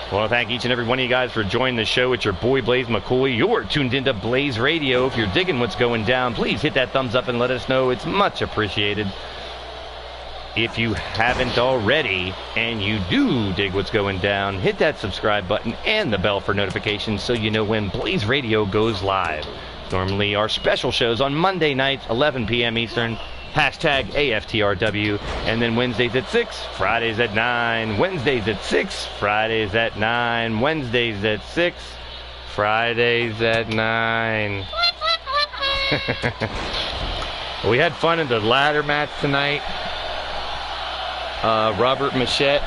I want to thank each and every one of you guys for joining the show. It's your boy Blaise McCoy. You're tuned into Blaised Radio. If you're digging what's going down, please hit that thumbs up and let us know. It's much appreciated. If you haven't already, and you do dig what's going down, hit that subscribe button and the bell for notifications so you know when Blaised Radio goes live. Normally our special shows on Monday nights, 11 p.m. Eastern, hashtag AFTRW, and then Wednesdays at 6, Fridays at 9, Wednesdays at 6, Fridays at 9, Wednesdays at 6, Fridays at 9. We had fun in the ladder match tonight. Robert Machette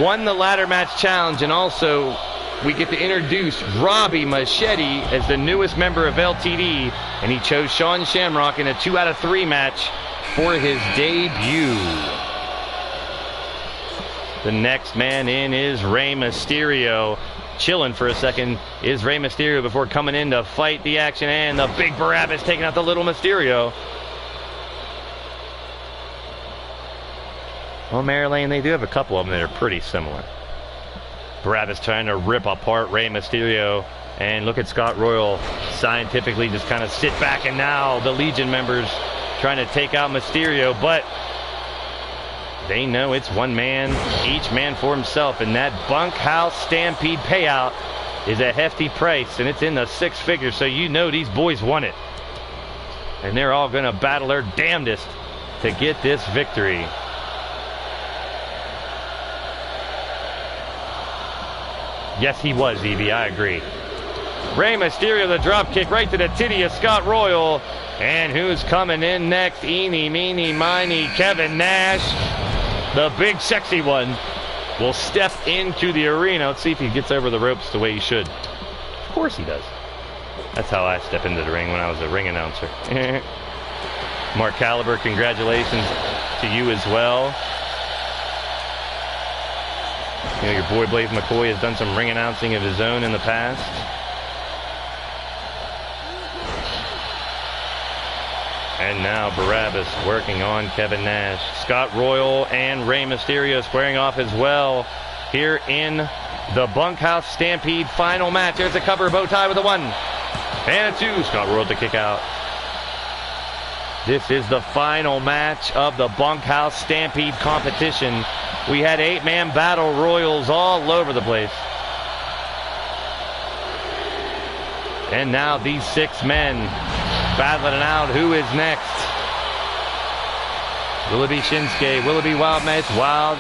won the ladder match challenge, and also we get to introduce Robbie Machete as the newest member of LTD, and he chose Sean Shamrock in a 2 out of 3 match for his debut. The next man in is Rey Mysterio. Chilling for a second is Rey Mysterio before coming in to fight the action, and the big Barabbas taking out the little Mysterio. Well, Mary Lane, they do have a couple of them that are pretty similar. Barabbas trying to rip apart Rey Mysterio. And look at Scott Royal scientifically just kind of sit back. And now the Legion members trying to take out Mysterio. But they know it's one man, each man for himself. And that Bunkhouse Stampede payout is a hefty price. And it's in the 6 figures. So you know these boys want it. And they're all going to battle their damnedest to get this victory. Yes, he was, Evie. I agree. Rey Mysterio, the drop kick right to the titty of Scott Royal. And who's coming in next? Eeny, meeny, miny, Kevin Nash. The big sexy one will step into the arena. Let's see if he gets over the ropes the way he should. Of course he does. That's how I step into the ring when I was a ring announcer. Mark Caliber, congratulations to you as well. You know, your boy Blaise McCoy has done some ring announcing of his own in the past. And now Barabbas working on Kevin Nash. Scott Royal and Rey Mysterio squaring off as well here in the Bunkhouse Stampede final match. There's a cover bow tie with a 1 and a 2. Scott Royal to kick out. This is the final match of the Bunkhouse Stampede competition. We had 8-man battle royals all over the place. And now these 6 men battling it out. Who is next? Will it be Shinsuke? Will it be Wild Matt? It's Wild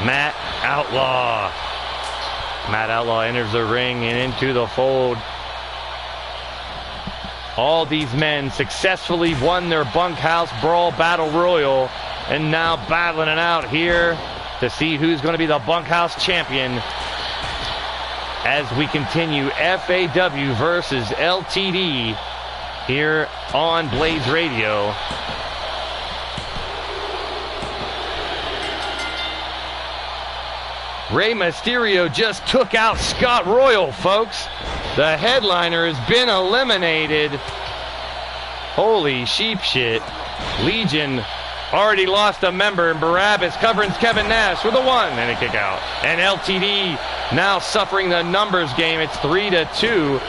Matt Outlaw. Matt Outlaw enters the ring and into the fold. All these men successfully won their Bunkhouse Brawl Battle Royal and now battling it out here to see who's going to be the Bunkhouse champion as we continue FAW versus LTD here on Blaised Radio. Rey Mysterio just took out Scott Royal, folks. The headliner has been eliminated. Holy sheep shit. Legion already lost a member, and Barabbas covering Kevin Nash with a 1 and a kick out. And LTD now suffering the numbers game. It's 3-2.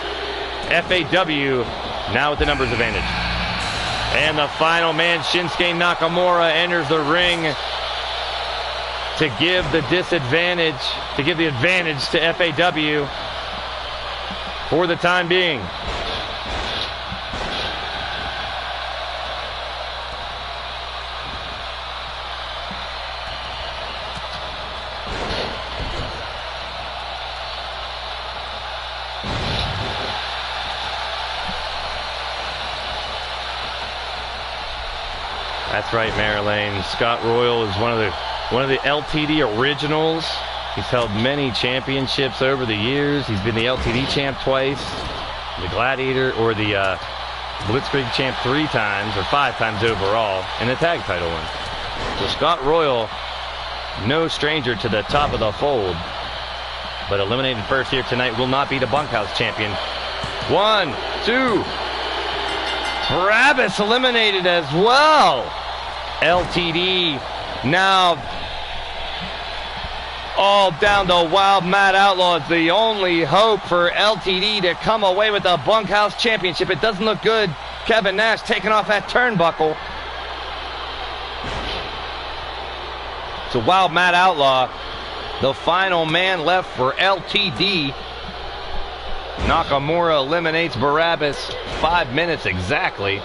FAW now with the numbers advantage. And the final man, Shinsuke Nakamura, enters the ring to give the advantage to FAW for the time being. That's right, Marilyn. Scott Royal is one of the LTD originals. He's held many championships over the years. He's been the LTD champ twice, the Gladiator or the Blitzkrieg champ 3 times, or 5 times overall, and the tag title one. So Scott Royal, no stranger to the top of the fold, but eliminated first here tonight, will not be the Bunkhouse champion. 1, 2. Barabbas eliminated as well. LTD now all down to Wild Matt Outlaw. It's the only hope for LTD to come away with the Bunkhouse championship. It doesn't look good. Kevin Nash taking off that turnbuckle. So Wild Matt Outlaw, the final man left for LTD. Nakamura eliminates Barabbas 5 minutes exactly.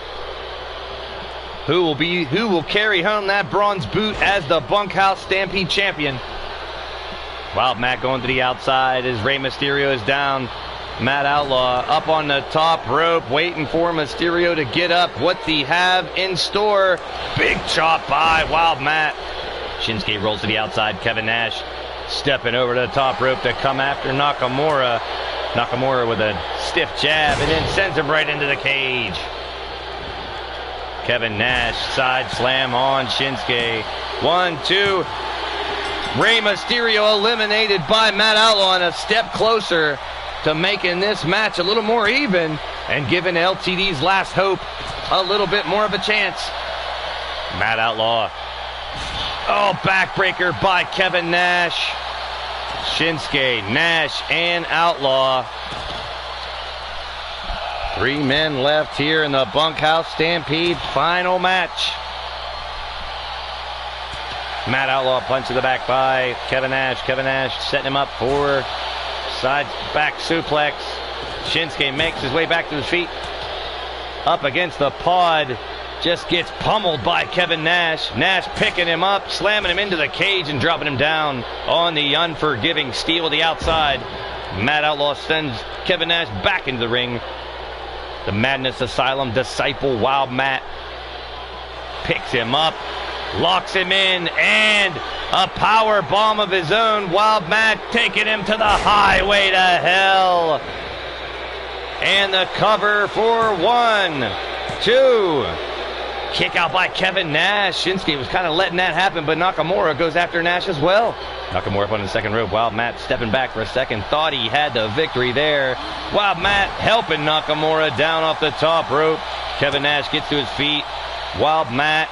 Who will carry home that bronze boot as the Bunkhouse Stampede champion? Wild Matt going to the outside as Rey Mysterio is down. Matt Outlaw up on the top rope, waiting for Mysterio to get up. What's he have in store? Big chop by Wild Matt. Shinsuke rolls to the outside. Kevin Nash stepping over to the top rope to come after Nakamura. Nakamura with a stiff jab and then sends him right into the cage. Kevin Nash side slam on Shinsuke. 1, 2. Rey Mysterio eliminated by Matt Outlaw, and a step closer to making this match a little more even and giving LTD's last hope a little bit more of a chance. Matt Outlaw. Oh, backbreaker by Kevin Nash. Shinsuke, Nash, and Outlaw. 3 men left here in the Bunkhouse Stampede final match. Matt Outlaw punch to the back by Kevin Nash. Kevin Nash setting him up for side back suplex. Shinsuke makes his way back to his feet. Up against the pod. Just gets pummeled by Kevin Nash. Nash picking him up, slamming him into the cage and dropping him down on the unforgiving steel of the outside. Matt Outlaw sends Kevin Nash back into the ring. The Madness Asylum disciple Wild Matt picks him up, locks him in, and a power bomb of his own. Wild Matt taking him to the highway to hell. And the cover for 1, 2. Kick out by Kevin Nash. Shinsuke was kind of letting that happen, but Nakamura goes after Nash as well. Nakamura up on the second rope. Wild Matt stepping back for a second. Thought he had the victory there. Wild Matt helping Nakamura down off the top rope. Kevin Nash gets to his feet. Wild Matt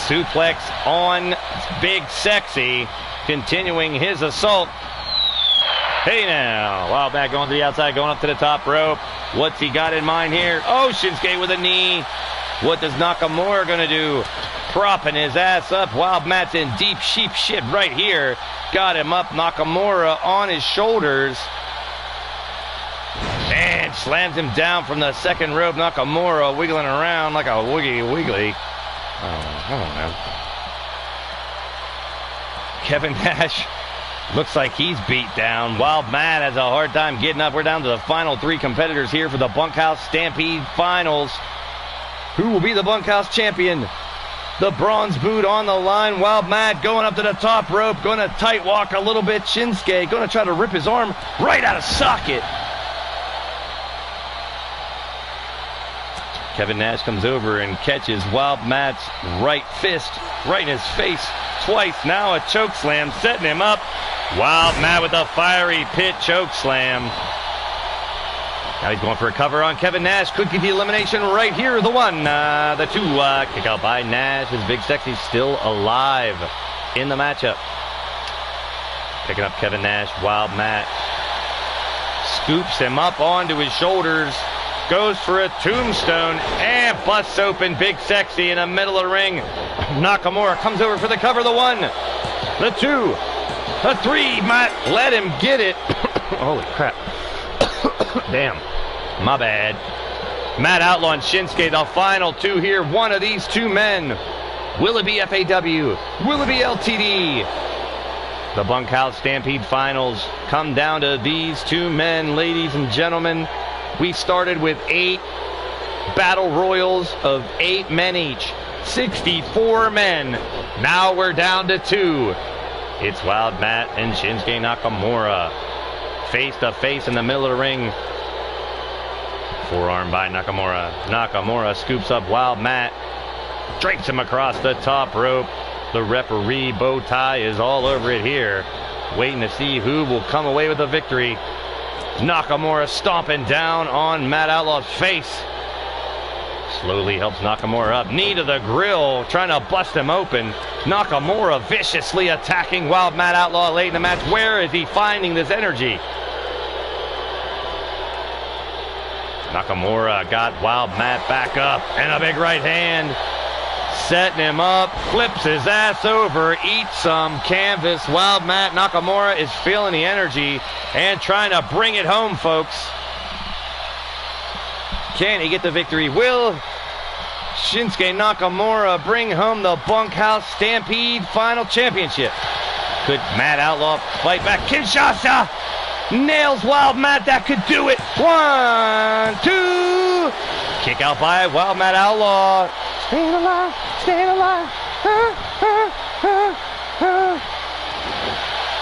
suplex on Big Sexy, continuing his assault. Hey now, Wild Matt going to the outside, going up to the top rope. What's he got in mind here? Oh, Shinsuke with a knee. What does Nakamura going to do? Propping his ass up. Wild Matt's in deep sheep shit right here. Got him up. Nakamura on his shoulders. slams him down from the second rope. Nakamura wiggling around like a wiggly. I don't know. Kevin Nash looks like he's beat down. Wild Matt has a hard time getting up. We're down to the final 3 competitors here for the Bunkhouse Stampede Finals. Who will be the Bunkhouse champion? The bronze boot on the line. Wild Matt going up to the top rope. Going to tight walk a little bit. Shinsuke going to try to rip his arm right out of socket. Kevin Nash comes over and catches Wild Matt's right fist right in his face twice. Now a choke slam setting him up. Wild Matt with a fiery pit choke slam. Now he's going for a cover on Kevin Nash. Could get the elimination right here. The 1, the 2, kick out by Nash. His Big Sexy still alive in the matchup. Picking up Kevin Nash. Wild Matt scoops him up onto his shoulders. Goes for a tombstone and busts open Big Sexy in the middle of the ring. Nakamura comes over for the cover. The 1, the 2, the 3. Matt let him get it. Holy crap. Damn. My bad. Matt Outlaw and Shinsuke, the final 2 here. One of these 2 men. Will it be FAW? Will it be LTD? The Bunkhouse Stampede Finals come down to these 2 men, ladies and gentlemen. We started with 8 battle royals of 8 men each. 64 men. Now we're down to 2. It's Wild Matt and Shinsuke Nakamura. Face to face in the middle of the ring. Forearm by Nakamura. Nakamura scoops up Wild Matt. Drapes him across the top rope. The referee bow tie is all over it here. Waiting to see who will come away with the victory. Nakamura stomping down on Matt Outlaw's face. Slowly helps Nakamura up. Knee to the grill, trying to bust him open. Nakamura viciously attacking Wild Matt Outlaw late in the match. Where is he finding this energy? Nakamura got Wild Matt back up. And a big right hand. Setting him up. Flips his ass over. Eats some canvas. Wild Matt Nakamura is feeling the energy and trying to bring it home, folks. Can he get the victory? Will Shinsuke Nakamura bring home the Bunkhouse Stampede Final Championship? Could Matt Outlaw fight back? Kinshasa nails Wild Matt. That could do it. 1, 2. Kick out by Wild Matt Outlaw. Staying alive. Staying alive.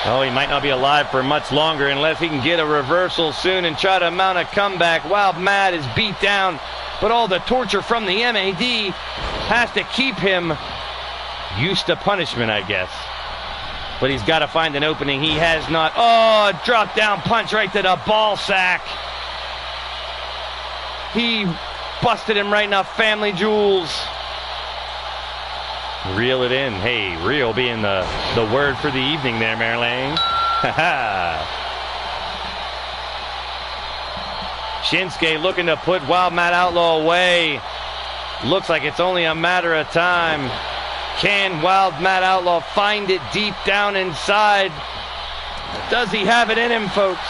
Oh, he might not be alive for much longer unless he can get a reversal soon and try to mount a comeback. Wild Matt is beat down, but all the torture from the MAD has to keep him used to punishment, I guess. But he's got to find an opening. He has not. Oh, drop down punch right to the ball sack. He busted him right in the family jewels. Reel it in. Hey, reel being the word for the evening there, Marilyn. Shinsuke looking to put Wild Matt Outlaw away. Looks like it's only a matter of time. Can Wild Matt Outlaw find it deep down inside? Does he have it in him, folks?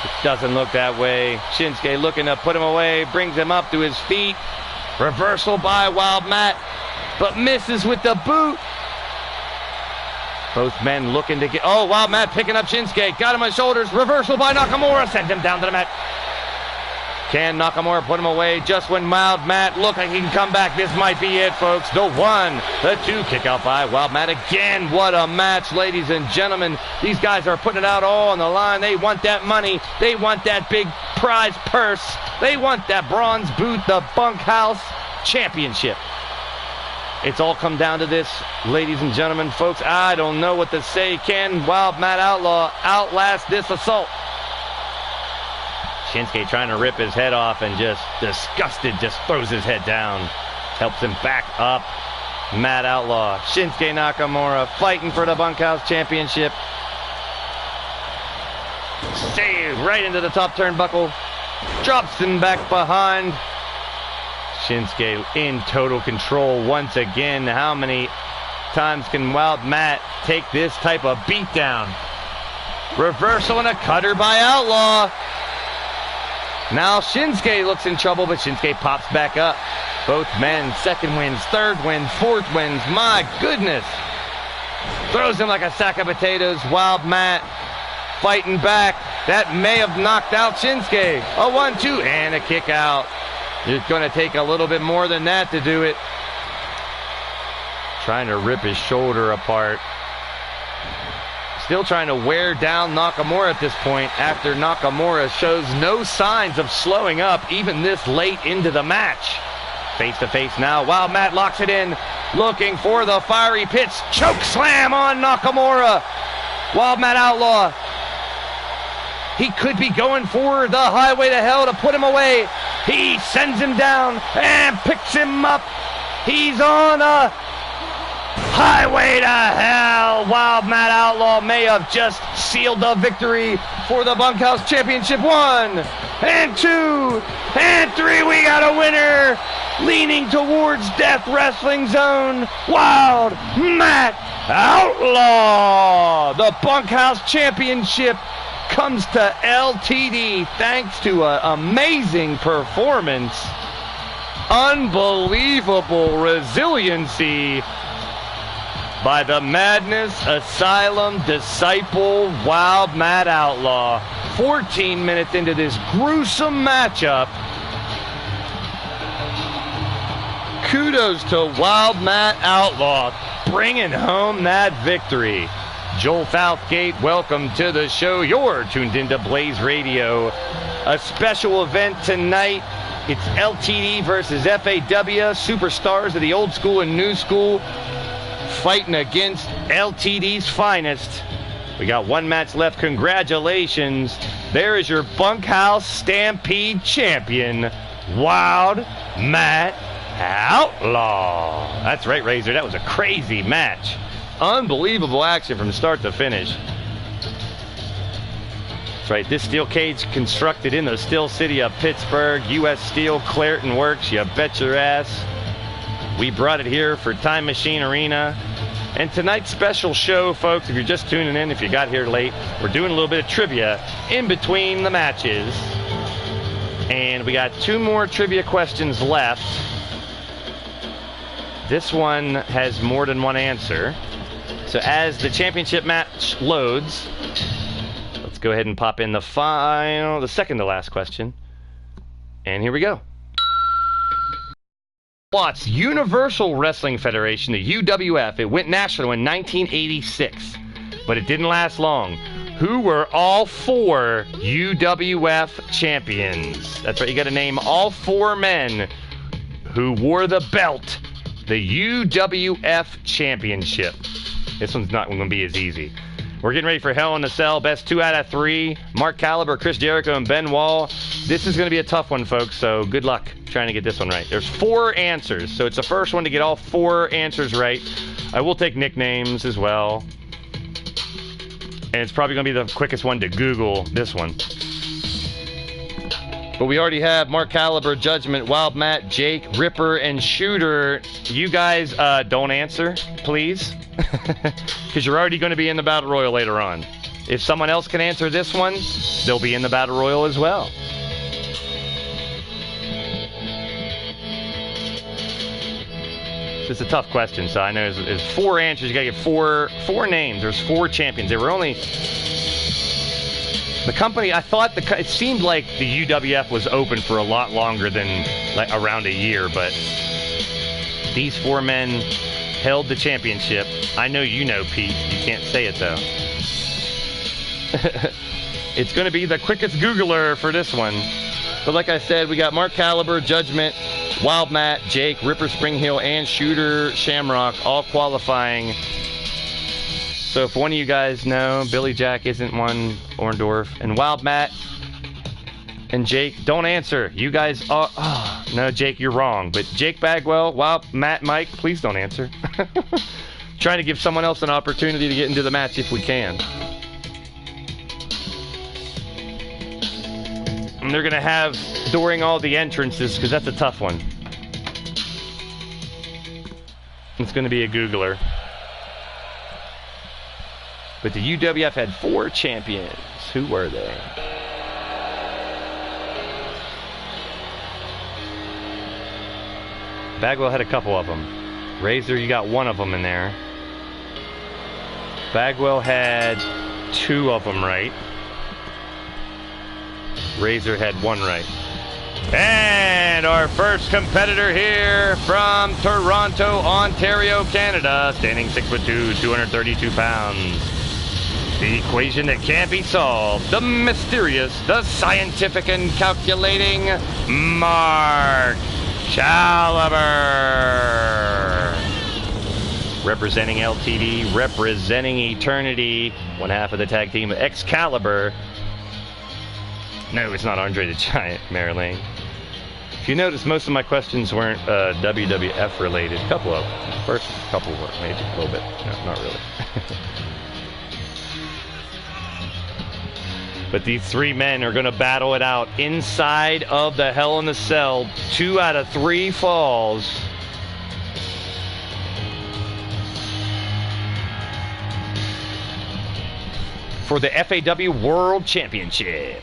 It doesn't look that way. Shinsuke looking to put him away. Brings him up to his feet. Reversal by Wild Matt, but misses with the boot. Both men looking to get... Oh, Wild Matt picking up Shinsuke. Got him on his shoulders. Reversal by Nakamura. Sent him down to the mat. Can Nakamura put him away just when Wild Matt look like he can come back? This might be it, folks. The 1, the 2, kick out by Wild Matt again. What a match, ladies and gentlemen. These guys are putting it out all on the line. They want that money. They want that big prize purse. They want that bronze boot, the Bunkhouse Championship. It's all come down to this, ladies and gentlemen, folks. I don't know what to say. Can Wild Matt Outlaw outlast this assault? Shinsuke trying to rip his head off and just disgusted, just throws his head down. Helps him back up. Matt Outlaw, Shinsuke Nakamura fighting for the Bunkhouse Championship. Saved right into the top turnbuckle. Drops him back behind. Shinsuke in total control once again. How many times can Wild Matt take this type of beatdown? Reversal and a cutter by Outlaw. Now Shinsuke looks in trouble, but Shinsuke pops back up. Both men, second wins, third wins, fourth wins. My goodness. Throws him like a sack of potatoes. Wild Matt fighting back. That may have knocked out Shinsuke. A 1-2 and a kick out. It's going to take a little bit more than that to do it. Trying to rip his shoulder apart. Still trying to wear down Nakamura at this point after Nakamura shows no signs of slowing up even this late into the match. Face to face now. Wild Matt locks it in. Looking for the fiery pitch. Choke slam on Nakamura. Wild Matt Outlaw. He could be going for the highway to hell to put him away. He sends him down and picks him up. He's on a highway to hell. Wild Matt Outlaw may have just sealed the victory for the Bunkhouse Championship. 1 and 2 and 3. We got a winner. Leaning towards Death Wrestling Zone, Wild Matt Outlaw. The Bunkhouse Championship comes to LTD thanks to an amazing performance. Unbelievable resiliency by the Madness Asylum disciple Wild Matt Outlaw. 14 minutes into this gruesome matchup. Kudos to Wild Matt Outlaw bringing home that victory. Joel Southgate, welcome to the show. You're tuned into Blaised Radio. A special event tonight. It's LTD versus FAW, superstars of the old school and new school, fighting against LTD's finest. We got one match left. Congratulations. There is your Bunkhouse Stampede champion, Wild Matt Outlaw. That's right, Razor. That was a crazy match. Unbelievable action from start to finish. That's right. This steel cage constructed in the Steel City of Pittsburgh. U.S. Steel, Clareton Works. You bet your ass. We brought it here for Time Machine Arena. And tonight's special show, folks, if you're just tuning in, if you got here late, we're doing a little bit of trivia in between the matches. And we got 2 more trivia questions left. This one has more than one answer. So as the championship match loads, let's go ahead and pop in the second to last question. And here we go. Watts Universal Wrestling Federation, the UWF. It went national in 1986, but it didn't last long. Who were all 4 UWF champions? That's right, you got to name all 4 men who wore the belt, the UWF Championship. This one's not going to be as easy. We're getting ready for Hell in a Cell, best 2 out of 3. Mark Caliber, Chris Jericho, and Ben Wall. This is going to be a tough one, folks, so good luck trying to get this one right. There's 4 answers, so it's the first one to get all 4 answers right. I will take nicknames as well. And it's probably going to be the quickest one to Google, this one. But we already have Mark Caliber, Judgment, Wild Matt, Jake, Ripper, and Shooter. You guys don't answer, please. Because you're already going to be in the Battle Royal later on. If someone else can answer this one, they'll be in the Battle Royal as well. It's a tough question, so I know there's 4 answers. You got to get four names. There's 4 champions. There were only... The company, I thought it seemed like the UWF was open for a lot longer than like around a year, but these 4 men held the championship. I know you know, Pete. You can't say it, though. It's going to be the quickest Googler for this one. But like I said, we got Mark Caliber, Judgment, Wild Matt, Jake, Ripper Springhill, and Shooter Shamrock all qualifying. So if one of you guys know, Billy Jack isn't one, Orndorff, and Wild Matt and Jake, don't answer. You guys are... Oh, no, Jake, you're wrong. But Jake Bagwell, Wild Matt, Mike, please don't answer. Trying to give someone else an opportunity to get into the match if we can. And they're going to have, during all the entrances, because that's a tough one. It's going to be a Googler. But the UWF had 4 champions. Who were they? Bagwell had a couple of them. Razor, you got one of them in there. Bagwell had 2 of them right. Razor had 1 right. And our first competitor here from Toronto, Ontario, Canada, standing 6'2", 232 pounds. The equation that can't be solved, the mysterious, the scientific and calculating Mark Caliber. Representing LTD, representing Eternity, one half of the tag team Excalibur. No, it's not Andre the Giant, Marilyn. If you notice, most of my questions weren't WWF related. A couple of them. First couple were, maybe a little bit. No, not really. But these 3 men are going to battle it out inside of the Hell in the Cell. 2 out of 3 falls. For the FAW World Championship.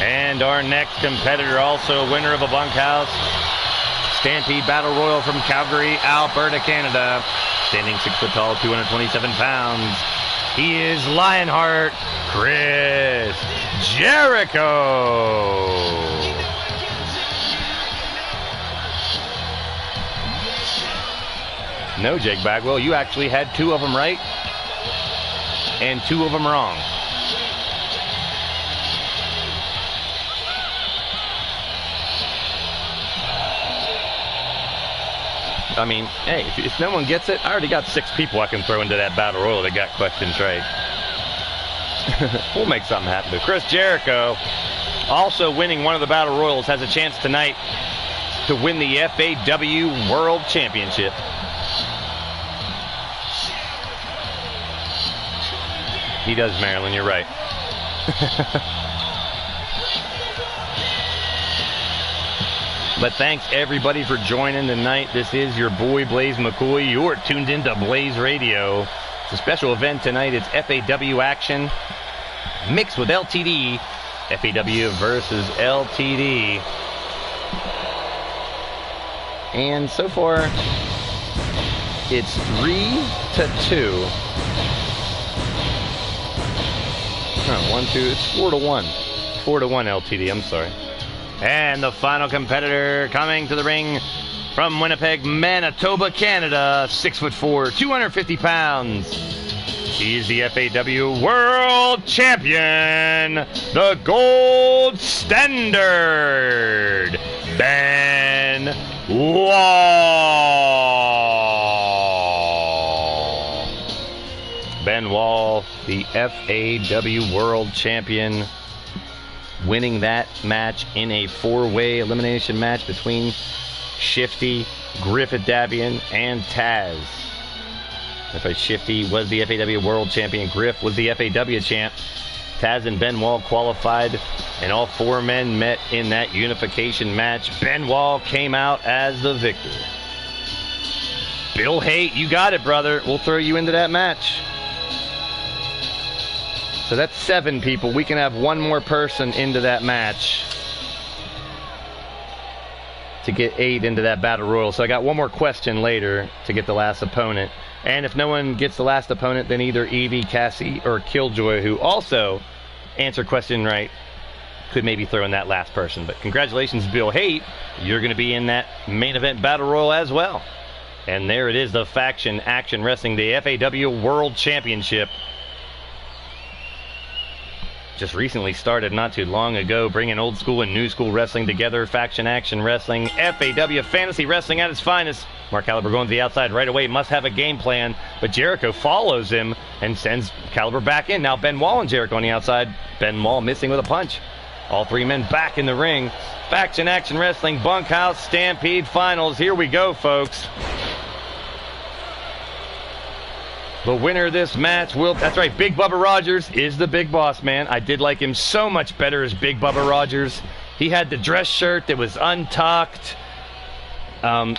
And our next competitor, also a winner of a Bunkhouse Stampede Battle Royal from Calgary, Alberta, Canada. Standing 6 foot tall, 227 pounds. He is Lionheart Chris Jericho. No, Jake Bagwell, you actually had 2 of them right and 2 of them wrong. I mean, hey, if no one gets it, I already got 6 people I can throw into that battle royal that got questions right. We'll make something happen. But Chris Jericho, also winning one of the battle royals, has a chance tonight to win the FAW World Championship. He does, Marilyn, you're right. But thanks everybody for joining tonight. This is your boy Blaise McCoy. You're tuned into Blaised Radio. It's a special event tonight. It's FAW action mixed with LTD. FAW versus LTD. And so far, it's 3-2. Oh, 1-2. It's 4-1. 4-1 LTD. I'm sorry. And the final competitor coming to the ring from Winnipeg, Manitoba, Canada, 6'4", 250 pounds. He's the FAW World Champion, the Gold Standard, Ben Wall. Ben Wall, the FAW World Champion, winning that match in a 4-way elimination match between Shifty, Griffith Davian, and Taz. Shifty was the FAW World Champion. Griff was the FAW Champ. Taz and Ben Wall qualified, and all 4 men met in that unification match. Ben Wall came out as the victor. Bill Haight, you got it, brother. We'll throw you into that match. So that's 7 people. We can have 1 more person into that match to get 8 into that battle royal. So I got 1 more question later to get the last opponent. And if no one gets the last opponent, then either Evie, Cassie, or Killjoy, who also answered question right, could maybe throw in that last person. But congratulations, Bill Haight. You're going to be in that main event battle royal as well. And there it is, the Faction Action Wrestling, the FAW World Championship. Just recently started not too long ago, bringing old school and new school wrestling together. Faction Action Wrestling, FAW Fantasy Wrestling at its finest. Mark Caliber going to the outside right away, must have a game plan, but Jericho follows him and sends Caliber back in. Now Ben Wall and Jericho on the outside. Ben Wall missing with a punch. All 3 men back in the ring. Faction Action Wrestling, Bunkhouse Stampede Finals. Here we go, folks. The winner of this match will... That's right, Big Bubba Rogers is the big boss, man. I did like him so much better as Big Bubba Rogers. He had the dress shirt that was untucked.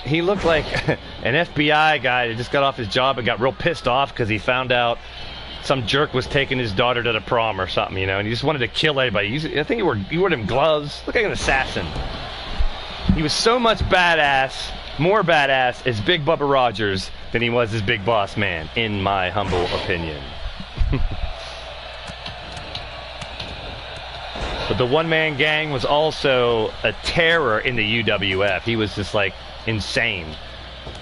He looked like an FBI guy that just got off his job and got real pissed off because he found out some jerk was taking his daughter to the prom or something, you know, and he just wanted to kill everybody. I think he wore them gloves. Looked like an assassin. He was so much badass, more badass as Big Bubba Rogers than he was as Big Boss Man, in my humble opinion. But the one-man gang was also a terror in the UWF. He was just like insane.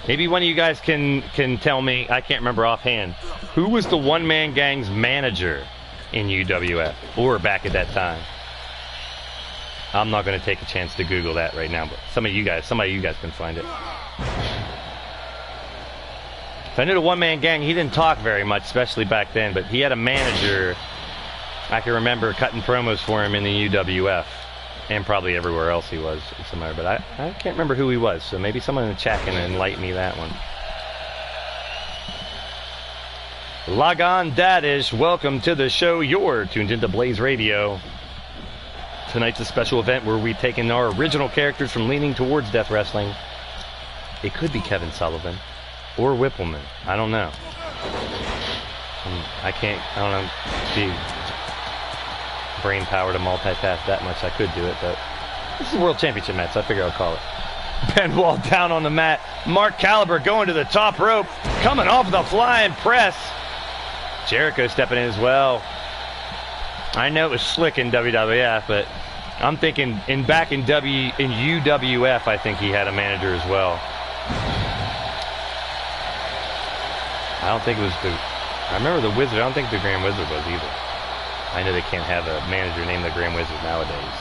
Maybe one of you guys can tell me, I can't remember offhand, who was the one-man gang's manager in UWF or back at that time? I'm not going to take a chance to Google that right now, but somebody of you guys can find it. So I knew the one-man gang, he didn't talk very much, especially back then, but he had a manager. I can remember cutting promos for him in the UWF and probably everywhere else he was somewhere, but I can't remember who he was, so maybe someone in the chat can enlighten me that one. Log on, Dadish. Welcome to the show. You're tuned into Blaised Radio. Tonight's a special event where we've taken our original characters from leaning towards death wrestling. It could be Kevin Sullivan or Whippleman. I don't know. I don't know. Gee, brain power to multitask that much. I could do it, but this is a World Championship match, so I figure I'll call it. Benoit down on the mat. Mark Caliber going to the top rope. Coming off the flying press. Jericho stepping in as well. I know it was slick in WWF, but I'm thinking back in UWF, I think he had a manager as well. I don't think it was I remember the Wizard. I don't think the Grand Wizard was either. I know they can't have a manager named the Grand Wizard nowadays.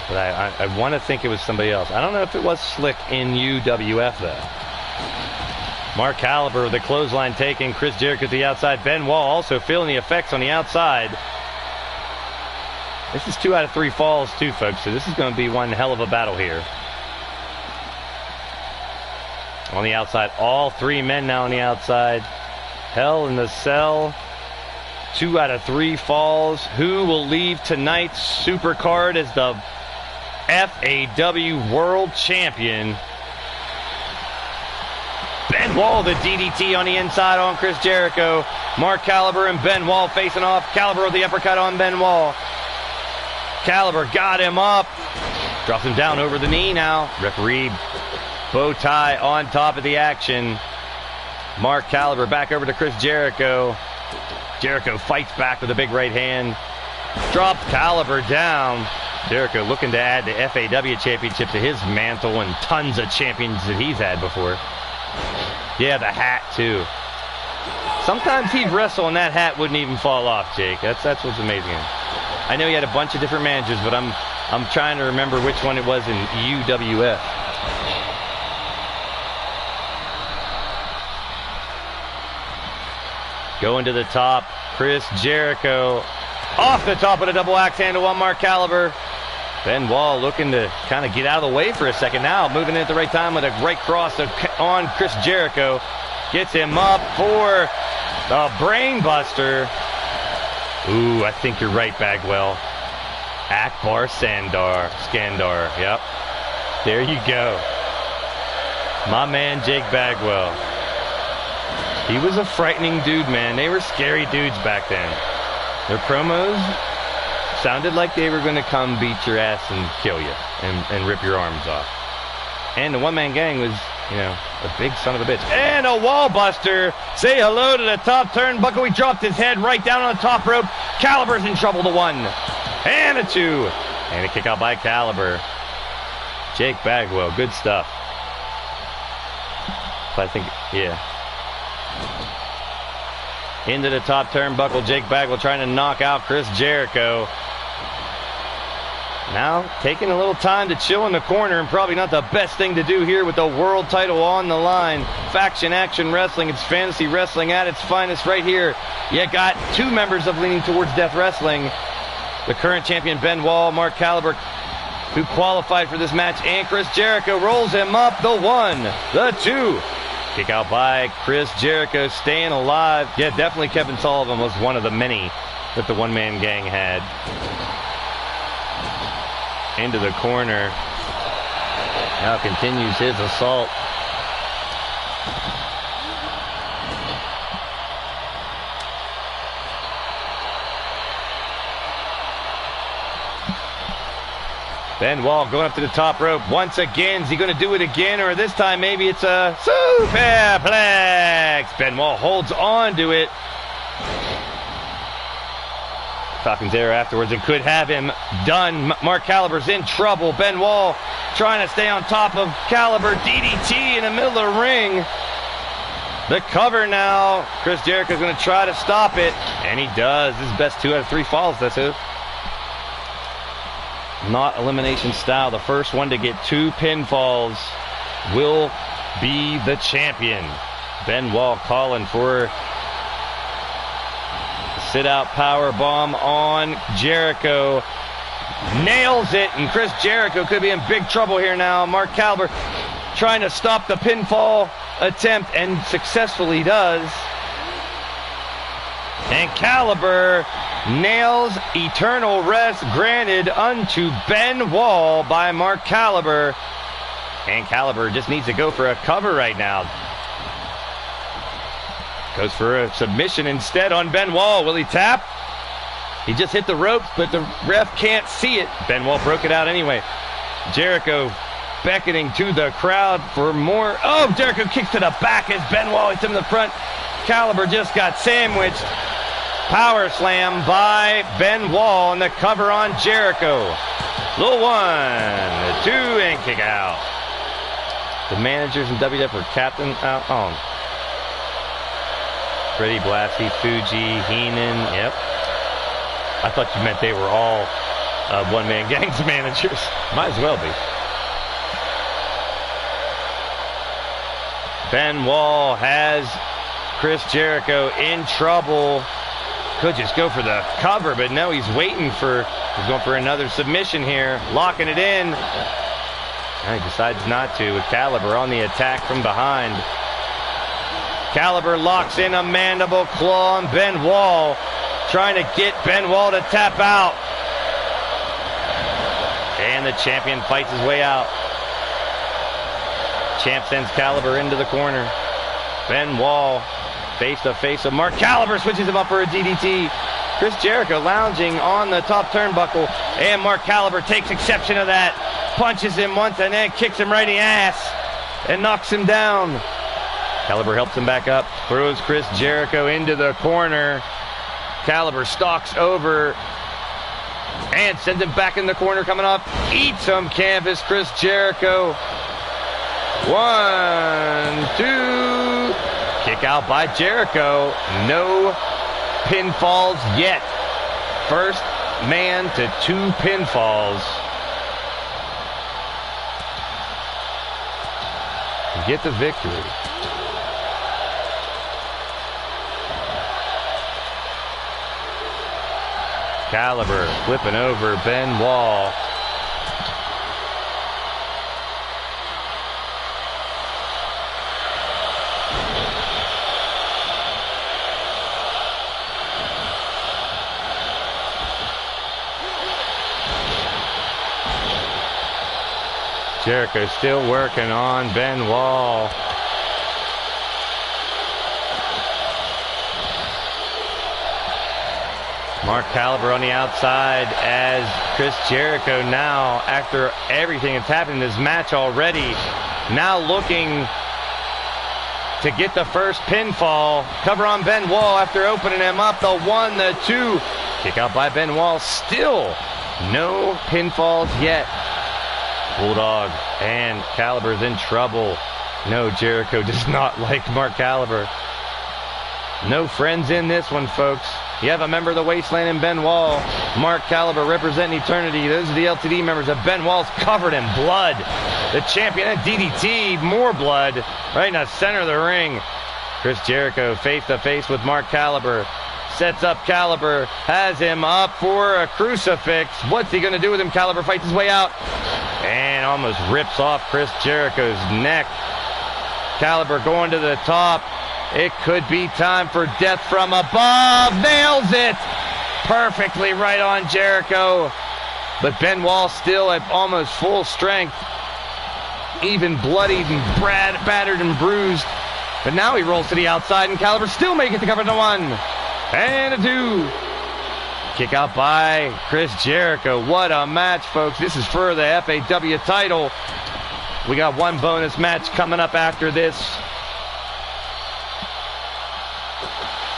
But I want to think it was somebody else. I don't know if it was slick in UWF, though. Mark Caliber with the clothesline taking. Chris Jericho to the outside. Benoit also feeling the effects on the outside. This is 2 out of 3 falls, too, folks. So this is going to be one hell of a battle here. On the outside. All 3 men now on the outside. Hell in the Cell. 2 out of 3 falls. Who will leave tonight's Supercard as the FAW World Champion? Benoit, the DDT on the inside on Chris Jericho. Mark Caliber and Benoit facing off. Caliber with the uppercut on Benoit. Caliber got him up. Drops him down over the knee now. Referee bow tie on top of the action. Mark Caliber back over to Chris Jericho. Jericho fights back with a big right hand. Drops Caliber down. Jericho looking to add the FAW championship to his mantle and tons of champions that he's had before. Yeah, the hat too. Sometimes he'd wrestle and that hat wouldn't even fall off, Jake. That's what's amazing. I know he had a bunch of different managers, but I'm trying to remember which one it was in UWF. Going to the top, Chris Jericho off the top of the double axe handle on Mark Caliber. Benoit looking to kind of get out of the way for a second now. Moving in at the right time with a right cross on Chris Jericho. Gets him up for the brain buster. Ooh, I think you're right, Bagwell. Akbar Skandar. Yep. There you go. My man, Jake Bagwell. He was a frightening dude, man. They were scary dudes back then. Their promos sounded like they were going to come beat your ass and kill you and rip your arms off. And the one-man gang was, you know, a big son of a bitch. And a wall buster. Say hello to the top turnbuckle. He dropped his head right down on the top rope. Caliber's in trouble. The 1 and a 2. And a kick out by Caliber. Jake Bagwell. Good stuff. So I think, yeah. Into the top turnbuckle. Jake Bagwell trying to knock out Chris Jericho. Now taking a little time to chill in the corner, and probably not the best thing to do here with the world title on the line. Faction Action Wrestling. It's fantasy wrestling at its finest right here. You got 2 members of Leaning Towards Death Wrestling. The current champion Benoit, Mark Caliber, who qualified for this match, and Chris Jericho rolls him up. The 1, the 2. Kick out by Chris Jericho, staying alive. Yeah, definitely Kevin Sullivan was one of the many that the one-man gang had. into the corner. Now continues his assault. Benoit going up to the top rope once again. Is he going to do it again, or this time maybe it's a superplex? Benoit holds on to it. Falcon's there afterwards and could have him done. Mark Caliber's in trouble. Benoit trying to stay on top of Caliber. DDT in the middle of the ring. The cover now. Chris Jericho's going to try to stop it, and he does. This is best 2 out of 3 falls, that's it. Not elimination style. The first one to get 2 pinfalls will be the champion. Benoit calling for a sit-out power bomb on Jericho. Nails it, and Chris Jericho could be in big trouble here now. Mark Caliber trying to stop the pinfall attempt, and successfully does. And Caliber nails eternal rest granted unto Benoit by Mark Caliber. And Caliber just needs to go for a cover right now. Goes for a submission instead on Benoit. Will he tap? He just hit the ropes, but the ref can't see it. Benoit broke it out anyway. Jericho beckoning to the crowd for more. Oh, Jericho kicks to the back as Benoit hits him in the front. Caliber just got sandwiched. Power slam by Benoit and the cover on Jericho. Little 1, the 2, and kick out. The managers in WWF were Captain on. Freddie Blassie, Fuji, Heenan. Yep. I thought you meant they were all one-man gangs managers. Might as well be. Benoit has Chris Jericho in trouble. Could just go for the cover, but no, he's going for another submission here, locking it in. And he decides not to, with Caliber on the attack from behind. Caliber locks in a mandible claw on Benoit, trying to get Benoit to tap out. And the champion fights his way out. Champ sends Caliber into the corner. Benoit face to face with Mark Caliber, switches him up for a DDT. Chris Jericho lounging on the top turnbuckle, and Mark Caliber takes exception of that. Punches him once and then kicks him right in the ass and knocks him down. Caliber helps him back up, throws Chris Jericho into the corner. Caliber stalks over and sends him back in the corner, coming up. Eats some canvas, Chris Jericho. 1, 2. Kick out by Jericho. No pinfalls yet. First man to 2 pinfalls. Get the victory. Caliber flipping over Benoit. Jericho still working on Benoit. Mark Caliber on the outside as Chris Jericho now, after everything that's happened in this match already, now looking to get the first pinfall. Cover on Benoit after opening him up. The 1, the 2. Kick out by Benoit. Still no pinfalls yet. Bulldog and Caliber's in trouble. No, Jericho does not like Mark Caliber. No friends in this one, folks. You have a member of the Wasteland in Benoit. Mark Caliber representing eternity. Those are the LTD members of Benoit's covered in blood. The champion at DDT, more blood, right in the center of the ring. Chris Jericho face to face with Mark Caliber. Sets up Caliber, has him up for a crucifix. What's he going to do with him? Caliber fights his way out and almost rips off Chris Jericho's neck. Caliber going to the top. It could be time for death from above. Nails it perfectly right on Jericho. But Benoit still at almost full strength, even bloodied and battered and bruised. But now he rolls to the outside, and Caliber still making it to cover the 1 and a 2. Kick out by Chris Jericho. What a match, folks. This is for the FAW title. We got one bonus match coming up after this.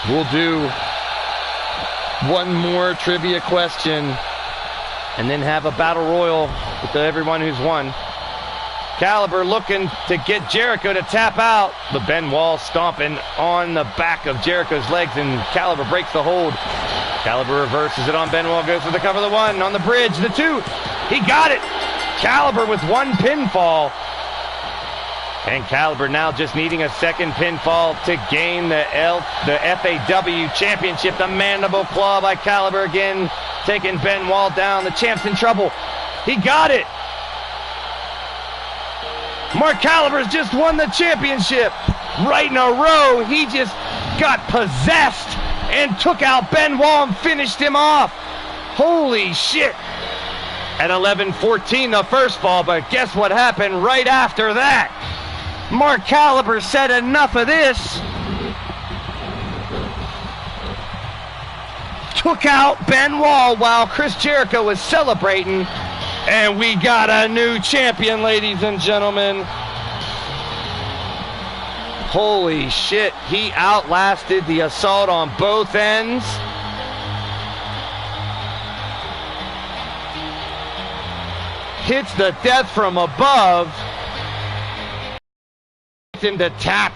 We'll do one more trivia question and then have a battle royal with everyone who's won. Caliber looking to get Jericho to tap out, but Benoit stomping on the back of Jericho's legs, and Caliber breaks the hold. Caliber reverses it on Benoit, goes for the cover of the 1, on the bridge, the 2. He got it! Caliber with 1 pinfall. And Caliber now just needing a second pinfall to gain the FAW championship. The mandible claw by Caliber again, taking Benoit down. The champ's in trouble. He got it! Mark Caliber's just won the championship. Right in a row, he just got possessed and took out Benoit and finished him off. Holy shit. At 11:14, the first fall, but guess what happened right after that? Mark Caliber said enough of this. Took out Benoit while Chris Jericho was celebrating. And we got a new champion, ladies and gentlemen. Holy shit, he outlasted the assault on both ends. Hits the death from above. Him to tap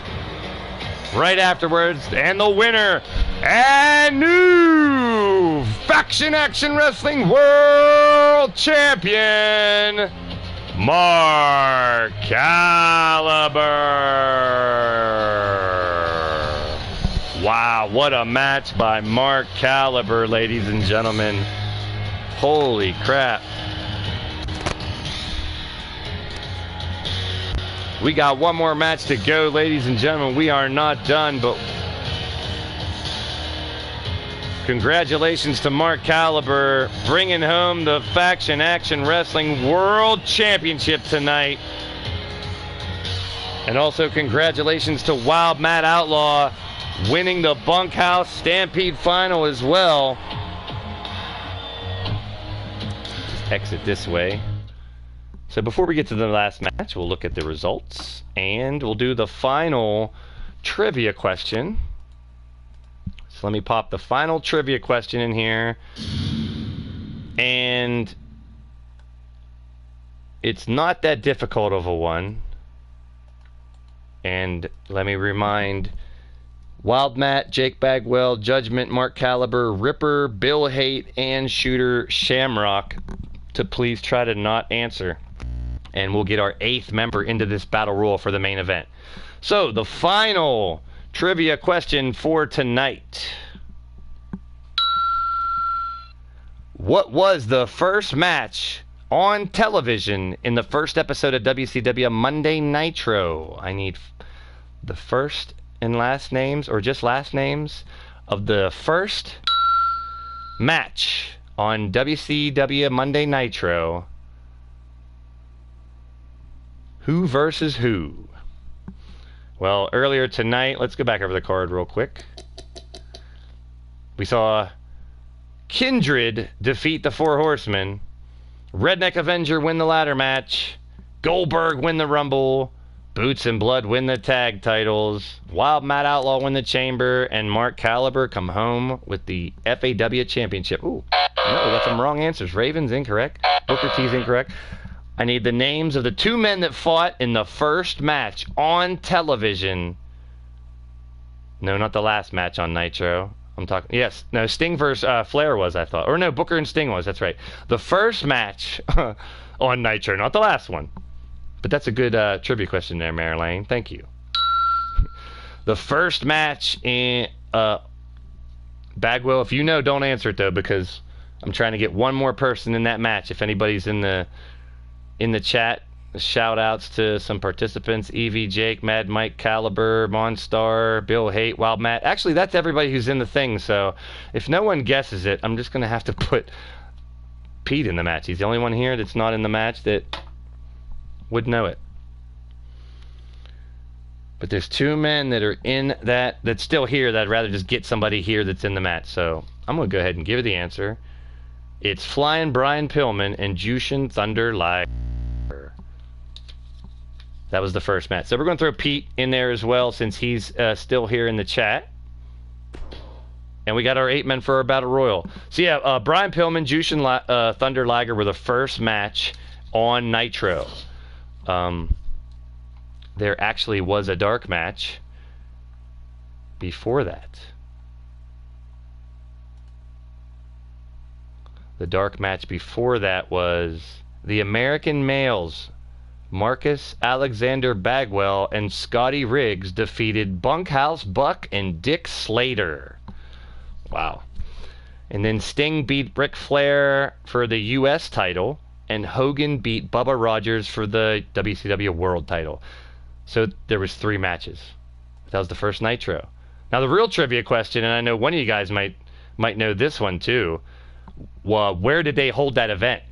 right afterwards. And the winner and new Faction Action Wrestling World Champion, Mark Caliber. Wow, what a match by Mark Caliber, ladies and gentlemen. Holy crap. We got one more match to go, ladies and gentlemen. We are not done, but congratulations to Mark Caliber bringing home the Faction Action Wrestling World Championship tonight. And also congratulations to Wild Matt Outlaw winning the Bunkhouse Stampede final as well. Just exit this way. So before we get to the last match, we'll look at the results and we'll do the final trivia question. So let me pop the final trivia question in here. And it's not that difficult of a one. And let me remind Wild Matt, Jake Bagwell, Judgment, Mark Caliber, Ripper, Bill Haight, and Shooter Shamrock to please try to not answer. And we'll get our 8th member into this battle royal for the main event. So the final trivia question for tonight. What was the first match on television in the first episode of WCW Monday Nitro? I need the first and last names, or just last names, of the first match on WCW Monday Nitro. Who versus who? Well, earlier tonight, let's go back over the card real quick. We saw Kindred defeat the Four Horsemen, Redneck Avenger win the ladder match, Goldberg win the Rumble, Boots and Blood win the tag titles, Wild Matt Outlaw win the Chamber, and Mark Caliber come home with the FAW Championship. Ooh, no, we got some wrong answers. Raven's incorrect. Booker T's incorrect. I need the names of the 2 men that fought in the first match on television. No, not the last match on Nitro. I'm talking, yes, no, Sting versus Flair was, I thought. Or no, Booker and Sting was, that's right. The first match on Nitro, not the last one. But that's a good trivia question there, Mary Lane. Thank you. The first match in Bagwell, if you know, don't answer it though, because I'm trying to get one more person in that match. If anybody's in the chat, shout outs to some participants: Evie, Jake, Mad Mike, Caliber, Monstar, Bill Haight, Wild Matt. Actually, that's everybody who's in the thing, so if no one guesses it, I'm just going to have to put Pete in the match. He's the only one here that's not in the match that would know it. But there's 2 men that are in that's still here that I'd rather just get somebody here that's in the match. So I'm going to go ahead and give you the answer. It's Flying Brian Pillman and Jushin Thunder Liger. That was the first match. So we're going to throw Pete in there as well since he's still here in the chat. And we got our 8 men for our Battle Royal. So yeah, Brian Pillman, Jushin Thunder Liger were the first match on Nitro. There actually was a dark match before that. The dark match before that was the American males. Marcus Alexander Bagwell and Scotty Riggs defeated Bunkhouse Buck and Dick Slater. Wow. And then Sting beat Ric Flair for the U.S. title, and Hogan beat Bubba Rogers for the WCW World title. So there was 3 matches. That was the first Nitro. Now the real trivia question, and I know one of you guys might know this one too. Well, where did they hold that event?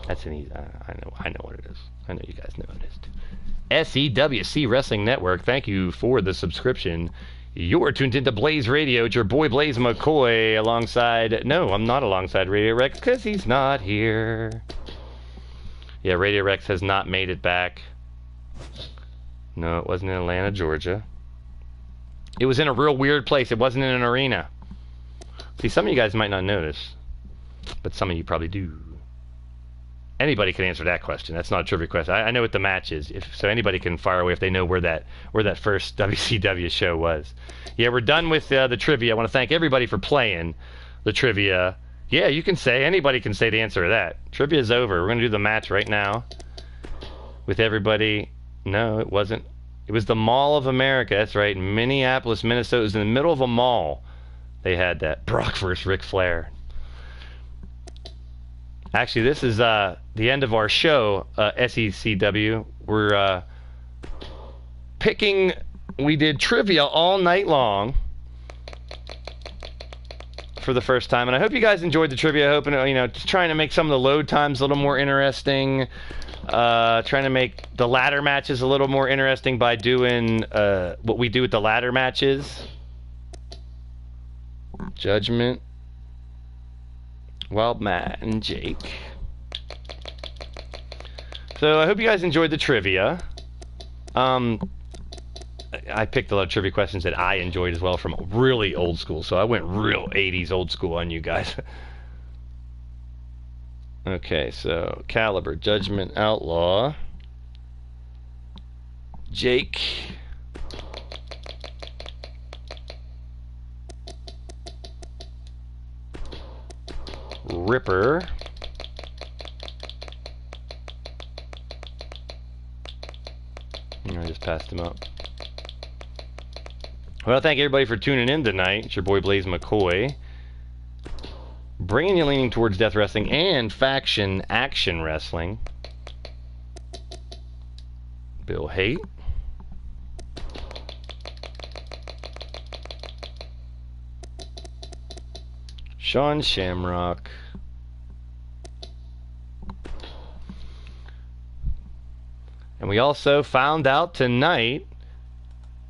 That's an easy. I know what it is. I know you guys know what it is too. SEWC Wrestling Network. Thank you for the subscription. You're tuned into Blaised Radio. It's your boy Blaise McCoy alongside... No, I'm not alongside Radio Rex because he's not here. Yeah, Radio Rex has not made it back. No, it wasn't in Atlanta, Georgia. It was in a real weird place. It wasn't in an arena. See, some of you guys might not notice, but some of you probably do. Anybody can answer that question. That's not a trivia question. I know what the match is, so anybody can fire away if they know where that first WCW show was. Yeah, we're done with the trivia. I want to thank everybody for playing the trivia. Yeah, you can say. Anybody can say the answer to that. Trivia is over. We're going to do the match right now with everybody. No, it wasn't. It was the Mall of America. That's right. Minneapolis, Minnesota. It was in the middle of a mall. They had that. Brock versus Ric Flair. Actually, this is the end of our show, SECW. We're picking... We did trivia all night long for the first time, and I hope you guys enjoyed the trivia. I hope, just trying to make some of the load times a little more interesting. Trying to make the ladder matches a little more interesting by doing what we do with the ladder matches. Judgment. Wild Matt and Jake. So I hope you guys enjoyed the trivia. I picked a lot of trivia questions that I enjoyed as well from really old school, so I went real 80s old school on you guys. Okay, so Caliber, Judgment, Outlaw, Jake, Ripper, I just passed him up. Well, thank everybody for tuning in tonight. It's your boy Blaise McCoy, bringing you leaning towards death wrestling and faction action wrestling. Bill Haight. Sean Shamrock. And we also found out tonight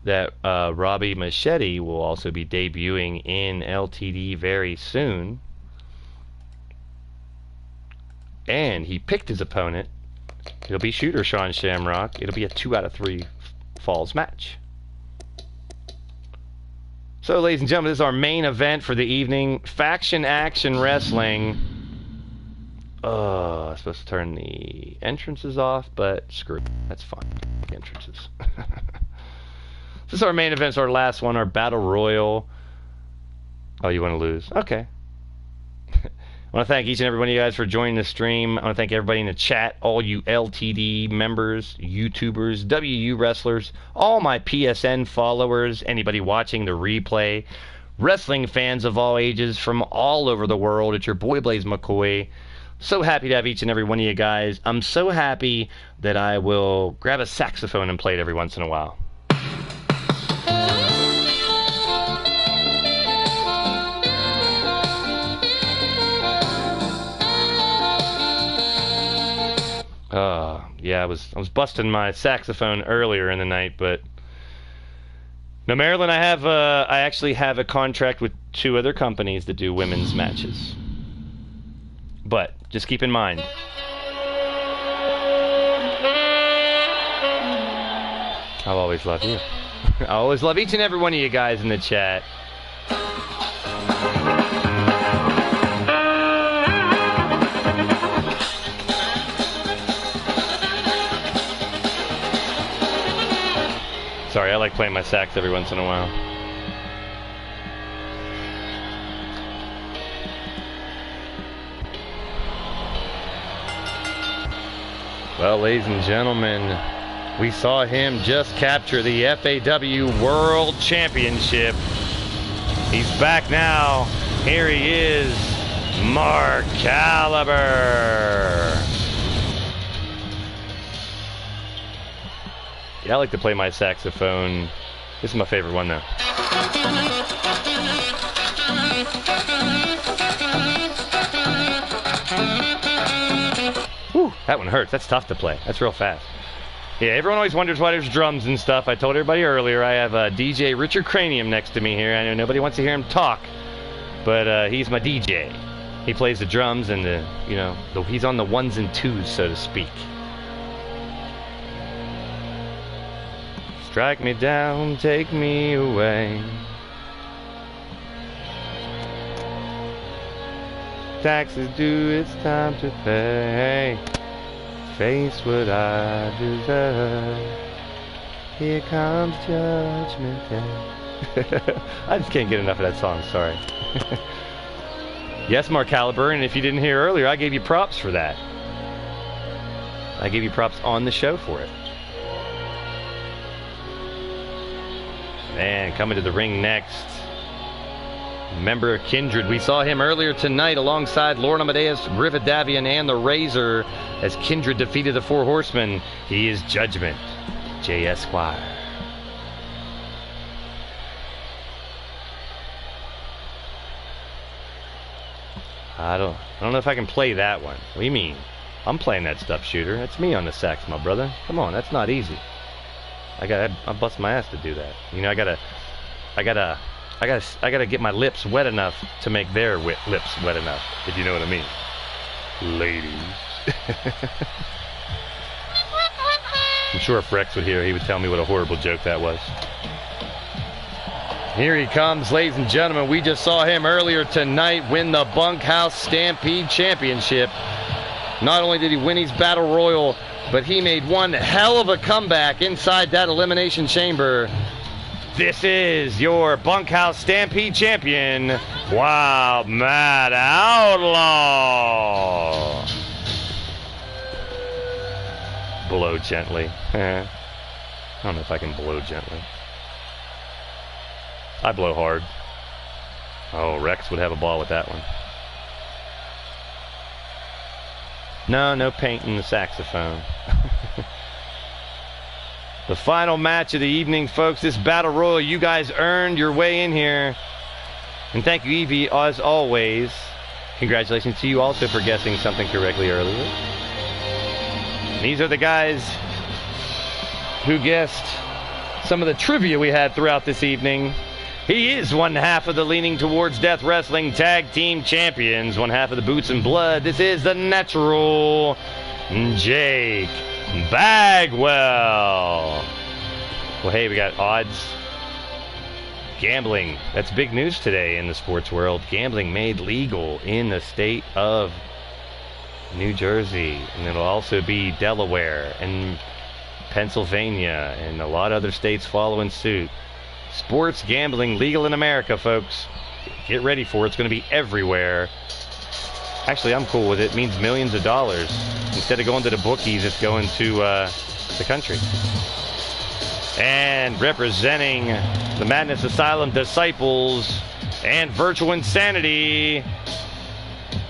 that Robbie Machete will also be debuting in LTD very soon. And he picked his opponent. It'll be Shooter Sean Shamrock. It'll be a 2 out of 3 falls match. So, ladies and gentlemen, this is our main event for the evening. Faction Action Wrestling. I'm supposed to turn the entrances off, but screw it. That's fine. The entrances. This is our main event. It's our last one, our Battle Royal. Oh, you want to lose? Okay. I want to thank each and every one of you guys for joining the stream. I want to thank everybody in the chat, all you LTD members, YouTubers, WU wrestlers, all my PSN followers, anybody watching the replay, wrestling fans of all ages from all over the world. It's your boy Blaise McCoy. So happy to have each and every one of you guys. I'm so happy that I will grab a saxophone and play it every once in a while. Yeah, I was busting my saxophone earlier in the night, but no, Maryland, I actually have a contract with 2 other companies that do women's matches. But just keep in mind, I'll always love you. I always love each and every one of you guys in the chat. Sorry, I like playing my sax every once in a while. Well, ladies and gentlemen, we saw him just capture the FAW World Championship. He's back now. Here he is, Mark Caliber. Yeah, I like to play my saxophone. This is my favorite one, though. Whew, that one hurts. That's tough to play. That's real fast. Yeah, everyone always wonders why there's drums and stuff. I told everybody earlier I have DJ Richard Cranium next to me here. I know nobody wants to hear him talk, but he's my DJ. He plays the drums and he's on the 1s and 2s, so to speak. Strike me down, take me away. Taxes due, it's time to pay. Face what I deserve. Here comes Judgment Day. I just can't get enough of that song, sorry. Yes, Mark Caliber, and if you didn't hear earlier, I gave you props for that. I gave you props on the show for it. And coming to the ring next, member of Kindred. We saw him earlier tonight alongside Lord Amadeus, Rivadavian, and the Razor as Kindred defeated the 4 Horsemen. He is Judgment, J. Esquire. I don't know if I can play that one. What do you mean? I'm playing that stuff, Shooter. That's me on the sax, my brother. Come on, that's not easy. I bust my ass to do that. You know, I gotta get my lips wet enough to make their lips wet enough, if you know what I mean. Ladies. I'm sure if Rex would hear, he would tell me what a horrible joke that was. Here he comes, ladies and gentlemen. We just saw him earlier tonight win the Bunkhouse Stampede Championship. Not only did he win his Battle Royal, but he made one hell of a comeback inside that Elimination Chamber. This is your Bunkhouse Stampede champion, Wild Mad Outlaw. Blow gently. I don't know if I can blow gently. I blow hard. Oh, Rex would have a ball with that one. No paint in the saxophone. The final match of the evening, folks. This Battle Royal, you guys earned your way in here. And thank you, Evie, as always. Congratulations to you also for guessing something correctly earlier. These are the guys who guessed some of the trivia we had throughout this evening. He is one half of the Leaning Towards Death Wrestling Tag Team Champions, one half of the Boots and Blood. This is the Natural Jake Bagwell. Well, hey, we got odds. Gambling. That's big news today in the sports world. Gambling made legal in the state of New Jersey. And it'll also be Delaware and Pennsylvania and a lot of other states following suit. Sports gambling legal in America, folks. Get ready for it. It's going to be everywhere. Actually, I'm cool with it. It means millions of dollars. Instead of going to the bookies, it's going to the country. And representing the Madness Asylum Disciples and Virtual Insanity,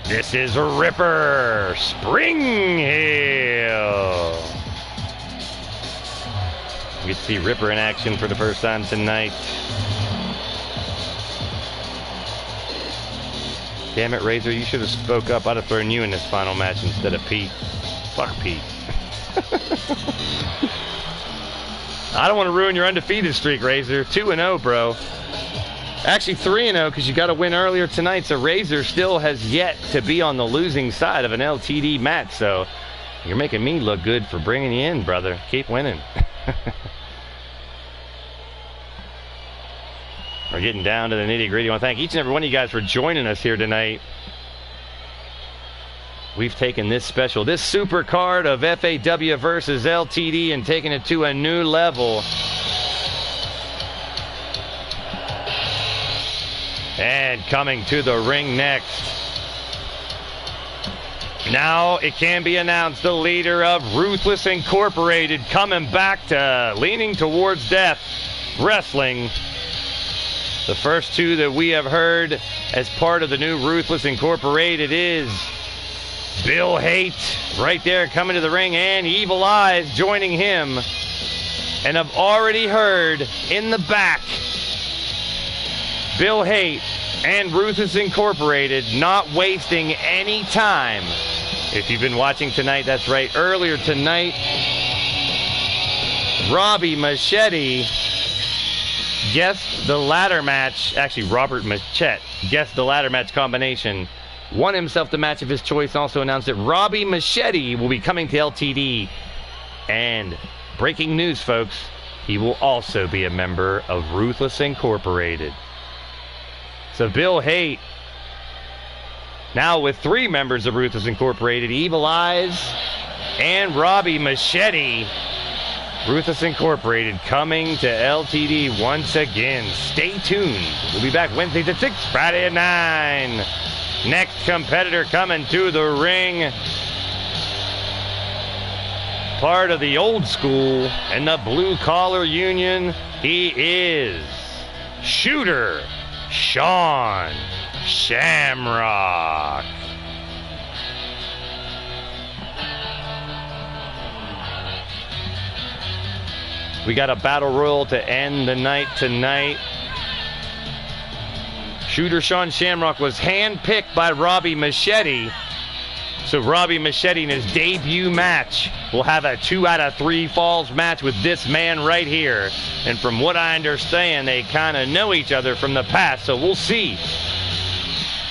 this is Ripper Springhill. You get to see Ripper in action for the first time tonight. Damn it, Razor, you should have spoke up. I'd have thrown you in this final match instead of Pete. Fuck Pete. I don't want to ruin your undefeated streak, Razor. 2-0, bro. Actually, 3-0 because you got to win earlier tonight. So Razor still has yet to be on the losing side of an LTD match. So you're making me look good for bringing you in, brother. Keep winning. We're getting down to the nitty-gritty. I want to thank each and every one of you guys for joining us here tonight. We've taken this Supercard of FAW versus LTD and taken it to a new level. And coming to the ring next. Now it can be announced, the leader of Ruthless Incorporated coming back to Leaning Towards Death Wrestling. The first two that we have heard as part of the new Ruthless Incorporated is Bill Hate right there coming to the ring, and Evil Eyes joining him. And I've already heard in the back Bill Hate and Ruthless Incorporated not wasting any time. If you've been watching tonight, that's right. Earlier tonight, Robbie Machete guessed the ladder match. Actually, Robert Machete guessed the ladder match combination. Won himself the match of his choice. Also announced that Robbie Machete will be coming to LTD. And breaking news, folks, he will also be a member of Ruthless Incorporated. So Bill Hate, now with 3 members of Ruthless Incorporated, Evil Eyes and Robbie Machete. Ruthless Incorporated coming to LTD once again. Stay tuned. We'll be back Wednesdays at 6, Friday at 9. Next competitor coming to the ring. Part of the old school and the blue collar union. He is Shooter Sean Shamrock. We got a battle royal to end the night tonight. Shooter Sean Shamrock was handpicked by Robbie Machete. So Robbie Machete in his debut match will have a 2 out of 3 falls match with this man right here. And from what I understand, they kind of know each other from the past. So we'll see.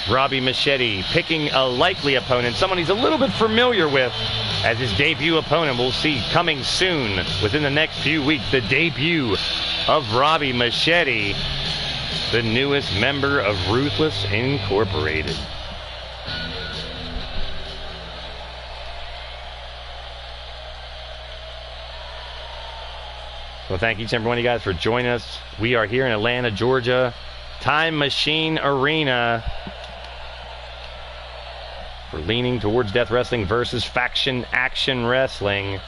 Robbie Machete picking a likely opponent, someone he's a little bit familiar with, as his debut opponent. We'll see coming soon, within the next few weeks, the debut of Robbie Machete, the newest member of Ruthless Incorporated. Well, thank each and every one of you guys for joining us. We are here in Atlanta, Georgia, Time Machine Arena, for Leaning Towards Death Wrestling versus Faction Action Wrestling.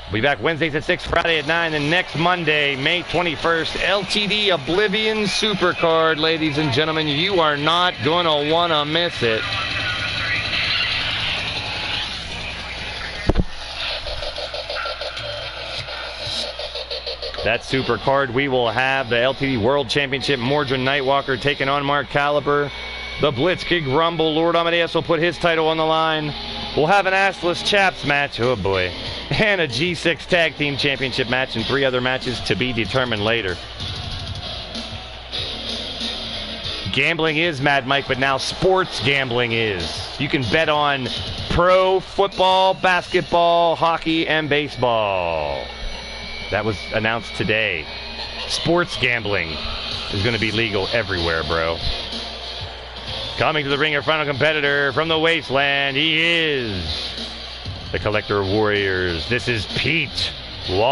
We'll be back Wednesdays at 6, Friday at 9, and next Monday, May 21st, LTD Oblivion Supercard. Ladies and gentlemen, you are not going to want to miss it. That Supercard, we will have the LTD World Championship, Mordred Nightwalker taking on Mark Caliber. The Blitzkrieg Rumble, Lord Amadeus will put his title on the line. We'll have an Assless Chaps match, oh boy, and a G6 Tag Team Championship match, and 3 other matches to be determined later. Gambling is, Mad Mike, but now sports gambling is. You can bet on pro football, basketball, hockey, and baseball. That was announced today. Sports gambling is going to be legal everywhere, bro. Coming to the ring, our final competitor from the wasteland, he is the Collector of Warriors. This is Pete Wall.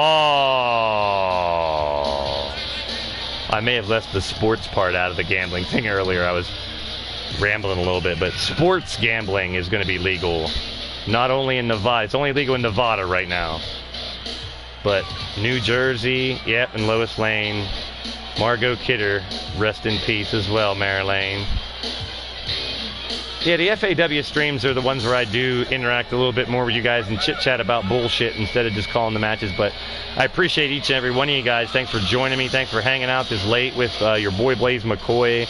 I may have left the sports part out of the gambling thing earlier. I was rambling a little bit, but sports gambling is going to be legal. Not only in Nevada, it's only legal in Nevada right now. But New Jersey, yep, and Lois Lane. Margot Kidder, rest in peace as well, Mary Lane. Yeah, the FAW streams are the ones where I do interact a little bit more with you guys and chit-chat about bullshit instead of just calling the matches. But I appreciate each and every one of you guys. Thanks for joining me. Thanks for hanging out this late with your boy Blaise McCoy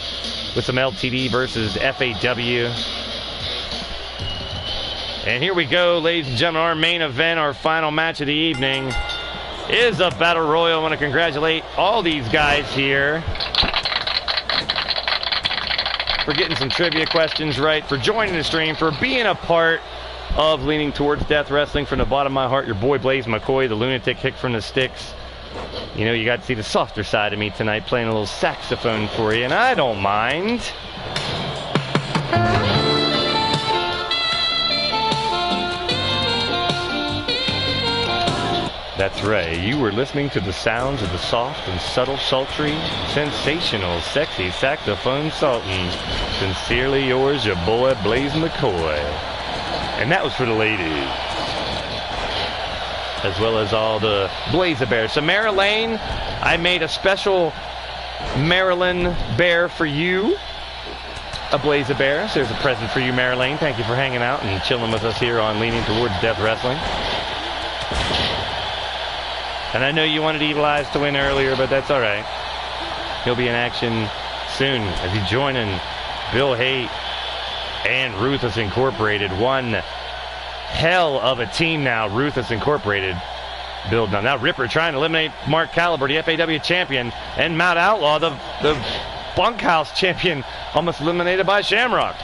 with some LTD versus FAW. And here we go, ladies and gentlemen. Our main event, our final match of the evening, is a Battle Royal. I want to congratulate all these guys here for getting some trivia questions right, for joining the stream, for being a part of Leaning Towards Death Wrestling. From the bottom of my heart, your boy Blaise McCoy, the lunatic hick from the sticks. You know, you got to see the softer side of me tonight, playing a little saxophone for you, and I don't mind. That's right, you were listening to the sounds of the soft and subtle, sultry, sensational, sexy saxophone sultan. Sincerely yours, your boy Blaise McCoy. And that was for the ladies, as well as all the Blaze Bears. So Marilyn, I made a special Marilyn bear for you. A Blaze Bear. So there's a present for you, Marilyn. Thank you for hanging out and chilling with us here on Leaning Towards Death Wrestling. And I know you wanted Evil Eyes to win earlier, but that's all right. He'll be in action soon as he's joining Bill Haight and Ruthless Incorporated. One hell of a team now, Ruthless Incorporated. Building on. Now Ripper trying to eliminate Mark Caliber, the FAW champion, and Matt Outlaw, the Bunkhouse champion, almost eliminated by Shamrock.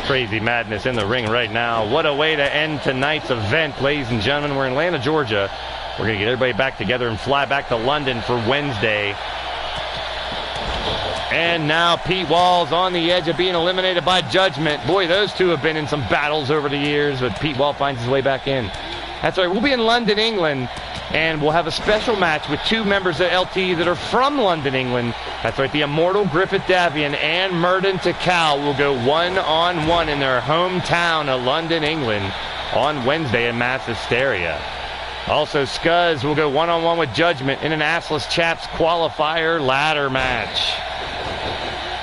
Crazy madness in the ring right now. What a way to end tonight's event, ladies and gentlemen. We're in Atlanta, Georgia. We're going to get everybody back together and fly back to London for Wednesday. And now Pete Wall's on the edge of being eliminated by Judgment. Boy, those two have been in some battles over the years, but Pete Wall finds his way back in. That's right, we'll be in London, England, and we'll have a special match with two members of LTD that are from London, England. That's right, the immortal Griffith Davian and Murden Takal will go one-on-one in their hometown of London, England on Wednesday in Mass Hysteria. Also, Scuzz will go one-on-one with Judgment in an Assless Chaps qualifier ladder match.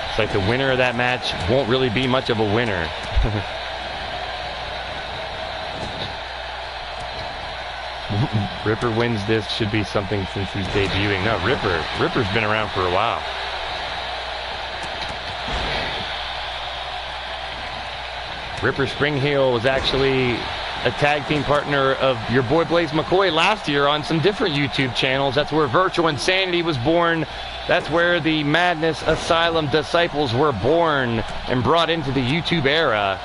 It's like the winner of that match won't really be much of a winner. Ripper wins this, should be something since he's debuting. No, Ripper's been around for a while. Ripper Springheel was actually a tag team partner of your boy Blaise McCoy last year on some different YouTube channels. That's where Virtual Insanity was born. That's where the Madness Asylum disciples were born and brought into the YouTube era.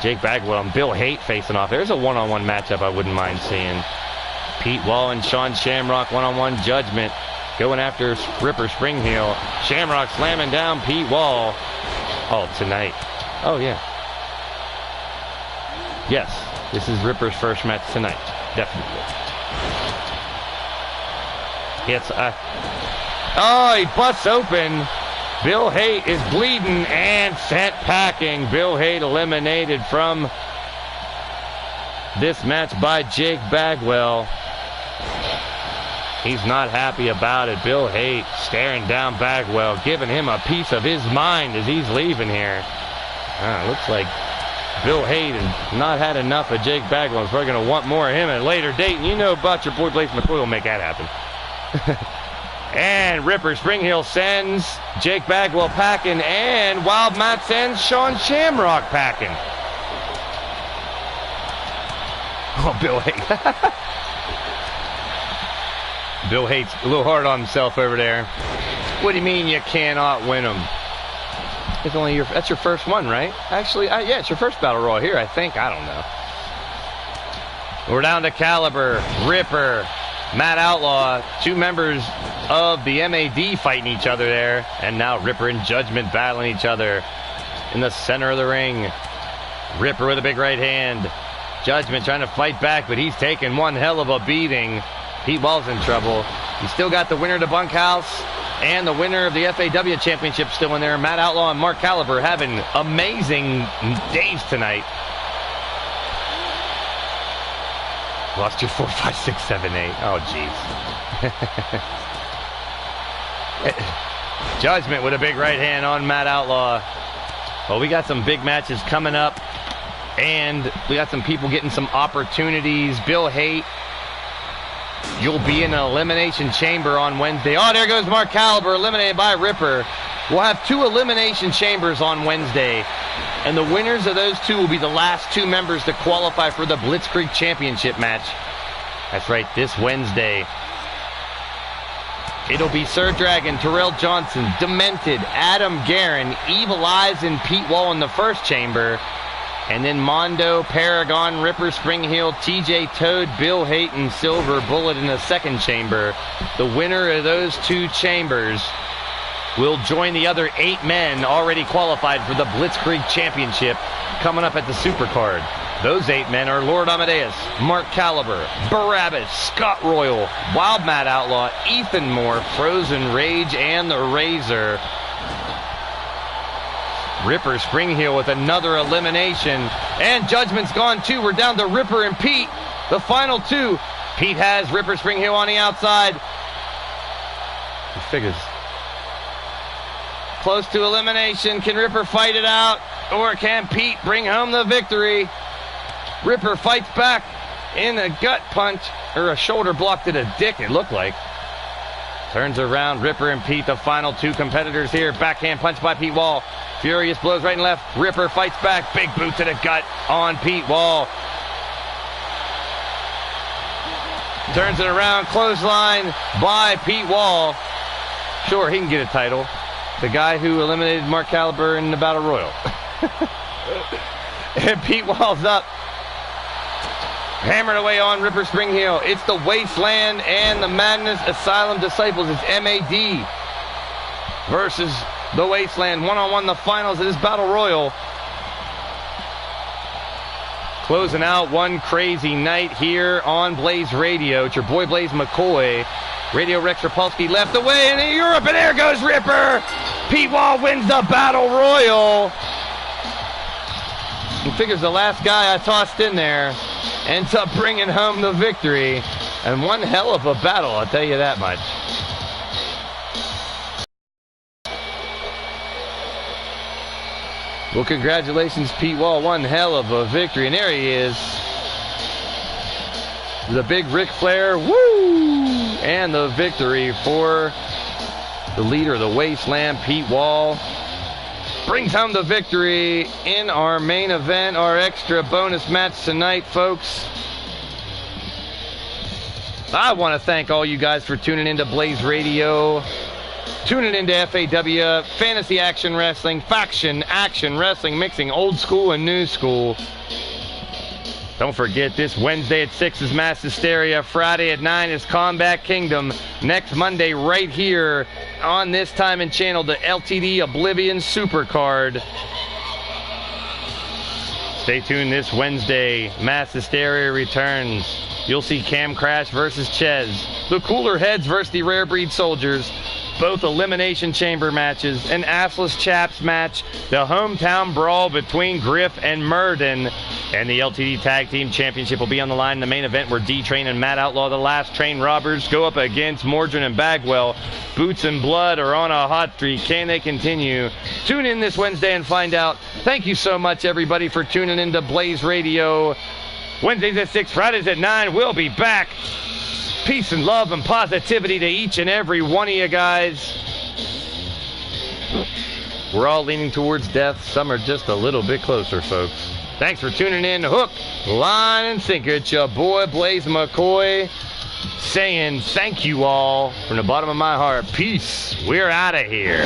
Jake Bagwell and Bill Haight facing off. There's a one-on-one matchup I wouldn't mind seeing. Pete Wall and Sean Shamrock one-on-one. Judgment going after Ripper Springheel. Shamrock slamming down Pete Wall. Oh, tonight. Oh, yeah. Yes, this is Ripper's first match tonight. Definitely. Yes, oh, he busts open. Bill Haight is bleeding and sent packing. Bill Haight eliminated from this match by Jake Bagwell. He's not happy about it. Bill Haight staring down Bagwell, giving him a piece of his mind as he's leaving here. Looks like Bill Haight has not had enough of Jake Bagwell. He's probably going to want more of him at a later date. And you know about your boy Blaise McCoy will make that happen. And Ripper Springheel sends Jake Bagwell packing, and Wild Matt sends Sean Shamrock packing. Oh, Bill Haight. Bill Haight's a little hard on himself over there. What do you mean you cannot win him? It's only that's your first one, right? Actually, yeah, it's your first Battle Royal here, I think. I don't know. We're down to Caliber, Ripper, Matt Outlaw, two members of the MAD fighting each other there. And now Ripper and Judgment battling each other in the center of the ring. Ripper with a big right hand. Judgment trying to fight back, but he's taking one hell of a beating. Pete Wall's in trouble. He's still got the winner of the Bunkhouse and the winner of the FAW Championship still in there. Matt Outlaw and Mark Caliber having amazing days tonight. Lost your 4, 5, 6, 7, 8. Oh, jeez. Judgment with a big right hand on Matt Outlaw. Well, we got some big matches coming up, and we got some people getting some opportunities. Bill Haight, you'll be in an elimination chamber on Wednesday. Oh, there goes Mark Caliber, eliminated by Ripper. We'll have two elimination chambers on Wednesday. And the winners of those two will be the last two members to qualify for the Blitzkrieg Championship match. That's right, this Wednesday. It'll be Sir Dragon, Terrell Johnson, Demented, Adam Guerin, Evil Eyes, and Pete Wall in the first chamber. And then Mondo, Paragon, Ripper, Spring-Heel, TJ Toad, Bill Hayton, Silver Bullet in the second chamber. The winner of those two chambers will join the other 8 men already qualified for the Blitzkrieg Championship coming up at the Supercard. Those 8 men are Lord Amadeus, Mark Caliber, Barabbas, Scott Royal, Wild Mad Outlaw, Ethan Moore, Frozen Rage, and the Razor. Ripper Spring-Heel with another elimination. And Judgment's gone too. We're down to Ripper and Pete, the final 2. Pete has Ripper Spring-Heel on the outside. He figures. Close to elimination. Can Ripper fight it out? Or can Pete bring home the victory? Ripper fights back in a gut punch, or a shoulder block to the dick, it looked like. Turns around, Ripper and Pete, the final 2 competitors here. Backhand punch by Pete Wall. Furious blows right and left. Ripper fights back. Big boot to the gut on Pete Wall. Turns it around, clothesline by Pete Wall. Sure, he can get a title. The guy who eliminated Mark Caliber in the Battle Royal. And Pete Wall's up. Hammered away on Ripper Spring-Heel. It's the Wasteland and the Madness Asylum Disciples. It's MAD versus the Wasteland. One-on-one, the finals of this Battle Royal. Closing out one crazy night here on Blaised Radio. It's your boy Blaise McCoy. Radio Rex Repulsky left away into Europe, and there goes Ripper. Pete Wall wins the Battle Royal. He figures the last guy I tossed in there ends up bringing home the victory. And one hell of a battle, I'll tell you that much. Well, congratulations, Pete Wall. One hell of a victory. And there he is. The big Ric Flair. Woo! And the victory for the leader of the Wasteland, Pete Wall. Brings home the victory in our main event, our extra bonus match tonight, folks. I want to thank all you guys for tuning into Blaised Radio, tuning into FAW, Fantasy Action Wrestling, Faction Action Wrestling, mixing old school and new school. Don't forget, this Wednesday at 6 is Mass Hysteria. Friday at 9 is Combat Kingdom. Next Monday, right here on this time and channel, the LTD Oblivion Supercard. Stay tuned this Wednesday. Mass Hysteria returns. You'll see Cam Crash versus Ches. The Cooler Heads versus the Rare Breed Soldiers. Both Elimination Chamber matches. An Assless Chaps match. The Hometown Brawl between Griff and Murden. And the LTD Tag Team Championship will be on the line in the main event where D-Train and Matt Outlaw, the Last Train Robbers, go up against Mordrin and Bagwell. Boots and Blood are on a hot streak. Can they continue? Tune in this Wednesday and find out. Thank you so much, everybody, for tuning into Blaised Radio. Wednesdays at 6, Fridays at 9. We'll be back. Peace and love and positivity to each and every one of you guys. We're all leaning towards death. Some are just a little bit closer, folks. Thanks for tuning in. Hook, line, and sinker. It's your boy, Blaise McCoy, saying thank you all from the bottom of my heart. Peace. We're out of here.